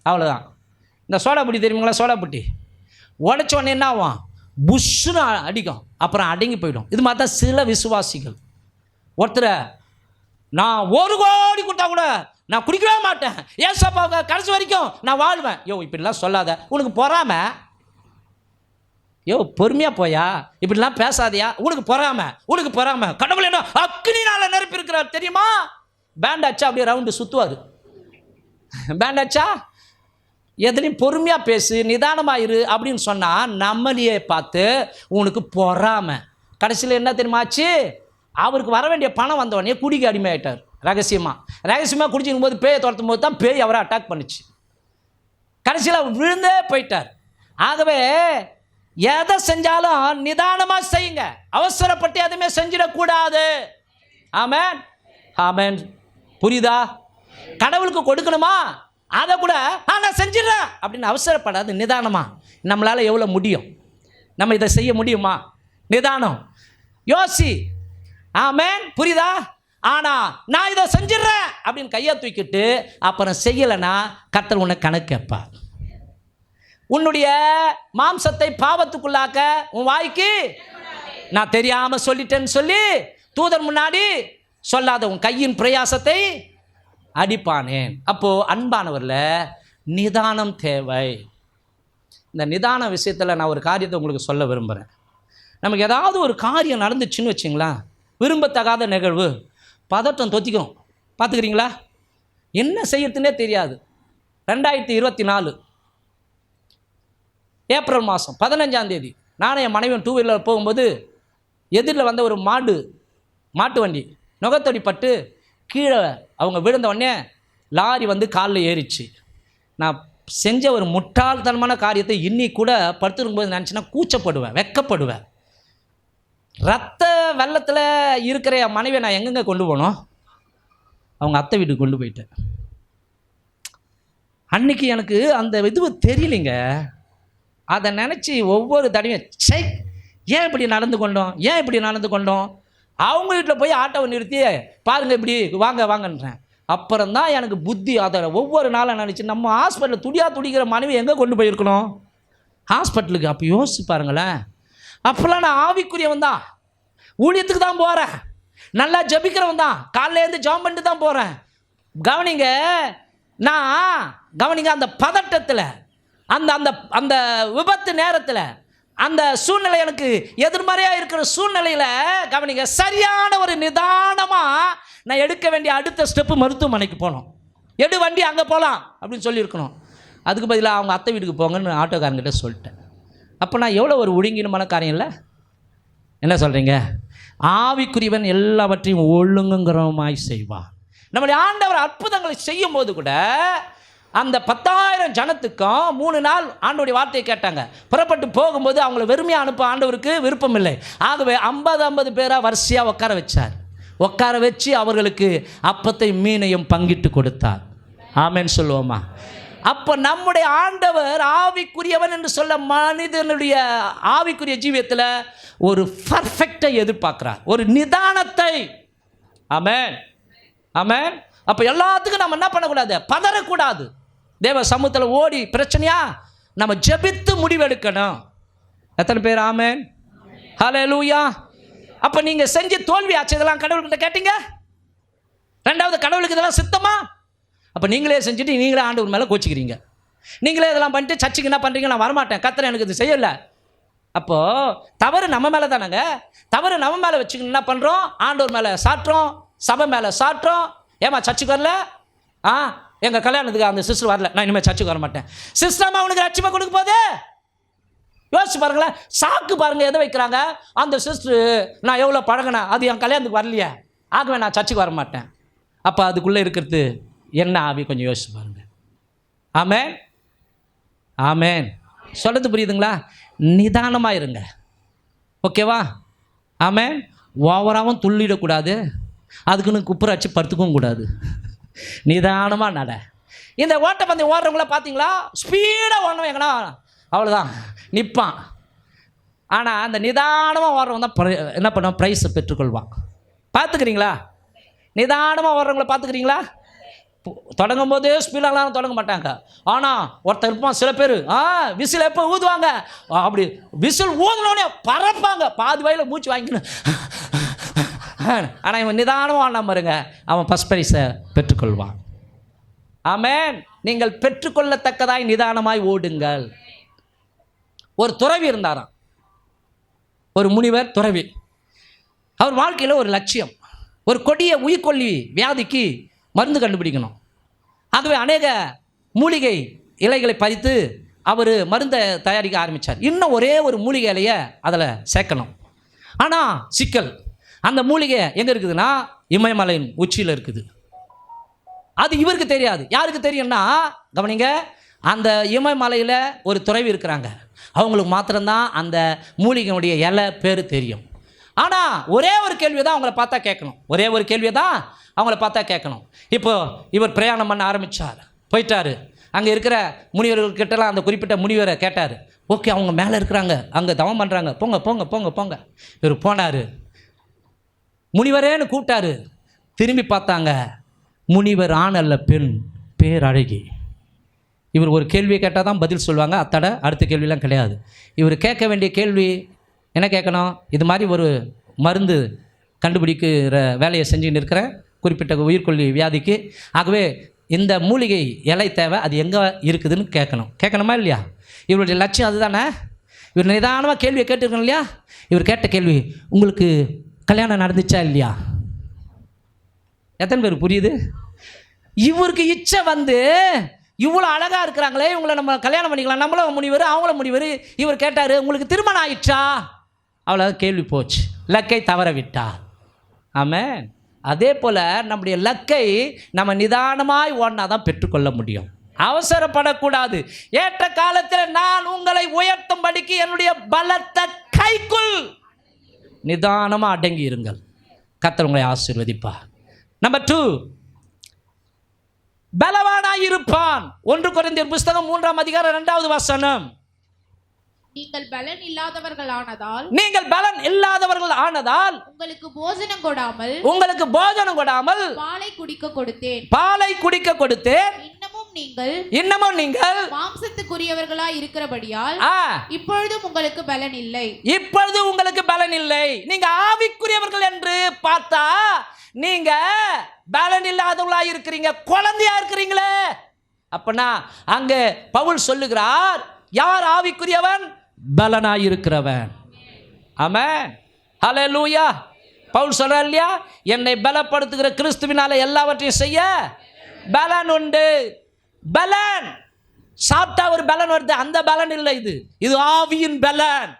அவ்வளோதான். இந்த சோடா புட்டி தெரியுங்களா? சோடா புட்டி உடச்ச உடனே என்ன ஆகும்? புஷ்ஷுன்னு அடிக்கும், அப்புறம் அடங்கி போயிடும். இது மாதிரி தான் சில விசுவாசிகள். ஒருத்தரை நான் 1 கோடி கொடுத்தா கூட நான் குடிக்கவே மாட்டேன், ஏசப்பாவுக்கு கடைசி வரைக்கும் நான் வாழ்வேன். யோ இப்படிலாம் சொல்லாத, உனக்கு பொறாம. யோ பொறுமையாக போயா, இப்படிலாம் பேசாதையா, உனக்கு பொறாம. கடவுள் என்ன அக்னினால நெருப்பி இருக்கிறார் தெரியுமா? பேண்ட் அச்சா அப்படியே ரவுண்டு சுற்றுவார். பேண்ட் அச்சா எதுலையும் பொறுமையாக பேசு, நிதானமாயிரு அப்படின்னு சொன்னால் நம்மளையே பார்த்து உனக்கு பொறாம. கடைசியில் என்ன தெரியுமாச்சு? அவருக்கு வர வேண்டிய பணம் வந்தவொடனே குடிக்க அடிமையாயிட்டார். ரகசியமாக குடிச்சிக்கும் போது பேயை துரத்தும் போது தான் பேய் அவரை அட்டாக் பண்ணிச்சு. கடைசியில் அவர் விழுந்தே போயிட்டார். ஆகவே எதை செஞ்சாலும் நிதானமாக செய்யுங்க, அவசரப்பட்டு எதுவுமே செஞ்சிடக்கூடாது. ஆமென், ஆமென். புரியுதா? கடவுளுக்கு கொடுக்கணுமா, அதை கூட நான் செஞ்சிடறேன் அப்படின்னு அவசரப்படாது, நிதானமா. நம்மளால் எவ்வளோ முடியும், நம்ம இதை செய்ய முடியுமா? நிதானம், யோசி. ஆமென், புரியுதா? ஆனால் நான் இதை செஞ்சிடறேன் அப்படின்னு கையை தூக்கிட்டு அப்புறம் செய்யலைன்னா கர்த்தர் உன்னை கணக்கு கேட்பார். உன்னுடைய மாம்சத்தை பாவத்துக்குள்ளாக்க உன் வாய்க்கு நான் தெரியாமல் சொல்லிட்டேன்னு சொல்லி தூதர் முன்னாடி சொல்லாத உன் கையின் பிரயாசத்தை அடிப்பானேன். அப்போது அன்பானவரில் நிதானம் தேவை. இந்த நிதான விஷயத்தில் நான் ஒரு காரியத்தை உங்களுக்கு சொல்ல விரும்புகிறேன். நமக்கு ஏதாவது ஒரு காரியம் நடந்துச்சுன்னு வச்சிங்களா, விரும்பத்தகாத நிகழ்வு, பதட்டம் தொத்திக்கும். பார்த்துக்கிறீங்களா? என்ன செய்யறதுனே தெரியாது. 2024 ஏப்ரல் மாதம் 15ஆம் தேதி நானும் என் மனைவியும் 2 வீலர் போகும்போது எதிரில் வந்த ஒரு மாட்டு வண்டி நுகத்தடி பட்டு கீழே அவங்க விழுந்த உடனே லாரி வந்து காலில் ஏறிச்சு. நான் செஞ்ச ஒரு முட்டாள்தனமான காரியத்தை இன்னி கூட படுத்துருக்கும்போது நினச்சின்னா கூச்சப்படுவேன், வெக்கப்படுவேன். ரத்த வெள்ளத்தில் இருக்கிற என் மனைவியை நான் எங்கெங்கே கொண்டு போனோம்? அவங்க அத்தை வீட்டுக்கு கொண்டு போயிட்டேன். அன்றைக்கி எனக்கு அந்த இது தெரியலைங்க. அதை நினச்சி ஒவ்வொரு தடையும் ஏன் இப்படி நடந்து கொண்டோம். அவங்க வீட்டில் போய் ஆட்டோவை நிறுத்தி பாருங்கள் இப்படி வாங்கன்றேன். அப்புறம்தான் எனக்கு புத்தி. அதை ஒவ்வொரு நாளும் நினச்சி நம்ம ஹாஸ்பிட்டலில் துடிக்கிற மனைவி எங்கே கொண்டு போயிருக்கணும்? ஹாஸ்பிட்டலுக்கு. அப்போ யோசிச்சு பாருங்களேன். அப்போல்லாம் நான் ஆவிக்குரியவன் தான், ஊழியத்துக்கு தான் போகிறேன், நல்லா ஜபிக்கிறவன் தான், காலையிலேருந்து ஜாம் பண்ணிட்டு தான் போகிறேன். கவனிங்க அந்த பதட்டத்தில், அந்த அந்த அந்த விபத்து நேரத்தில், அந்த சூழ்நிலை எனக்கு எதிர்மறையாக இருக்கிற சூழ்நிலையில் கவனிங்க, சரியான ஒரு நிதானமாக நான் எடுக்க வேண்டிய அடுத்த ஸ்டெப்பு மருத்துவமனைக்கு போகணும். வண்டி அங்கே போகலாம் அப்படின்னு சொல்லியிருக்கணும். அதுக்கு பதிலாக அவங்க அத்தை வீட்டுக்கு போங்கன்னு ஆட்டோக்காரங்கிட்ட சொல்லிட்டேன். அப்போ நான் எவ்வளோ ஒரு ஒழுங்கினமான காரியம் இல்லை? என்ன சொல்கிறீங்க? ஆவிக்குரியவன் எல்லாவற்றையும் ஒழுங்குங்கிறமாய் செய்வான். நம்முடைய ஆண்டவர் அற்புதங்களை செய்யும் போது கூட அந்த 10,000 ஜனத்துக்கும் 3 நாள் ஆண்டவருடைய வார்த்தையை கேட்டாங்க. புறப்பட்டு போகும்போது அவங்கள வெறுமையாக அனுப்ப ஆண்டவருக்கு விருப்பம் இல்லை. ஆகவே 50 பேராக வரிசையாக உட்கார வச்சு அவர்களுக்கு அப்பத்தை மீனையும் பங்கிட்டு கொடுத்தார். ஆமென் சொல்லுவோமா? அப்போ நம்முடைய ஆண்டவர் ஆவிக்குரியவன் என்று சொல்ல மனிதனுடைய ஆவிக்குரிய ஜீவியத்தில் ஒரு பர்ஃபெக்டை எதிர்பார்க்கிறார், ஒரு நிதானத்தை. ஆமென், ஆமென். அப்போ எல்லாத்துக்கும் நம்ம என்ன பண்ணக்கூடாது? பதறக்கூடாது. தேவ சமூகத்தில் ஓடி பிரச்சனையா நம்ம ஜெபித்து முடிவெடுக்கணும். எத்தனை பேர் ஆமென், ஹல்லேலூயா? அப்போ நீங்கள் செஞ்சு தோல்வி ஆச்சு, இதெல்லாம் கடவுள்கிட்ட கேட்டீங்க. 2வது, கடவுளுக்கு இதெல்லாம் சித்தமா? அப்போ நீங்களே செஞ்சுட்டு நீங்களே ஆண்டவர் மேலே கோச்சிக்கிறீங்க. நீங்களே இதெல்லாம் பண்ணிட்டு சர்ச்சுக்கு என்ன பண்ணுறீங்க? நான் வரமாட்டேன், கர்த்தர் எனக்கு இது செய்யலை. அப்போது தவறு நம்ம மேலே தானேங்க. தவறு நம்ம மேலே வச்சுக்கணும். என்ன பண்ணுறோம்? ஆண்டவர் மேலே சாட்டுறோம், சபை மேலே சாட்டுறோம். ஏமா சர்ச்சுக்கு வரல? எங்கள் கல்யாணத்துக்கு அந்த சிஸ்டர் வரல, நான் இனிமேல் சர்ச்சுக்கு வர மாட்டேன். சிஸ்டர்மா அவனுக்கு லட்சியமாக கொடுக்க போதே யோசிச்சு பாருங்களேன். சாக்கு பாருங்கள் எதை வைக்கிறாங்க. அந்த சிஸ்டர் நான் எவ்வளோ பழகினேன், அது என் கல்யாணத்துக்கு வரலையே, ஆகவே நான் சர்ச்சுக்கு வர மாட்டேன். அப்போ அதுக்குள்ளே இருக்கிறது என்ன ஆவி? கொஞ்சம் யோசிச்சு பாருங்கள். ஆமென், ஆமென். சொல்கிறது புரியுதுங்களா? நிதானமாக இருங்க, ஓகேவா? ஆமென். ஓவராகவும் துள்ளிடக்கூடாது, அதுக்குன்னு குப்புற வச்சு படுத்துக்கவும் கூடாது. நிதானமாக நட. இந்த ஓட்டப்பந்தயம் ஓடுறவங்கள பார்த்தீங்களா? ஸ்பீடாக ஓடணும் எங்கன்னா அவ்வளோதான், நிற்பான். ஆனால் அந்த நிதானமாக ஓடுறவங்க தான் என்ன பண்ணுவான்? ப்ரைஸை பெற்றுக்கொள்வான். பார்த்துக்கிறீங்களா? நிதானமாக ஓடுறவங்கள பார்த்துக்கிறீங்களா? தொடங்கும் போதே ஸ்பீடாலாம் தொடங்க மாட்டாங்க. ஆனால் ஒருத்தர் இருப்பான், சில பேர் விசில் எப்போ ஊதுவாங்க, அப்படி விசில் ஊதுனோடனே பறப்பாங்க, பாதி வயலில் மூச்சு வாங்கிக்கணும். ஆனால் இவன் நிதானமாக ஆடினா பாருங்க, அவன் ஃபஸ்ட் ப்ரைஸை பெற்றுக்கொள்வான். ஆமென். நீங்கள் பெற்றுக்கொள்ளத்தக்கதாய் நிதானமாய் ஓடுங்கள். ஒரு துறவி இருந்தாராம், ஒரு முனிவர் துறவி. அவர் வாழ்க்கையில் ஒரு லட்சியம், ஒரு கொடிய உயிர்கொல்லி வியாதிக்கு மருந்து கண்டுபிடிக்கணும். ஆகவே அநேக மூலிகை இலைகளை பறித்து அவர் மருந்தை தயாரிக்க ஆரம்பித்தார். இன்னும் ஒரே ஒரு மூலிகை இலையை அதில் சேர்க்கணும். ஆனால் சிக்கல், அந்த மூலிகை எங்கே இருக்குதுன்னா இமயமலையின் உச்சியில் இருக்குது. அது இவருக்கு தெரியாது. யாருக்கு தெரியும்னா, கவனிங்க, அந்த இமயமலையில் ஒரு துறவி இருக்கிறாங்க, அவங்களுக்கு மாத்திரம்தான் அந்த மூலிகையினுடைய இலை பேர் தெரியும். ஆனால் ஒரே ஒரு கேள்வி தான் அவங்கள பார்த்தா கேட்கணும், ஒரே ஒரு கேள்வியை தான் அவங்கள பார்த்தா கேட்கணும். இப்போது இவர் பிரயாணம் பண்ண ஆரம்பித்தார், போயிட்டார். அங்கே இருக்கிற முனிவர்கள்கிட்டலாம் அந்த குறிப்பிட்ட முனிவரை கேட்டார். ஓகே, அவங்க மேலே இருக்கிறாங்க, அங்கே தவம் பண்ணுறாங்க, போங்க போங்க போங்க போங்க. இவர் போனார், முனிவரேன்னு கூப்பிட்டாரு. திரும்பி பார்த்தாங்க, முனிவர் ஆண் அல்ல பெண், பேரழகி. இவர் ஒரு கேள்வியை கேட்டால் தான் பதில் சொல்லுவாங்க, அத்தட அடுத்த கேள்வியெலாம் கிடையாது. இவர் கேட்க வேண்டிய கேள்வி என்ன கேட்கணும்? இது மாதிரி ஒரு மருந்து கண்டுபிடிக்கிற வேலையை செஞ்சுன்னு இருக்கிற குறிப்பிட்ட உயிர்கொல்லி வியாதிக்கு, ஆகவே இந்த மூலிகை இலை தேவை, அது எங்கே இருக்குதுன்னு கேட்கணும். கேட்கணுமா இல்லையா? இவருடைய லட்சியம் அதுதானே. இவர் நிதானமாக கேள்வியை கேட்டுருக்கணும் இல்லையா? இவர் கேட்ட கேள்வி, உங்களுக்கு கல்யாணம் நடந்துச்சா இல்லையா? எத்தனை பேர் புரியுது? இவருக்கு இச்சை வந்து, இவ்வளோ அழகாக இருக்கிறாங்களே, இவங்களை நம்ம கல்யாணம் பண்ணிக்கலாம், நம்மளும் முனிவர் அவங்களும் முனிவர். இவர் கேட்டார், உங்களுக்கு திருமணம் ஆயிடுச்சா? அவ்வளோ கேள்வி போச்சு, லக்கை தவற விட்டார். ஆமென். அதே போல் நம்முடைய லக்கை நம்ம நிதானமாய் ஓடினா தான் பெற்றுக்கொள்ள முடியும். அவசரப்படக்கூடாது. ஏற்ற காலத்தில் நான் உங்களை உயர்த்தும்படிக்கு என்னுடைய பலத்த கைக்குள் நிதானமாக அடங்கி இருங்கள். கர்த்தர் உங்களை ஆசீர்வதிப்பார். நம்பர் 2, பலவானாய் இருப்பான். 1 கொரிந்தியர் புஸ்தகம் 3ஆம் அதிகாரம் 2வது வசனம். நீங்கள் பலன் இல்லாதவர்கள் ஆனதால் உங்களுக்கு போஜனம் கொடாமல் பாலை குடிக்க கொடுத்தேன். இன்னமும் நீங்கள் மாம்சத்துக்குரியவர்களாய் இருக்கிறபடியால் இப்பொழுதும் உங்களுக்கு பலன் இல்லை. நீங்க ஆவிக்குரியவர்கள் என்று பார்த்தா நீங்க பலன் இல்லாதவர்களா இருக்கிறீங்க, குழந்தையா இருக்கிறீங்களே. அப்பனா அங்க பவுல் சொல்லுகிறார், யார் ஆவிக்குரியவன்? பலனாயிருக்கிறவன். ஆமென். ஹல்லேலூயா. பவுல் சொல்றார் இல்லையா, என்னை பலப்படுத்துகிற கிறிஸ்துவினால எல்லாவற்றையும் செய்ய பலன் உண்டு. பலன் சாப்பிட்டா ஒரு பலன் வருது, அந்த பலன் இல்லை, இது ஆவியின் பலன்.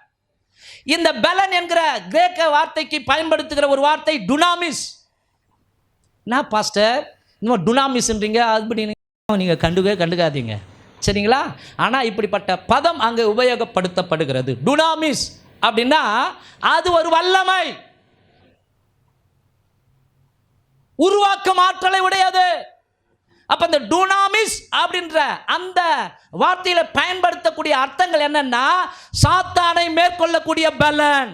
இந்த பலன் என்கிற கிரேக்க வார்த்தைக்கு பயன்படுத்துகிற ஒரு வார்த்தை டுனாமிஸ். நான் பாஸ்டர் இன்னும் டுனாமிஸ்ன்றீங்க, அது நீங்கள் கண்டுக்காதீங்க, சரிங்களா? ஆனால் இப்படிப்பட்ட பதம் அங்கே உபயோகப்படுத்தப்படுகிறது. டுனாமிஸ் அப்படின்னா அது ஒரு வல்லமை, உருவாக்கும் ஆற்றலை உடையது. அப்ப இந்த டுனாமிஸ் அப்படின்ற அந்த வார்த்தையில பயன்படுத்தக்கூடிய அர்த்தங்கள் என்னன்னா, சாத்தானை மேற்கொள்ளக்கூடிய பலன்,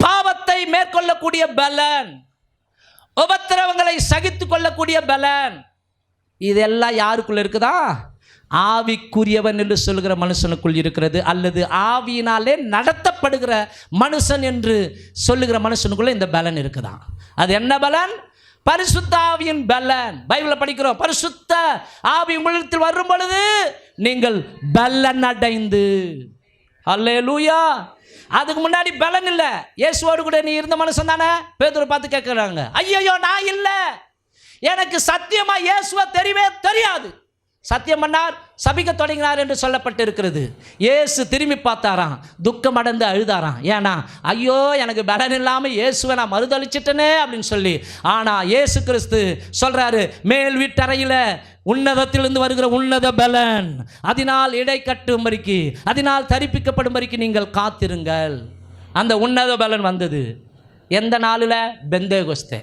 பாவத்தை மேற்கொள்ளக்கூடிய பலன், உபத்திரவங்களை சகித்து கொள்ளக்கூடிய பலன். இதெல்லாம் யாருக்குள்ள இருக்குதா? ஆவிக்குரியவன் என்று சொல்லுகிற மனுஷனுக்குள் இருக்கிறது, அல்லது ஆவியினாலே நடத்தப்படுகிற மனுஷன் என்று சொல்லுகிற மனுஷனுக்குள்ள இந்த பலன் இருக்குதா. அது என்ன பலன்? பரிசுத்த ஆவியின் பலன். பைபிளை படிக்கிறோம், பரிசுத்த ஆவி உங்களிடத்தில் வரும் பொழுது நீங்கள் பலன் அடைந்து. அல்லேலூயா. அதுக்கு முன்னாடி பலன் இல்லை. இயேசுவோடு கூட நீ இருந்த மனுஷன் தானே? பேதுரு பார்த்து கேட்குறாங்க, ஐயோ நான் இல்லை, எனக்கு சத்தியமா இயேசுவை தெரியவே தெரியாது. சத்தியம் பண்ணார், சபிக்க தொடங்கினார் என்று சொல்லப்பட்டு இருக்கிறது. இயேசு திரும்பி பார்த்தாராம், துக்கம் அடைந்து அழுதாராம். ஏன்னா ஐயோ எனக்கு பலன் இல்லாமல் இயேசுவை நான் மறுதளிச்சிட்டனே அப்படின்னு சொல்லி. ஆனால் இயேசு கிறிஸ்து சொல்றாரு, மேல் வீட்டறையில் உன்னதத்திலிருந்து வருகிற உன்னத பலன், அதனால் இடை கட்டும்படிக்கு, அதனால் தரிப்பிக்கப்படும்படிக்கு நீங்கள் காத்திருங்கள். அந்த உன்னத பலன் வந்தது எந்த நாளில்? பெந்தேகொஸ்தே.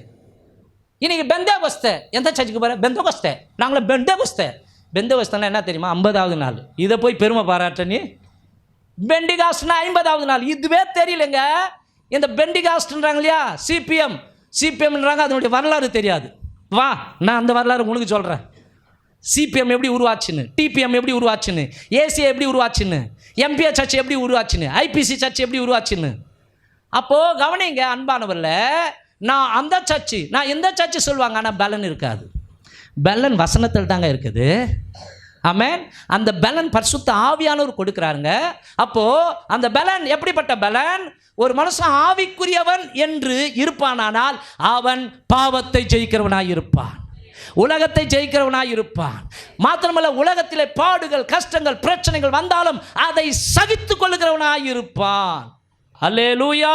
இன்னைக்கு பெந்தேகொஸ்தே எந்த சர்ச்சுக்கு போகிற? பெந்தேகொஸ்தே. நாங்களும் பெந்தேகொஸ்தே. பெந்தேகொஸ்தேனா என்ன தெரியுமா? 50வது நாள். இதை போய் பெருமை பாராட்ட நீ. பெண்டிகாஸ்ட்னா 50வது நாள். இதுவே தெரியலங்க. இந்த பெண்டிகாஸ்ட்ன்றாங்க இல்லையா, சிபிஎம்ன்றாங்க, அதனுடைய வரலாறு தெரியாது. வா, நான் அந்த வரலாறு உங்களுக்கு சொல்கிறேன். சிபிஎம் எப்படி உருவாச்சுன்னு, டிபிஎம் எப்படி உருவாச்சுன்னு, ஏசிஏ எப்படி உருவாச்சுன்னு, எம்பிஏ சர்ச் எப்படி உருவாச்சுன்னு, ஐபிசி சர்ச் எப்படி உருவாச்சுன்னு. அப்போது கவனிங்க அன்பானவரில், நான் அந்த சர்ச்சு, நான் இந்த சர்ச்சு சொல்லுவாங்க, ஆனால் பலன் இருக்காது. பலன் வசனத்தில் தாங்க இருக்குது. ஆமென். அந்த பலன் பரிசுத்த ஆவியானவர் கொடுக்குறாருங்க. அப்போது அந்த பலன் எப்படிப்பட்ட பலன்? ஒரு மனுஷன் ஆவிக்குரியவன் என்று இருப்பானானால் அவன் பாவத்தை ஜெயிக்கிறவனாய் இருப்பான், உலகத்தை ஜெயிக்கிறவனாய் இருப்பான். மாத்திரமல்ல, உலகத்திலே பாடுகள், கஷ்டங்கள், பிரச்சனைகள் வந்தாலும் அதை சகித்து கொள்ளுகிறவனாய் இருப்பான். அல்லேலூயா.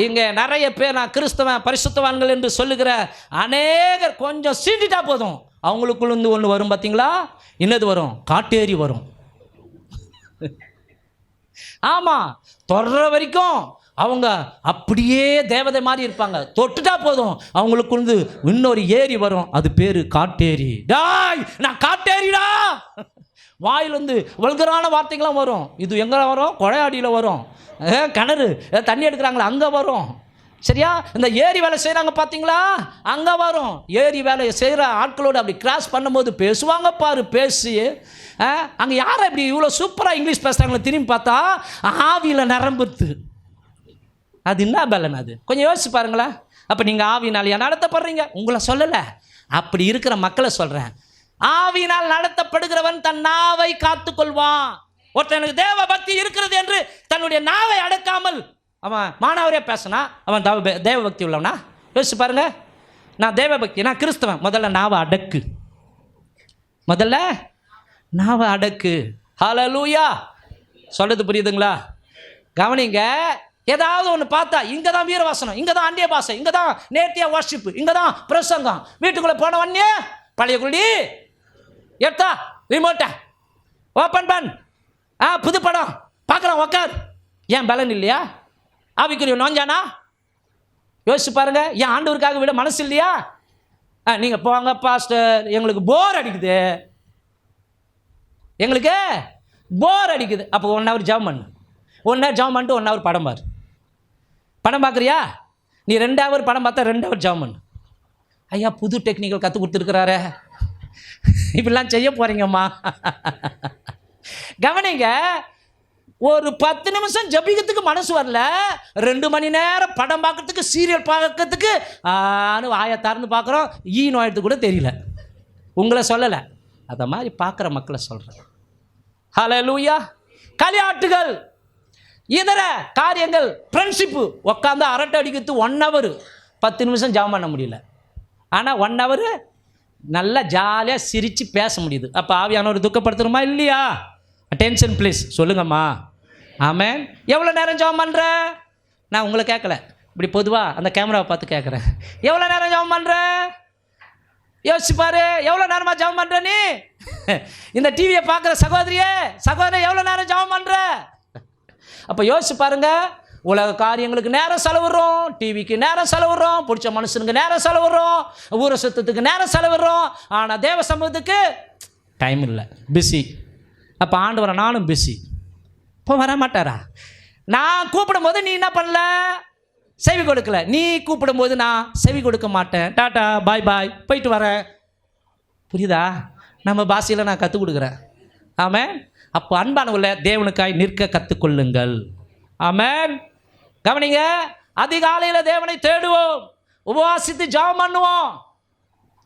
இங்கே நிறைய பேர் நான் கிறிஸ்தவன், பரிசுத்தவான்கள் என்று சொல்லுகிற அநேகர் கொஞ்சம் சீண்டிட்டா போதும், அவங்களுக்குள்ளேருந்து ஒன்று வரும் பார்த்தீங்களா? இன்னது வரும்? காட்டேரி வரும். ஆமாம், தொடர வரைக்கும் அவங்க அப்படியே தேவதை மாதிரி இருப்பாங்க. தொட்டுட்டா போதும் அவங்களுக்குள்ளேருந்து இன்னொரு ஏரி வரும், அது பேர் காட்டேரி. டாய், நான் காட்டேரிடா. வாயிலிருந்து வல்கரான வார்த்தைகள்லாம் வரும். இது எங்கே வரும்? கொடையாடியில் வரும். கிணறு தண்ணி எடுக்கிறாங்களா அங்கே வரும். சரியா? இந்த ஏரி வேலை செய்கிறாங்க பார்த்தீங்களா, அங்கே வரும். ஏரி வேலை செய்கிற ஆட்களோடு அப்படி கிராஸ் பண்ணும்போது பேசுவாங்க பாரு. பேசி அங்கே யாரை இப்படி இவ்வளோ சூப்பராக இங்கிலீஷ் பேசுகிறாங்களோ திரும்பி பார்த்தா ஆவியில் நிரம்புது. அது என்ன பலன்? அது கொஞ்சம் யோசிச்சு பாருங்களேன். அப்போ நீங்கள் ஆவியினாலையா நடத்தப்படுறீங்க? உங்களை சொல்லலை, அப்படி இருக்கிற மக்களை சொல்கிறேன். ஆவியினால் நடத்தப்படுகிறவன் தன் நாவை காத்துக்கொள்வான். ஒருத்தனுக்கு தேவ பக்தி இருக்கிறது என்று தன்னுடைய நாவை அடக்காமல் அவன் மானாவரே பேசினா அவன் தேவ பக்தி உள்ளவனா? யோசிச்சு பாருங்க. நான் தேவ பக்தி, நான் கிறிஸ்தவன். முதல்ல நாவை அடக்கு, முதல்ல நாவை அடக்கு. ஹல்லேலூயா. சொல்றது புரியுதுங்களா? கவனிங்க. ஏதாவது ஒன்று பார்த்தா இங்கே தான் வீரவாசனம், இங்கே தான் அந்நிய பாஷை, இங்கே தான் நேர்த்தியாக வார்ஷிப்பு, இங்கே தான் பிரசங்கம். வீட்டுக்குள்ளே போன உடனே பழைய குடி எடுத்தா ரிமோட்டை ஓப்பன் பண்ண, புது படம் பார்க்குறோம், உக்கார். ஏன் பலன் இல்லையா? ஆவிக்குரிய நோஞ்சானா? யோசிச்சு பாருங்க. ஏன் ஆண்டவருக்காக விட மனசு இல்லையா? நீங்கள் போங்க பாஸ்டர், எங்களுக்கு போர் அடிக்குது, எங்களுக்கு போர் அடிக்குது. அப்போ 1 hour ஜாம் பண்ணு. 1 hour ஜாம் பண்ணிட்டு 1 hour படம் பாரு. படம் பார்க்குறியா? நீ 2 hour படம் பார்த்தா 2 hour ஜாம் பண்ணு. ஐயா, புது டெக்னிக்கல் கற்றுக் கொடுத்துருக்குறாரு, இப்படிலாம் செய்ய போகிறீங்கம்மா. கவனிங்க. ஒரு 10 நிமிஷம் ஜபிக்கிறதுக்கு மனசு வரல, 2 மணி நேரம் படம் பார்க்கறதுக்கு, சீரியல் பார்க்கறதுக்கு வாயை திறந்து பார்க்குறோம். நோயத்துக்கு கூட தெரியல. உங்களை சொல்லலை, அதை மாதிரி பார்க்குற மக்களை சொல்கிறேன். ஹல்லேலூயா. களியாட்டுகள், இதர காரியங்கள், ஃப்ரெண்ட்ஷிப்பு, உட்காந்து அரட்டை அடிக்கிறது 1 hour 10 நிமிஷம் ஜாம் பண்ண முடியல. ஆனால் 1 hour நல்லா ஜாலியாக சிரித்து பேச முடியுது. அப்போ ஆவியானவர் துக்கப்படுத்துகிறோமா இல்லையா? அட்டென்ஷன் ப்ளீஸ், சொல்லுங்கம்மா. ஆமென். எவ்வளோ நேரம் ஜெபம் பண்ணுற? நான் உங்களை கேட்கல, இப்படி பொதுவாக அந்த கேமராவை பார்த்து கேட்குறேன். எவ்வளோ நேரம் ஜெபம் பண்ணுற? யோசிச்சு பாரு. எவ்வளோ நேரமாக ஜெபம் பண்ணுற நீ? இந்த டிவியை பார்க்குற சகோதரியே, சகோதரி, எவ்வளோ நேரம் ஜெபம் பண்ணுற? அப்போ யோசிச்சு பாருங்க. உலக காரியங்களுக்கு நேரம் செலவிடுறோம், டிவிக்கு நேரம் செலவிடுறோம், பிடிச்ச மனுஷனுக்கு நேரம் செலவிடுறோம், ஊர சுத்தத்துக்கு நேரம் செலவிடுறோம். ஆனால் தேவ சமூகத்துக்கு டைம் இல்லை, பிஸி. அப்போ ஆண்டவரை நானும் பிஸி. இப்போ வர மாட்டாரா? நான் கூப்பிடும்போது நீ என்ன பண்ணல? செவி கொடுக்கல. நீ கூப்பிடும்போது நான் செவி கொடுக்க மாட்டேன். டாட்டா பாய் பாய் போயிட்டு வரேன். புரியுதா? நம்ம பாஷையில் நான் கற்றுக் கொடுக்குறேன். ஆமென். அப்போ அன்பானவர்களே, தேவனுக்காய் நிற்க கற்றுக்கொள்ளுங்கள். ஆமென். கவனிங்க. அதிகாலையில் தேவனை தேடுவோம், உபவாசித்து ஜெபம் பண்ணுவோம்.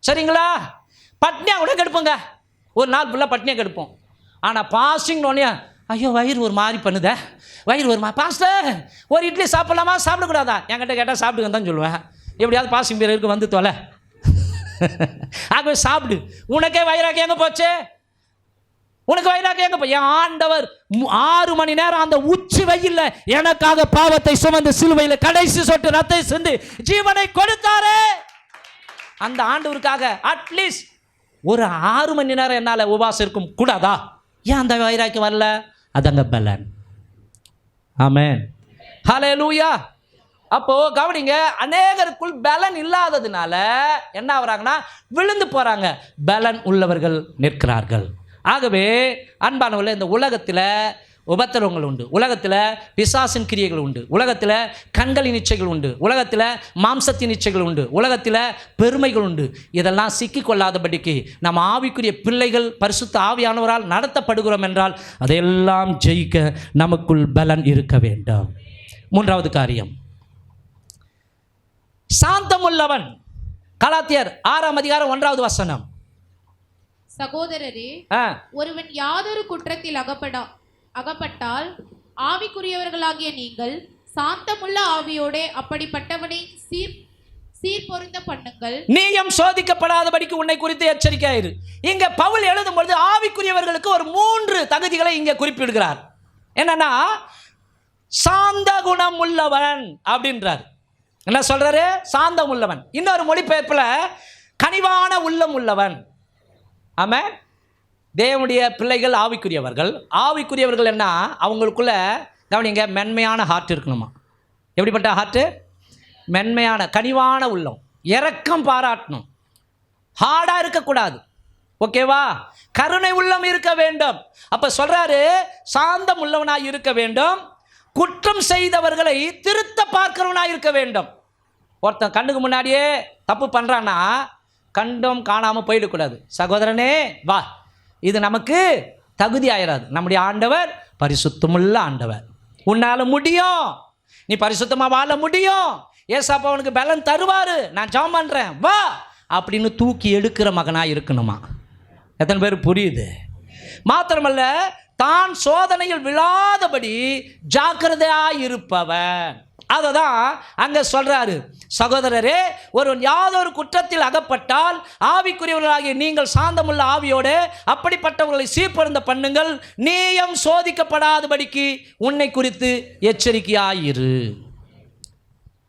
சரிங்களா? பட்னியாக கூட கெடுப்போங்க, ஒரு நாள் ஃபுல்லாக பட்னியாக கெடுப்போம். ஆனால் பாஸ்டிங்னோடனே ஐயோ வயிறு ஒரு மாதிரி பண்ணுதே, வயிறு ஒரு மாதிரி. பாஸ்டர், ஒரு இட்லி சாப்பிட்லாமா? சாப்பிடக்கூடாதா? என்கிட்ட கேட்டால் சாப்பிடுங்க தான் சொல்லுவேன். எப்படியாவது பாஸ்டிங் பீரியடுக்கு வந்து தொலை. ஆகவே சாப்பிடு. உனக்கே வயிறாக்கி எங்கே போச்சு? உனக்கு வயிறாக எங்க போய்? என் ஆண்டவர் 6 மணி நேரம் அந்த உச்சி வெயில்ல எனக்காக பாவத்தை சுமந்து சிலுவையில் கடைசி சொட்டு ரத்தை சிந்தி ஜீவனை கொடுத்தாரே. அந்த ஆண்டவருக்காக அட்லீஸ்ட் ஒரு 6 மணி நேரம் என்னால் உபவாசம் இருக்கும் கூடாதா? ஏன் அந்த வைராக்கி வரல? அதங்க பலன். ஆமென். ஹல்லேலூயா. அப்போ கவனிங்க. அநேகருக்குள் பலன் இல்லாததுனால என்ன ஆகுறாங்கன்னா விழுந்து போறாங்க. பலன் உள்ளவர்கள் நிற்கிறார்கள். ஆகவே அன்பானவர்களே, இந்த உலகத்தில் உபத்திரவங்கள் உண்டு, உலகத்தில் பிசாசின் கிரியைகள் உண்டு, உலகத்தில் கண்களின் இச்சைகள் உண்டு, உலகத்தில் மாம்சத்தின் இச்சைகள் உண்டு, உலகத்தில் பெருமைகள் உண்டு. இதெல்லாம் சிக்கிக்கொள்ளாதபடிக்கு நம்ம ஆவிக்குரிய பிள்ளைகள் பரிசுத்த ஆவியானவரால் நடத்தப்படுகிறோம் என்றால் அதையெல்லாம் ஜெயிக்க நமக்குள் பலன் இருக்க வேண்டும். 3வது காரியம், சாந்தமுள்ளவன். கலாத்தியர் 6ஆம் அதிகாரம் 1வது வசனம். சகோதரரே, ஆ, ஒருவன் யாதொரு குற்றத்தில் அகப்பட்டால் ஆவிக்குரியவர்களாகிய நீங்கள் சாந்தமுள்ள ஆவியோடே அப்படிப்பட்டவனை சீர்பொருந்த பண்ணுங்கள். நீயும் சோதிக்கப்படாதபடிக்கு உன்னை குறித்து எச்சரிக்கையாயிரு. இங்க பவுல் எழுதும் பொழுது ஆவிக்குரியவர்களுக்கு ஒரு 3 தகுதிகளை இங்க குறிப்பிடுகிறார். என்னன்னா, சாந்த குணம் உள்ளவன் அப்படின்றார். என்ன சொல்றாரு? சாந்தம் உள்ளவன். இன்னொரு மொழிபெயர்ப்புல கனிவான உள்ளம் உள்ளவன். ஆமென். தேவனுடைய பிள்ளைகள் ஆவிக்குரியவர்கள். ஆவிக்குரியவர்கள் என்ன? அவங்களுக்குள்ள கவனிங்க, மென்மையான ஹார்ட் இருக்கணுமா. எப்படிப்பட்ட ஹார்ட்டு? மென்மையான கனிவான உள்ளம், இரக்கம் பாராட்டணும், ஹார்டாக இருக்கக்கூடாது. ஓகேவா? கருணை உள்ளம் இருக்க வேண்டும். அப்போ சொல்றாரு, சாந்தம் உள்ளவனாய் இருக்க வேண்டும், குற்றம் செய்தவர்களை திருத்த பார்க்கிறவனாய் இருக்க வேண்டும். ஒருத்தன் கண்ணுக்கு முன்னாடியே தப்பு பண்ணுறான்னா கண்டும் காணாமல் போயிடக்கூடாது. சகோதரனே வா, இது நமக்கு தகுதி ஆயிராது. நம்முடைய ஆண்டவர் பரிசுத்தமுள்ள ஆண்டவர். உன்னால் முடியும், நீ பரிசுத்தமாக வாழ முடியும், ஏசாப்பா அவனுக்கு பலன் தருவார், நான் ஜெபம் பண்ணுறேன் வா அப்படின்னு தூக்கி எடுக்கிற மகனாக இருக்கணுமா? எத்தனை பேர் புரியுது? மாத்திரமல்ல, தான் சோதனையில் விழாதபடி ஜாக்கிரதையாக இருப்பவன். அதை தான் அங்கே சொல்கிறாரு. சகோதரரே, ஒருவன் யாதொரு குற்றத்தில் அகப்பட்டால் ஆவிக்குரியவர்களாகிய நீங்கள் சாந்தமுள்ள ஆவியோடு அப்படிப்பட்டவர்களை சீர்பொருந்த பண்ணுங்கள். நீயும் சோதிக்கப்படாதபடிக்கு உன்னை குறித்து எச்சரிக்கையாயிரு.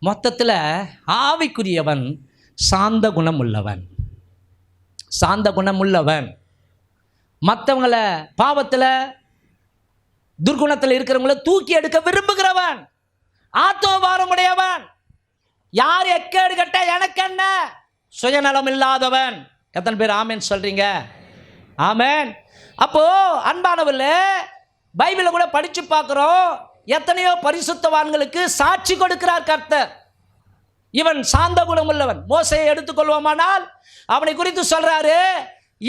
மொத்தத்தில் ஆவிக்குரியவன் சாந்த குணம் உள்ளவன். சாந்த குணம் உள்ளவன் மற்றவங்களை பாவத்தில் துர்குணத்தில் இருக்கிறவங்கள தூக்கி எடுக்க விரும்புகிறவன், ஆத்மபாரமுடையவன், யார் எக்கேடு கட்ட எனக்கு என்ன, சுயநலம் இல்லாதவன். எத்தனை பேர் ஆமேன் சொல்றீங்க? ஆமேன். அப்போ அன்பானவர்களே, பைபிளை கூட படிச்சு பார்க்கிறோம், எத்தனையோ பரிசுத்தவான்களுக்கு சாட்சி கொடுக்கிறார் கர்த்தர். இவன் சாந்த குணம் உள்ளவன். மோசையை எடுத்துக்கொள்வோமானால் அவனை குறித்து சொல்றாரு,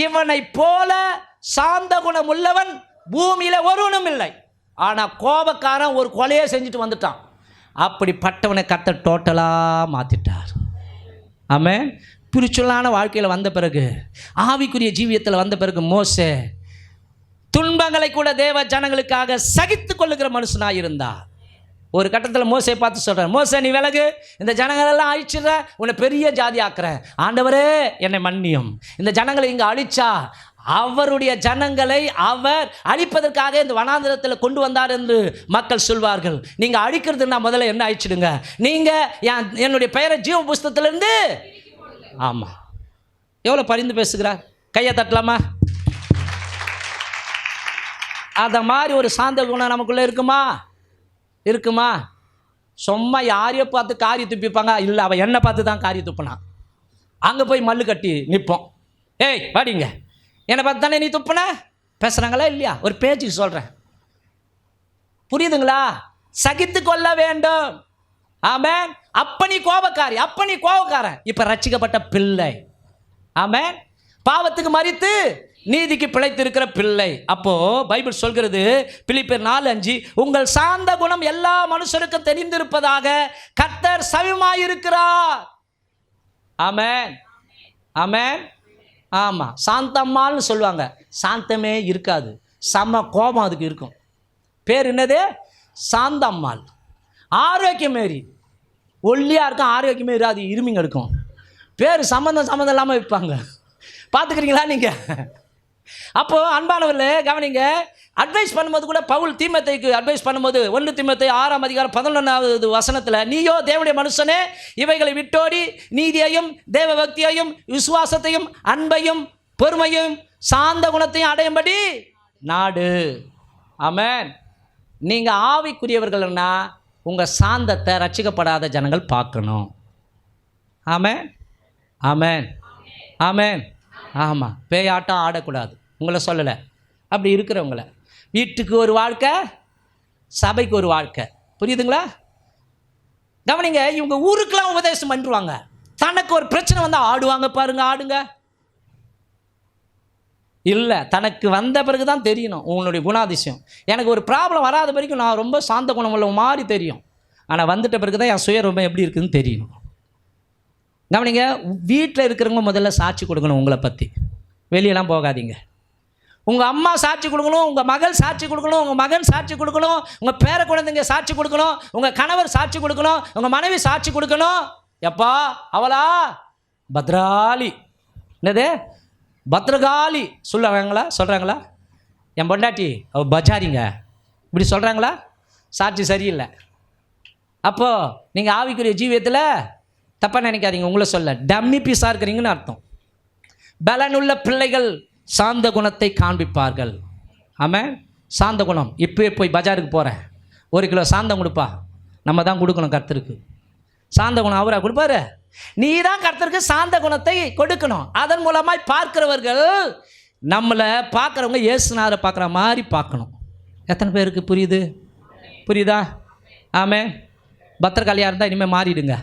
இவனை போல சாந்த குணம் உள்ளவன் பூமியில ஒருவனும் இல்லை. ஆனா கோபக்காரன் ஒரு கொலையை செஞ்சுட்டு வந்துட்டான். அப்படிப்பட்டவனை கர்த்தர் டோட்டலாக மாற்றிட்டார். ஆமென். பிரிச்சுவலான வாழ்க்கையில் வந்த பிறகு, ஆவிக்குரிய ஜீவியத்தில் வந்த பிறகு மோசே துன்பங்களை கூட தேவ ஜனங்களுக்காக சகித்து கொள்ளுகிற மனுஷனாக இருந்தார். ஒரு கட்டத்தில் மோசையை பார்த்து சொல்கிறார், மோசே நீ விலகு, இந்த ஜனங்களெல்லாம் அழிச்சிடுற, உன்னை பெரிய ஜாதி ஆக்குறேன், ஆண்டவரே என்னை மன்னியும். இந்த ஜனங்களை இங்கே அழிச்சா அவருடைய ஜனங்களை அவர் அழிப்பதற்காக இந்த வனாந்திரத்தில் கொண்டு வந்தார் என்று மக்கள் சொல்வார்கள். நீங்கள் அழிக்கிறதுனா முதல்ல என்ன அழிச்சிடுங்க, நீங்கள் என்னுடைய பெயரை ஜீவ புஸ்தகத்திலிருந்து. ஆமாம், எவ்வளோ பரிந்து பேசுகிறார். கையை தட்டலாமா? அந்த மாதிரி ஒரு சாந்த குணம் நமக்குள்ளே இருக்குமா? இருக்குமா? சும்மா யாரையோ பார்த்து காரி துப்பிப்பாங்க. இல்லை, அவன் என்னை பார்த்து தான் காரி துப்பினான். அங்கே போய் மல்லு கட்டி நிற்போம். ஏய் வாடிங்க, என்னை பார்த்து தானே நீ துப்புன. பேசுகிறாங்களா இல்லையா? ஒரு பேச்சுக்கு சொல்கிறேன், புரியுதுங்களா? சகித்து கொள்ள வேண்டும். ஆமென். அப்ப நீ கோபக்காரி, அப்ப நீ கோபக்காரன், இப்போ ரட்சிக்கப்பட்ட பிள்ளை. ஆமென். பாவத்துக்கு மரித்து நீதிக்கு பிழைத்திருக்கிற பிள்ளை. அப்போ பைபிள் சொல்கிறது, பிலிப்பியர் 4:5, உங்கள் சாந்த குணம் எல்லா மனுஷருக்கும் தெரிந்திருப்பதாக கர்த்தர் சவியமாயிருக்கிறார். ஆமென். ஆமென். ஆமாம், சாந்தம்மாள்னு சொல்லுவாங்க. சாந்தமே இருக்காது, செம்ம கோபம் அதுக்கு இருக்கும். பேர் என்னது? சாந்தம்மாள். ஆரோக்கியம் மாரி ஒல்லியாக இருக்கும், ஆரோக்கியமே இராது, இருமிங்க இருக்கும். பேர் சம்மந்தம் இல்லாமல் வைப்பாங்க. பார்த்துக்கிறீங்களா நீங்கள்? அப்போது அன்பானவர்களே கவனிங்க, அட்வைஸ் பண்ணும்போது கூட பவுல் தீமோத்தேயுக்கு அட்வைஸ் பண்ணும்போது 1 தீமோத்தேயு 6:11 நீயோ தேவனுடைய மனுஷனே, இவைகளை விட்டோடி நீதியையும் தேவ பக்தியையும் விசுவாசத்தையும் அன்பையும் பொறுமையும் சாந்த குணத்தையும் அடையும்படி நாடு. ஆமென். நீங்கள் ஆவிக்குரியவர்கள்னா உங்கள் சாந்தத்தை ரட்சிக்கப்படாத ஜனங்கள் பார்க்கணும். ஆமென். ஆமென். ஆமென். ஆமாம், பேயாட்டம் ஆடக்கூடாது. உங்களை சொல்லலை, அப்படி இருக்கிறவங்கள வீட்டுக்கு ஒரு வாழ்க்கை, சபைக்கு ஒரு வாழ்க்கை. புரியுதுங்களா? கவனிங்க, இவங்க ஊருக்கெல்லாம் உபதேசம் பண்ணிடுவாங்க. தனக்கு ஒரு பிரச்சனை வந்தால் ஆடுவாங்க பாருங்க, ஆடுங்க. இல்லை, தனக்கு வந்த பிறகு தான் தெரியணும் உங்களுடைய குணாதிசயம். எனக்கு ஒரு ப்ராப்ளம் வராத வரைக்கும் நான் ரொம்ப சாந்த குணம் உள்ள மாதிரி தெரியும். ஆனால் வந்துட்ட பிறகு தான் என் சுயரூபம் எப்படி இருக்குதுன்னு தெரியணும். கவனிங்க, வீட்டில் இருக்கிறவங்க முதல்ல சாட்சி கொடுக்கணும் உங்களை பற்றி. வெளியெல்லாம் போகாதீங்க. உங்கள் அம்மா சாட்சி கொடுக்கணும், உங்கள் மகள் சாட்சி கொடுக்கணும், உங்கள் மகன் சாட்சி கொடுக்கணும், உங்கள் பேர குழந்தைங்க சாட்சி கொடுக்கணும், உங்கள் கணவர் சாட்சி கொடுக்கணும், உங்கள் மனைவி சாட்சி கொடுக்கணும். எப்பா அவளா பத்ராளி, என்னது பத்ரகாளி சொல்கிறாங்களா? என் பொண்டாட்டி அவள் பஜாரிங்க இப்படி சொல்கிறாங்களா? சாட்சி சரியில்லை. அப்போது நீங்கள் ஆவிக்குரிய ஜீவியத்தில் தப்பாக நினைக்காதீங்க. உங்களை சொல்ல டம்மி பீஸாக இருக்கிறீங்கன்னு அர்த்தம். பலனுள்ள பிள்ளைகள் சாந்த குணத்தை காண்பிப்பார்கள். ஆமாம், சாந்த குணம். இப்போயே போய் பஜாருக்கு போகிறேன், 1 கிலோ சாந்தம் கொடுப்பா. நம்ம தான் கொடுக்கணும் கர்த்தருக்கு. சாந்த குணம் அவராக கொடுப்பாரு. நீ தான் கர்த்தருக்கு சாந்த குணத்தை கொடுக்கணும். அதன் மூலமாய் பார்க்கிறவர்கள் நம்மளை பார்க்குறவங்க இயேசுநாதரை பார்க்குற மாதிரி பார்க்கணும். எத்தனை பேருக்கு புரியுதா? ஆமே. பத்திரகாளியாக இருந்தால் இனிமேல் மாறிடுங்க.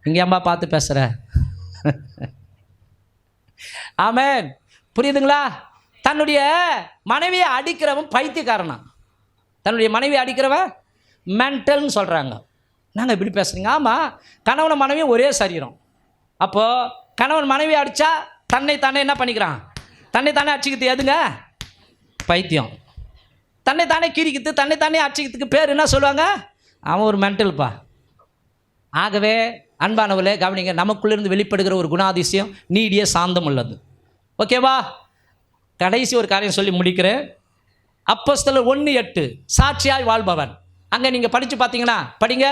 இங்கே அம்மா பார்த்து பேசுகிற. ஆமேன். புரியுதுங்களா? தன்னுடைய மனைவியை அடிக்கிறவன் பைத்தியக்காரனா? தன்னுடைய மனைவியை அடிக்கிறவன் மென்டல்னு சொல்கிறாங்க. நாங்கள் இப்படி பேசுகிறீங்க. ஆமாம், கணவன் மனைவியும் ஒரே சரீரம். அப்போது கணவன் மனைவி அடித்தா தன்னை என்ன பண்ணிக்கிறான்? தன்னை அடிச்சுக்கிட்டு எதுங்க? பைத்தியம். தன்னை கிரிக்கிட்டு தன்னை அடிச்சுக்கிறதுக்கு பேர் என்ன சொல்லுவாங்க? அவன் ஒரு மென்டல்ப்பா. ஆகவே அன்பானவர்களே கவனிங்க, நமக்குள்ளிருந்து வெளிப்படுகிற ஒரு குணாதிசயம் நீடிய சாந்தம் உள்ளது. ஓகேவா? கடைசி ஒரு காரியம் சொல்லி முடிக்கிறேன். அப்போஸ்தலர் 1:8 சாட்சியாய் வாழ்பவன். அங்கே நீங்கள் படித்து பார்த்தீங்கன்னா படிங்க.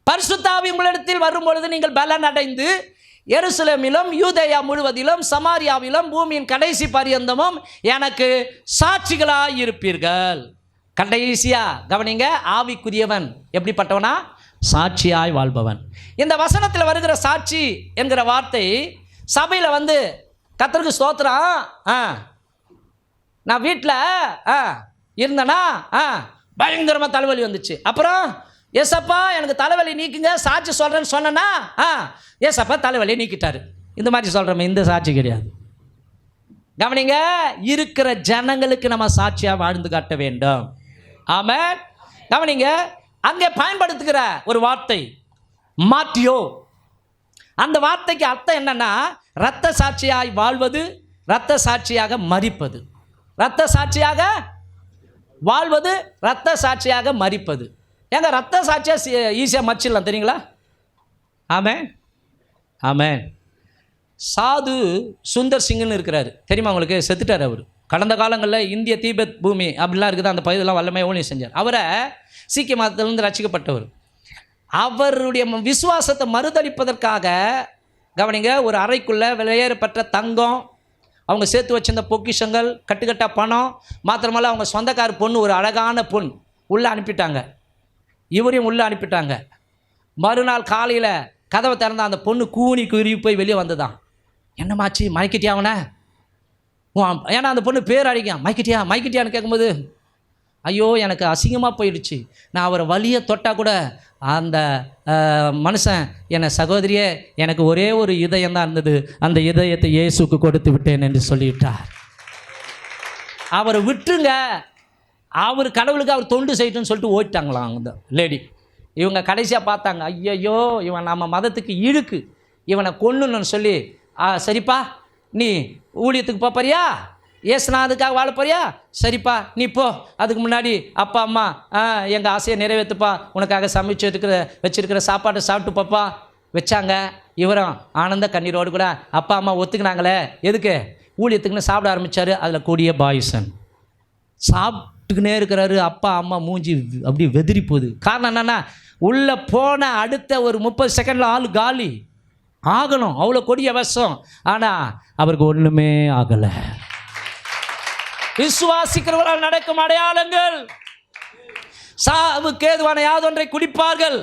பரிசுத்த ஆவி உங்களிடத்தில் வரும்பொழுது நீங்கள் பலன் அடைந்து எருசலேமிலும் யூதேயா முழுவதிலும் சமாரியாவிலும் பூமியின் கடைசி பரியந்தமும் எனக்கு சாட்சிகளாய் இருப்பீர்கள். கடைசியா கவனிங்க, ஆவிக்குரியவன் எப்படிப்பட்டவனா? சாட்சியாய் வாழ்பவன். இந்த வசனத்தில் வருகிற சாட்சி என்கிற வார்த்தை சபையில் வந்து கர்த்தருக்கு ஸ்தோத்திரம், நான் வீட்டில் இருந்தேன்னா பயங்கரமாக தலைவலி வந்துச்சு. அப்புறம் ஏசப்பா எனக்கு தலைவலி நீக்குங்க சாட்சி சொல்கிறேன்னு சொன்னேன்னா ஏசப்பா தலைவலியை நீக்கிட்டாரு. இந்த மாதிரி சொல்கிறோமே, இந்த சாட்சி கிடையாது. கவனிங்க, இருக்கிற ஜனங்களுக்கு நம்ம சாட்சியாக வாழ்ந்து காட்ட வேண்டும். ஆமென். கவனிங்க, அங்கே பயன்படுத்துகிற ஒரு வார்த்தை மாட்டியோ. அந்த வார்த்தைக்கு அர்த்தம் என்னன்னா, இரத்த சாட்சியாய் வாழ்வது, இரத்த சாட்சியாக மரிப்பது. இரத்த சாட்சியாக வாழ்வது, இரத்த சாட்சியாக மரிப்பது. ஏங்க இரத்த சாட்சியாக ஈஸியாக மச்சிடலாம் தெரியுங்களா? ஆமென். ஆமென். சாது சுந்தர் சிங்னு இருக்கிறாரு, தெரியுமா உங்களுக்கு? செத்துட்டார் அவர். கடந்த காலங்களில் இந்திய தீபத் பூமி அப்படிலாம் இருக்குது, அந்த பகுதியெல்லாம் வல்லமையாக ஊழியம் செஞ்சார். அவரை சீக்கிய மதத்திலிருந்து ரட்சிக்கப்பட்டவர். அவருடைய விசுவாசத்தை மறுதளிப்பதற்காக கவனிங்க, ஒரு அறைக்குள்ளே வெளியேறப்பட்ட தங்கம், அவங்க சேர்த்து வச்சிருந்த பொக்கிஷங்கள், கட்டுக்கட்டாக பணம், மாத்திரமல்ல அவங்க சொந்தக்கார பொண்ணு, ஒரு அழகான பொண்ணு உள்ளே அனுப்பிட்டாங்க. இவரையும் உள்ளே அனுப்பிட்டாங்க. மறுநாள் காலையில் கதவை திறந்த அந்த பொண்ணு கூனி குருவி போய் வெளியே வந்ததான். என்னமாச்சு, மயக்கிட்டியாவனே? ஏன்னா அந்த பொண்ணு பேர் அடிக்கும், மைக்கிட்டியான்னு கேட்கும்போது, ஐயோ எனக்கு அசிங்கமாக போயிடுச்சு, நான் அவரை வலியை தொட்டால் கூட அந்த மனுஷன் என்னை சகோதரியே எனக்கு ஒரே ஒரு இதயம் தான் இருந்தது, அந்த இதயத்தை இயேசுக்கு கொடுத்து விட்டேன் என்று சொல்லிவிட்டார். அவரை விட்டுருங்க, அவர் கடவுளுக்கு அவர் தொண்டு செய்யட்டுன்னு சொல்லிட்டு ஓடிட்டாங்களாம் அந்த லேடி. இவங்க கடைசியாக பார்த்தாங்க, ஐயையோ இவன் நம்ம மதத்துக்கு இழுக்கு, இவனை கொன்னுன்னு சொல்லி, சரிப்பா நீ ஊழியத்துக்கு போறியா, ஏசுநாதுக்காக வாழ போறியா, சரிப்பா நீ போ, அதுக்கு முன்னாடி அப்பா அம்மா எங்கள் ஆசையை நிறைவேற்றுப்பா, உனக்காக சமைச்சு வச்சுருக்கிற சாப்பாட்டை சாப்பிட்டு பாப்பா வச்சாங்க. இவரும் ஆனந்த கண்ணீரோடு கூட அப்பா அம்மா ஒத்துக்கினாங்களே, எதுக்கு ஊழியத்துக்குன்னு சாப்பிட ஆரம்பித்தார். அதில் கூடிய பாய்சன் சாப்பிட்டுக்கினே இருக்கிறாரு. அப்பா அம்மா மூஞ்சி அப்படி வெதிரி போகுது. காரணம் என்னென்னா, உள்ளே போன அடுத்த ஒரு 30 செகண்டில் ஆள் காலி ஆகணும், அவ்வளோ கொடிய விஷம். ஆனால் அவருக்கு ஒன்றுமே ஆகலை. விசுவாசிக்கிறவர்கள் நடக்கும் அடையாளங்கள், சாவுக்கு ஏதுவான யாதொன்றை குடிப்பார்கள்.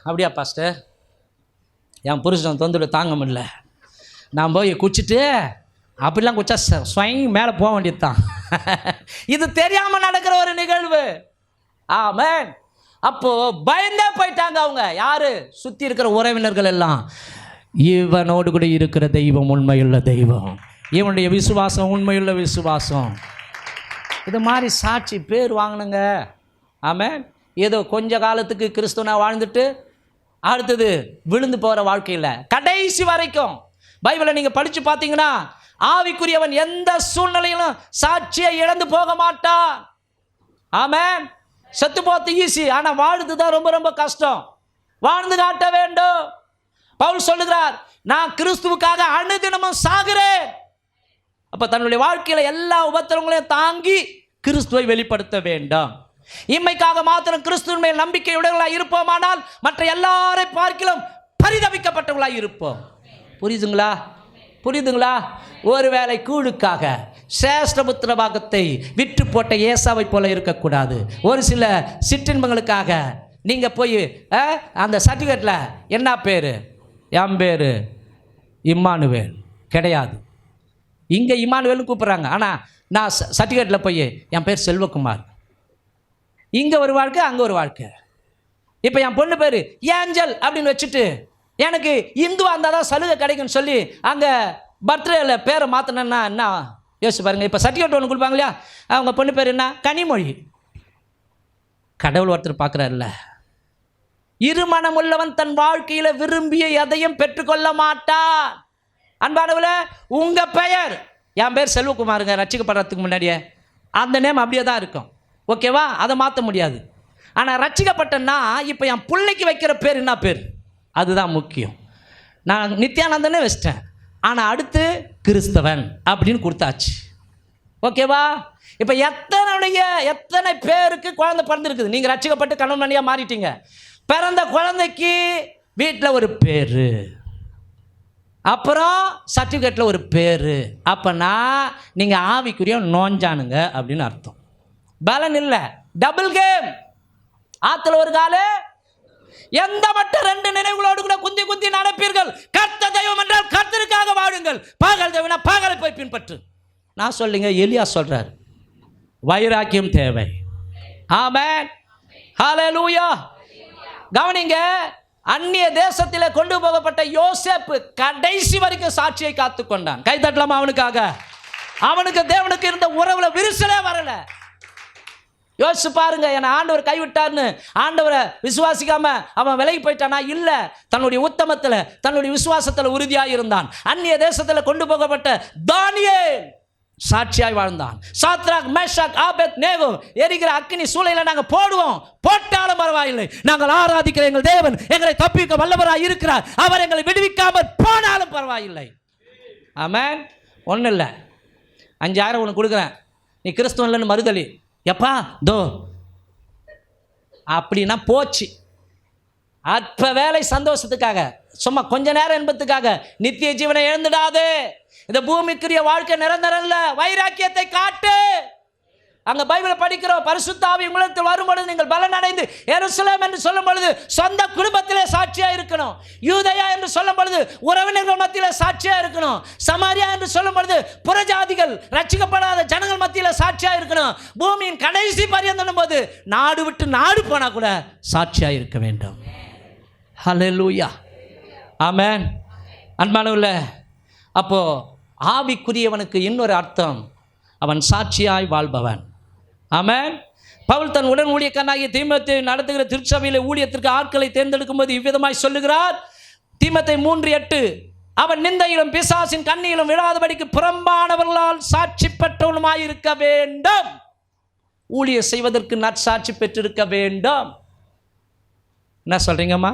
அப்படியா பாஸ்டர்? என் புருஷன் தொந்தரவு தாங்க முடியல, நான் போய் குடிச்சிட்டு அப்படிலாம் குச்சா ஸ்வயங் மேலே போக வேண்டியது தான். இது தெரியாமல் நடக்கிற ஒரு நிகழ்வு. ஆமென். அப்போது பயந்தே போயிட்டாங்க அவங்க. யார்? சுற்றி இருக்கிற உறவினர்கள் எல்லாம். இவனோடு கூட இருக்கிற தெய்வம் உண்மையுள்ள தெய்வம், இவனுடைய விசுவாசம் உண்மையுள்ள விசுவாசம். இது மாதிரி சாட்சி பேர் வாங்கணுங்க. ஆமென். ஏதோ கொஞ்ச காலத்துக்கு கிறிஸ்துவனா வாழ்ந்துட்டு அடுத்தது விழுந்து போகிற வாழ்க்கையில் கடைசி வரைக்கும் பைபிளை நீங்கள் படித்து பார்த்தீங்கன்னா ஆவிக்குரியவன் எந்த சூழ்நிலையிலும் சாட்சியை இழந்து போக மாட்டான். ஆமென். செத்து போகிறது ஈஸி, ஆனால் வாழ்ந்து தான் ரொம்ப ரொம்ப கஷ்டம். வாழ்ந்து காட்ட வேண்டும். பவுல் சொல்லுகிறார், நான் கிறிஸ்துவுக்காக அனுதினமும் சாகிறேன். அப்போ தன்னுடைய வாழ்க்கையில் எல்லா உபத்திரங்களையும் தாங்கி கிறிஸ்துவை வெளிப்படுத்த வேண்டும். இம்மைக்காக மாத்திரம் கிறிஸ்துவின் மேல் நம்பிக்கையுடையவர்களாக இருப்போமானால் மற்ற எல்லாரை பார்க்கிலும் பரிதபிக்கப்பட்டவர்களாக இருப்போம். புரியுதுங்களா? புரியுதுங்களா? ஒருவேளை கூழுக்காக சேஷ்டபுத்திர பாகத்தை விற்று போட்ட ஏசாவை போல இருக்கக்கூடாது. ஒரு சில சிற்றின்பங்களுக்காக நீங்கள் போய் அந்த சர்டிஃபிகேட்டில் என்ன பேர்? என் பேர் இம்மானுவேல் கிடையாது. இங்கே இம்மானுவேல்னு கூப்பிட்றாங்க, ஆனால் நான் சர்டிஃபிகேட்டில் போய் என் பேர் செல்வகுமார். இங்கே ஒரு வாழ்க்கை, அங்கே ஒரு வாழ்க்கை. இப்போ என் பொண்ணு பேர் ஏஞ்சல் அப்படின்னு வச்சுட்டு எனக்கு இந்துவாக இருந்தால் தான் சலுகை கிடைக்குன்னு சொல்லி அங்கே பர்த்டேல பேரை மாற்றினேன்னா என்ன யோசிச்சு பாருங்கள். இப்போ சர்டிஃபிகேட் ஒன்று கொடுப்பாங்க இல்லையா, அவங்க பொண்ணு பேர் என்ன? கனிமொழி. கடவுள் ஒருத்தர் பார்க்குறாருல்ல, இருமனம் உள்ளவன் தன் வாழ்க்கையில் விரும்பிய எதையும் பெற்றுக்கொள்ள மாட்டான். அன்பானவர்களே, உங்கள் பெயர், என் பேர் செல்வகுமாருங்க, ரட்சிக்கப்படுறதுக்கு முன்னாடியே அந்த நேம் அப்படியே தான் இருக்கும். ஓகேவா? அதை மாற்ற முடியாது. ஆனால் ரட்சிக்கப்பட்டேன்னா இப்போ என் பிள்ளைக்கு வைக்கிற பேர் என்ன பேர்? அதுதான் முக்கியம். நான் நித்யானந்தனே வச்சிட்டேன், ஆனால் அடுத்து கிறிஸ்தவன் அப்படின்னு கொடுத்தாச்சு. ஓகேவா? இப்போ எத்தனை பேருக்கு குழந்தை பிறந்திருக்குது. நீங்கள் ரட்சிக்கப்பட்டு கணவன் மனைவியாக மாறிட்டீங்க. பிறந்த குழந்தைக்கு வீட்டில் ஒரு பேர், அப்புறம் சர்டிஃபிகேட்டில் ஒரு பேர். அப்போனா நீங்கள் ஆவிக்குரிய நோஞ்சானுங்க அப்படின்னு அர்த்தம். பலன் இல்லை, டபுள் கேம். ஆற்றுல ஒரு காலு, எந்த மட்டும் 2 நினைவுகளோடு கூட குந்தி குந்தி நடப்பீர்கள். கர்த்தர் தெய்வம் என்றால் கர்த்தருக்காக வாழுங்கள், பாகல் தெய்வம்னா பாகலை போய் பின்பற்று. நான் சொல்லுங்க, எலியா சொல்றார், வைராக்கியம் தேவை. ஆமென், ஹல்லேலூயா. கவனிங்க, அந்நிய தேசத்தில் கொண்டு போகப்பட்ட யோசேப்பு கடைசி வரைக்கும் சாட்சியை காத்து கொண்டான். கை தட்டலாமா அவனுக்காக? அவனுக்கு தேவனுக்கு இருந்த உறவுல விரிசலே வரல. யோசிச்சு பாருங்க, என்னை ஆண்டவர் கைவிட்டார்னு ஆண்டவரை விசுவாசிக்காம அவன் விலகி போயிட்டானா? இல்லை, தன்னுடைய உத்தமத்தில் தன்னுடைய விசுவாசத்தில் உறுதியாக இருந்தான். அந்நிய தேசத்தில் கொண்டு போகப்பட்ட தானியேல் சாட்சியாய் வாழ்ந்தான். சாத்ராக், மேஷாக், ஆபேத் நேகோ எரிகிற அக்கினி சூளையில் நாங்கள் போடுவோம், போட்டாலும் பரவாயில்லை, நாங்கள் ஆராதிக்கிற எங்கள் தேவன் எங்களை தப்பிக்க வல்லவராக இருக்கிறார், அவர் எங்களை விடுவிக்காமல் போனாலும் பரவாயில்லை. ஆமென். ஒன்றும் இல்லை, 5000 உனக்கு கொடுக்குறேன், நீ கிறிஸ்துவன் இல்லைன்னு மறுதலி. எப்பா தோ அப்படின்னா போச்சு. அற்ப வேலை சந்தோஷத்துக்காக, சும்மா கொஞ்ச நேரம் என்பதுக்காக நித்திய ஜீவனை இழந்துடாது. இந்த பூமிக்குரிய வாழ்க்கை நிரந்தரம் இல்ல. வைராக்கியத்தை காட்டு. அங்க பைபிளை படிக்கிறோம், பரிசுத்த ஆவி உங்களிடத்தில் வரும்பொழுது நீங்கள் பலன் அடைந்து எருசலேம் என்று சொல்லும் பொழுது சொந்த குடும்பத்திலே சாட்சியா இருக்கணும். யூதயா என்று சொல்லும் பொழுது உறவினர்கள் மத்தியில் சாட்சியா இருக்கணும். சமாரியா என்று சொல்லும் பொழுது புறஜாதிகள் ரட்சிக்கப்படாத ஜனங்கள் மத்தியில் சாட்சியா இருக்கணும். பூமியின் கடைசி பரியந்தம் போது நாடு விட்டு நாடு போனா கூட சாட்சியா இருக்க வேண்டும். ஹல்லேலூயா, ஆமென். அன்பானவர்களே, அப்போ ஆவிக்குரியவனுக்கு இன்னொரு அர்த்தம், அவன் சாட்சியாய் வாழ்பவன். ஆமென். பவுல் தன் உடன் ஊழியக்காரனாகிய தீமோத்தேயுவை நடத்துகிற திருச்சபையில் ஊழியத்திற்கு ஆட்களை தேர்ந்தெடுக்கும் போது இவ்விதமாய் சொல்லுகிறார். தீமோத்தேயு 3:8, அவன் நிந்தையிலும் பிசாசின் கண்ணியிலும் விழாதபடிக்கு புறம்பானவர்களால் சாட்சி பெற்றவனுமாய் இருக்க வேண்டும். ஊழிய செய்வதற்கு நற்சாட்சி பெற்றிருக்க வேண்டும். என்ன சொல்றீங்கம்மா?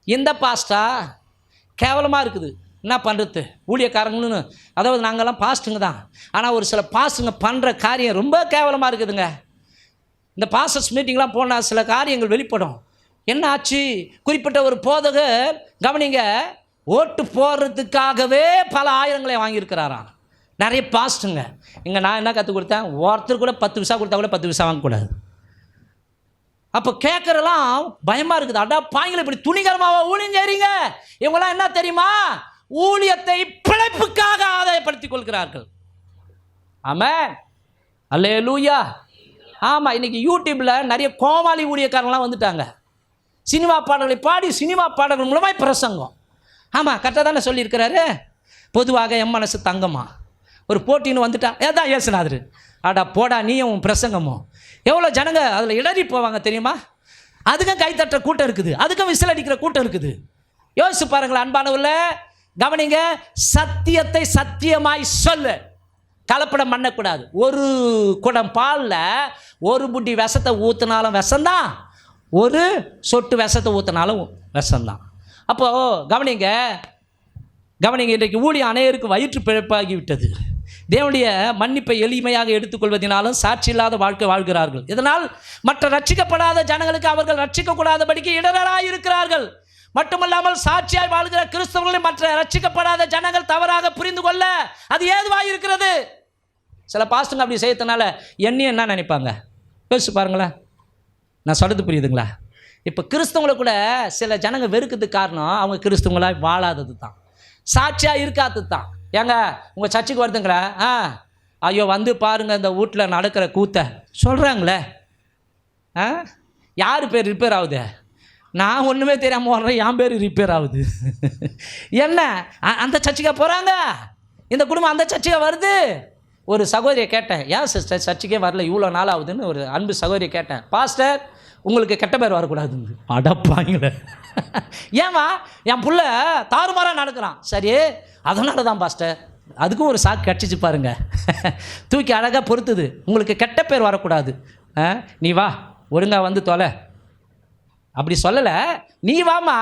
இந்த பாஸ்டா கேவலமாக இருக்குது, என்ன பண்ணுறது? ஊழியக்காரங்கன்னு, அதாவது நாங்கள்லாம் பாஸ்ட்டுங்க தான், ஆனால் ஒரு சில பாஸ்ட்டுங்க பண்ணுற காரியம் ரொம்ப கேவலமாக இருக்குதுங்க. இந்த பாஸ்டர்ஸ் மீட்டிங்லாம் போனால் சில காரியங்கள் வெளிப்படும். என்ன ஆச்சு? குறிப்பிட்ட ஒரு போதகர், கவனிங்க, ஓட்டு போடுறதுக்காகவே பல ஆயிரங்களை வாங்கியிருக்கிறாராம். நிறைய பாஸ்ட்டுங்க. இங்கே நான் என்ன கற்றுக் கொடுத்தேன்? ஒருத்தர் கூட 10 விசா கொடுத்தா கூட 10 விசா வாங்கக்கூடாது. அப்போ கேட்குறலாம் பயமாக இருக்குது. அடா பாய்களை இப்படி துணிகரமாக ஊழியம் செய்றீங்க. இவங்களாம் என்ன தெரியுமா? ஊழியத்தை பிழைப்புக்காக ஆதாயப்படுத்திக் கொள்கிறார்கள். ஆமென், அல்லேலூயா. ஆமாம், இன்னைக்கு யூடியூப்பில் நிறைய கோமாளி ஊழியக்காரங்களாம் வந்துட்டாங்க. சினிமா பாடல்களை பாடி சினிமா பாடல்கள் மூலமாக பிரசங்கம். ஆமாம், கரெக்டாக தானே சொல்லியிருக்கிறாரு. பொதுவாக என் மனசு தங்கம்மா, ஒரு போட்டின்னு வந்துட்டா ஏதான் ஏசுனாரு, அடா போடா நீயும் பிரசங்கமும். எவ்வளோ ஜனங்க அதில் இடறி போவாங்க தெரியுமா? அதுக்கும் கைத்தட்டுற கூட்டம் இருக்குது, அதுக்கும் விசில் அடிக்கிற கூட்டம் இருக்குது. யோசிச்சு பாருங்களேன் அன்பானவர்களே, கவனிங்க. சத்தியத்தை சத்தியமாய் சொல்லு, கலப்படம் பண்ணக்கூடாது. ஒரு குடம் பாலில் ஒரு புட்டி விஷத்தை ஊற்றினாலும் விஷம்தான், ஒரு சொட்டு விஷத்தை ஊற்றினாலும் விஷம்தான். அப்போது கவனிங்க, இன்றைக்கு ஊழியம் அநேகருக்கு வயிற்று பிழைப்பாகி விட்டது. தேவனுடைய மன்னிப்பை எளிமையாக எடுத்துக்கொள்வதனாலும் சாட்சி இல்லாத வாழ்க்கை வாழ்கிறார்கள். இதனால் மற்ற ரட்சிக்கப்படாத ஜனங்களுக்கு அவர்கள் ரட்சிக்கக்கூடாதபடிக்கு இடரலாக இருக்கிறார்கள். மட்டுமல்லாமல் சாட்சியாய் வாழ்கிற கிறிஸ்தவர்களை மற்ற ரட்சிக்கப்படாத ஜனங்கள் தவறாக புரிந்து கொள்ள அது ஏதுவாக இருக்கிறது. சில பாஸ்டங்க அப்படி செய்யறதுனால என்னையும் என்ன நினைப்பாங்க யோசிச்சு பாருங்களேன். நான் சொல்கிறது புரியுதுங்களா? இப்போ கிறிஸ்தவங்களை கூட சில ஜனங்க வெறுக்கிறதுக்கு காரணம் அவங்க கிறிஸ்தவங்களாக வாழாதது தான், சாட்சியாக இருக்காதது தான். ஏங்க உங்கள் சர்ச்சுக்கு வருதுங்களா? ஐயோ வந்து பாருங்கள் இந்த வீட்டில் நடக்கிற கூத்தை சொல்கிறாங்களே, யார் பேர் ரிப்பேர் ஆகுது? நான் ஒன்றுமே தெரியாமல் வர்றேன், என் பேர் ரிப்பேர் ஆகுது. என்ன அந்த சர்ச்சுக்காக போகிறாங்க, இந்த குடும்பம் அந்த சர்ச்சுக்காக வருது. ஒரு சகோதரியை கேட்டேன், ஏன் சிஸ்டர் சர்ச்சுக்கே வரல இவ்வளோ நாள் ஆகுதுன்னு ஒரு அன்பு சகோதரியை கேட்டேன். பாஸ்டர் உங்களுக்கு கெட்ட பேர் வரக்கூடாதுங்க. அடப்பாங்களே, ஏமா என் புள்ள தாறுமாறாக நடக்கிறான். சரி அதனால தான் பாஸ்டர், அதுக்கும் ஒரு சாக்கு கடிச்சிச்சு பாருங்க, தூக்கி அழகாக பொறுத்துது. உங்களுக்கு கெட்ட பேர் வரக்கூடாது, நீ வா ஒழுங்காக வந்து தொலை. அப்படி சொல்லலை, நீ வாமா,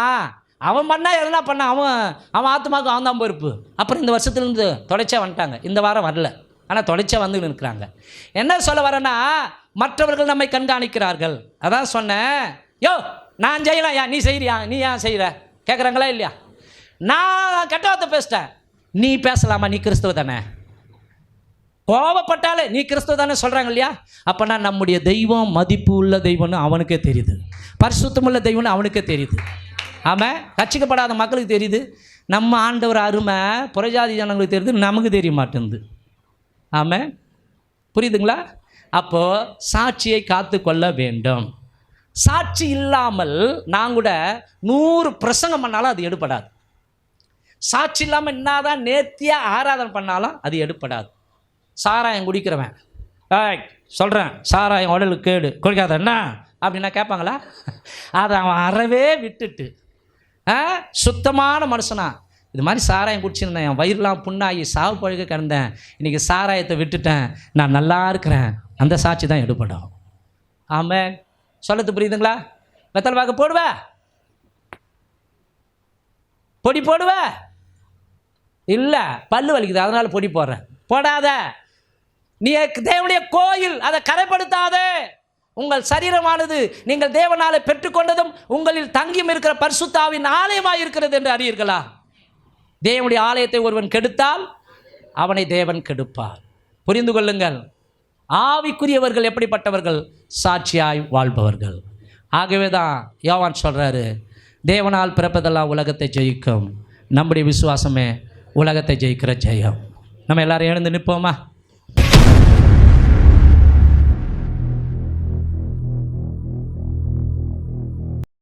அவன் பண்ணா எதனா பண்ண, அவன் ஆத்மாவுக்கு அவன் தான் பொறுப்பு. அப்புறம் இந்த வருஷத்துலேருந்து தொலைச்சா வந்துட்டாங்க, இந்த வாரம் வரல, ஆனால் தொலைச்சா வந்து நிற்கிறாங்க. என்ன சொல்ல வரேன்னா, மற்றவர்கள் நம்மை கண்காணிக்கிறார்கள். அதான் சொன்னேன், யோ நான் செய்யலாம், நீ செய்கிறியா, நீ ஏன் செய்கிற கேட்குறாங்களா இல்லையா? நான் கெட்ட வார்த்தை பேசிட்டேன், நீ பேசலாமா, நீ கிறிஸ்துவ தானே? கோபப்பட்டாலே நீ கிறிஸ்துவ தானே சொல்கிறாங்க இல்லையா? அப்போனா நம்முடைய தெய்வம் மதிப்பு உள்ள தெய்வம்னு அவனுக்கே தெரியுது, பரிசுத்தமுள்ள தெய்வம்னு அவனுக்கே தெரியுது. ஆமாம், ரட்சிக்கப்படாத மக்களுக்கு தெரியுது. நம்ம ஆண்டவர் அருமை புறஜாதி ஜனங்களுக்கு தெரியுது, நமக்கு தெரிய மாட்டேங்குது. ஆமாம், புரியுதுங்களா? அப்போது சாட்சியை காத்து கொள்ள வேண்டும். சாட்சி இல்லாமல் நான் கூட 100 பிரசங்கம் பண்ணாலும் அது எடுப்படாது. சாட்சி இல்லாமல் என்னதான் நேர்த்தியாக ஆராதனை பண்ணாலும் அது எடுப்படாது. சாராயம் குடிக்கிறவன் சொல்கிறேன், சாராயம் உடலுக்கு கேடு, குடிக்காத என்ன அப்படின்னா கேட்பாங்களா? அதை அவன் அறவே விட்டுட்டு சுத்தமான மனுஷனா, இது மாதிரி சாராயம் குடிச்சிருந்தேன், என் வயிறுலாம் புண்ணாகி சாவு பழக கிடந்தேன், இன்றைக்கி சாராயத்தை விட்டுட்டேன், நான் நல்லா இருக்கிறேன், அந்த சாட்சி தான் எடுப்படும். ஆமாம், சொல்லது புரியுதுங்களா? வெத்தலை பாக்கு போடுவ, பொடி போடுவ, இல்லை பல்லு வலிக்குது அதனால் பொடி போடுறேன், போடாத. நீ தேவனுடைய கோயில், அதை கரைப்படுத்தாதே. உங்கள் சரீரமானது நீங்கள் தேவனாலே பெற்றுக்கொண்டதும் உங்களில் தங்கியும் இருக்கிற பரிசுத்தாவின் ஆலயமாக இருக்கிறது என்று அறியீர்களா? தேவனுடைய ஆலயத்தை ஒருவன் கெடுத்தால் அவனை தேவன் கெடுப்பார். புரிந்து கொள்ளுங்கள். ஆவிக்குரியவர்கள் எப்படிப்பட்டவர்கள்? சாட்சியாய் வாழ்பவர்கள். ஆகவே தான் யோவான் சொல்கிறாரு, தேவனால் பிறப்பதெல்லாம் உலகத்தை ஜெயிக்கும், நம்முடைய விசுவாசமே உலகத்தை ஜெயிக்கிற ஜெயம். நம்ம எல்லாரும் எழுந்து நிற்போமா?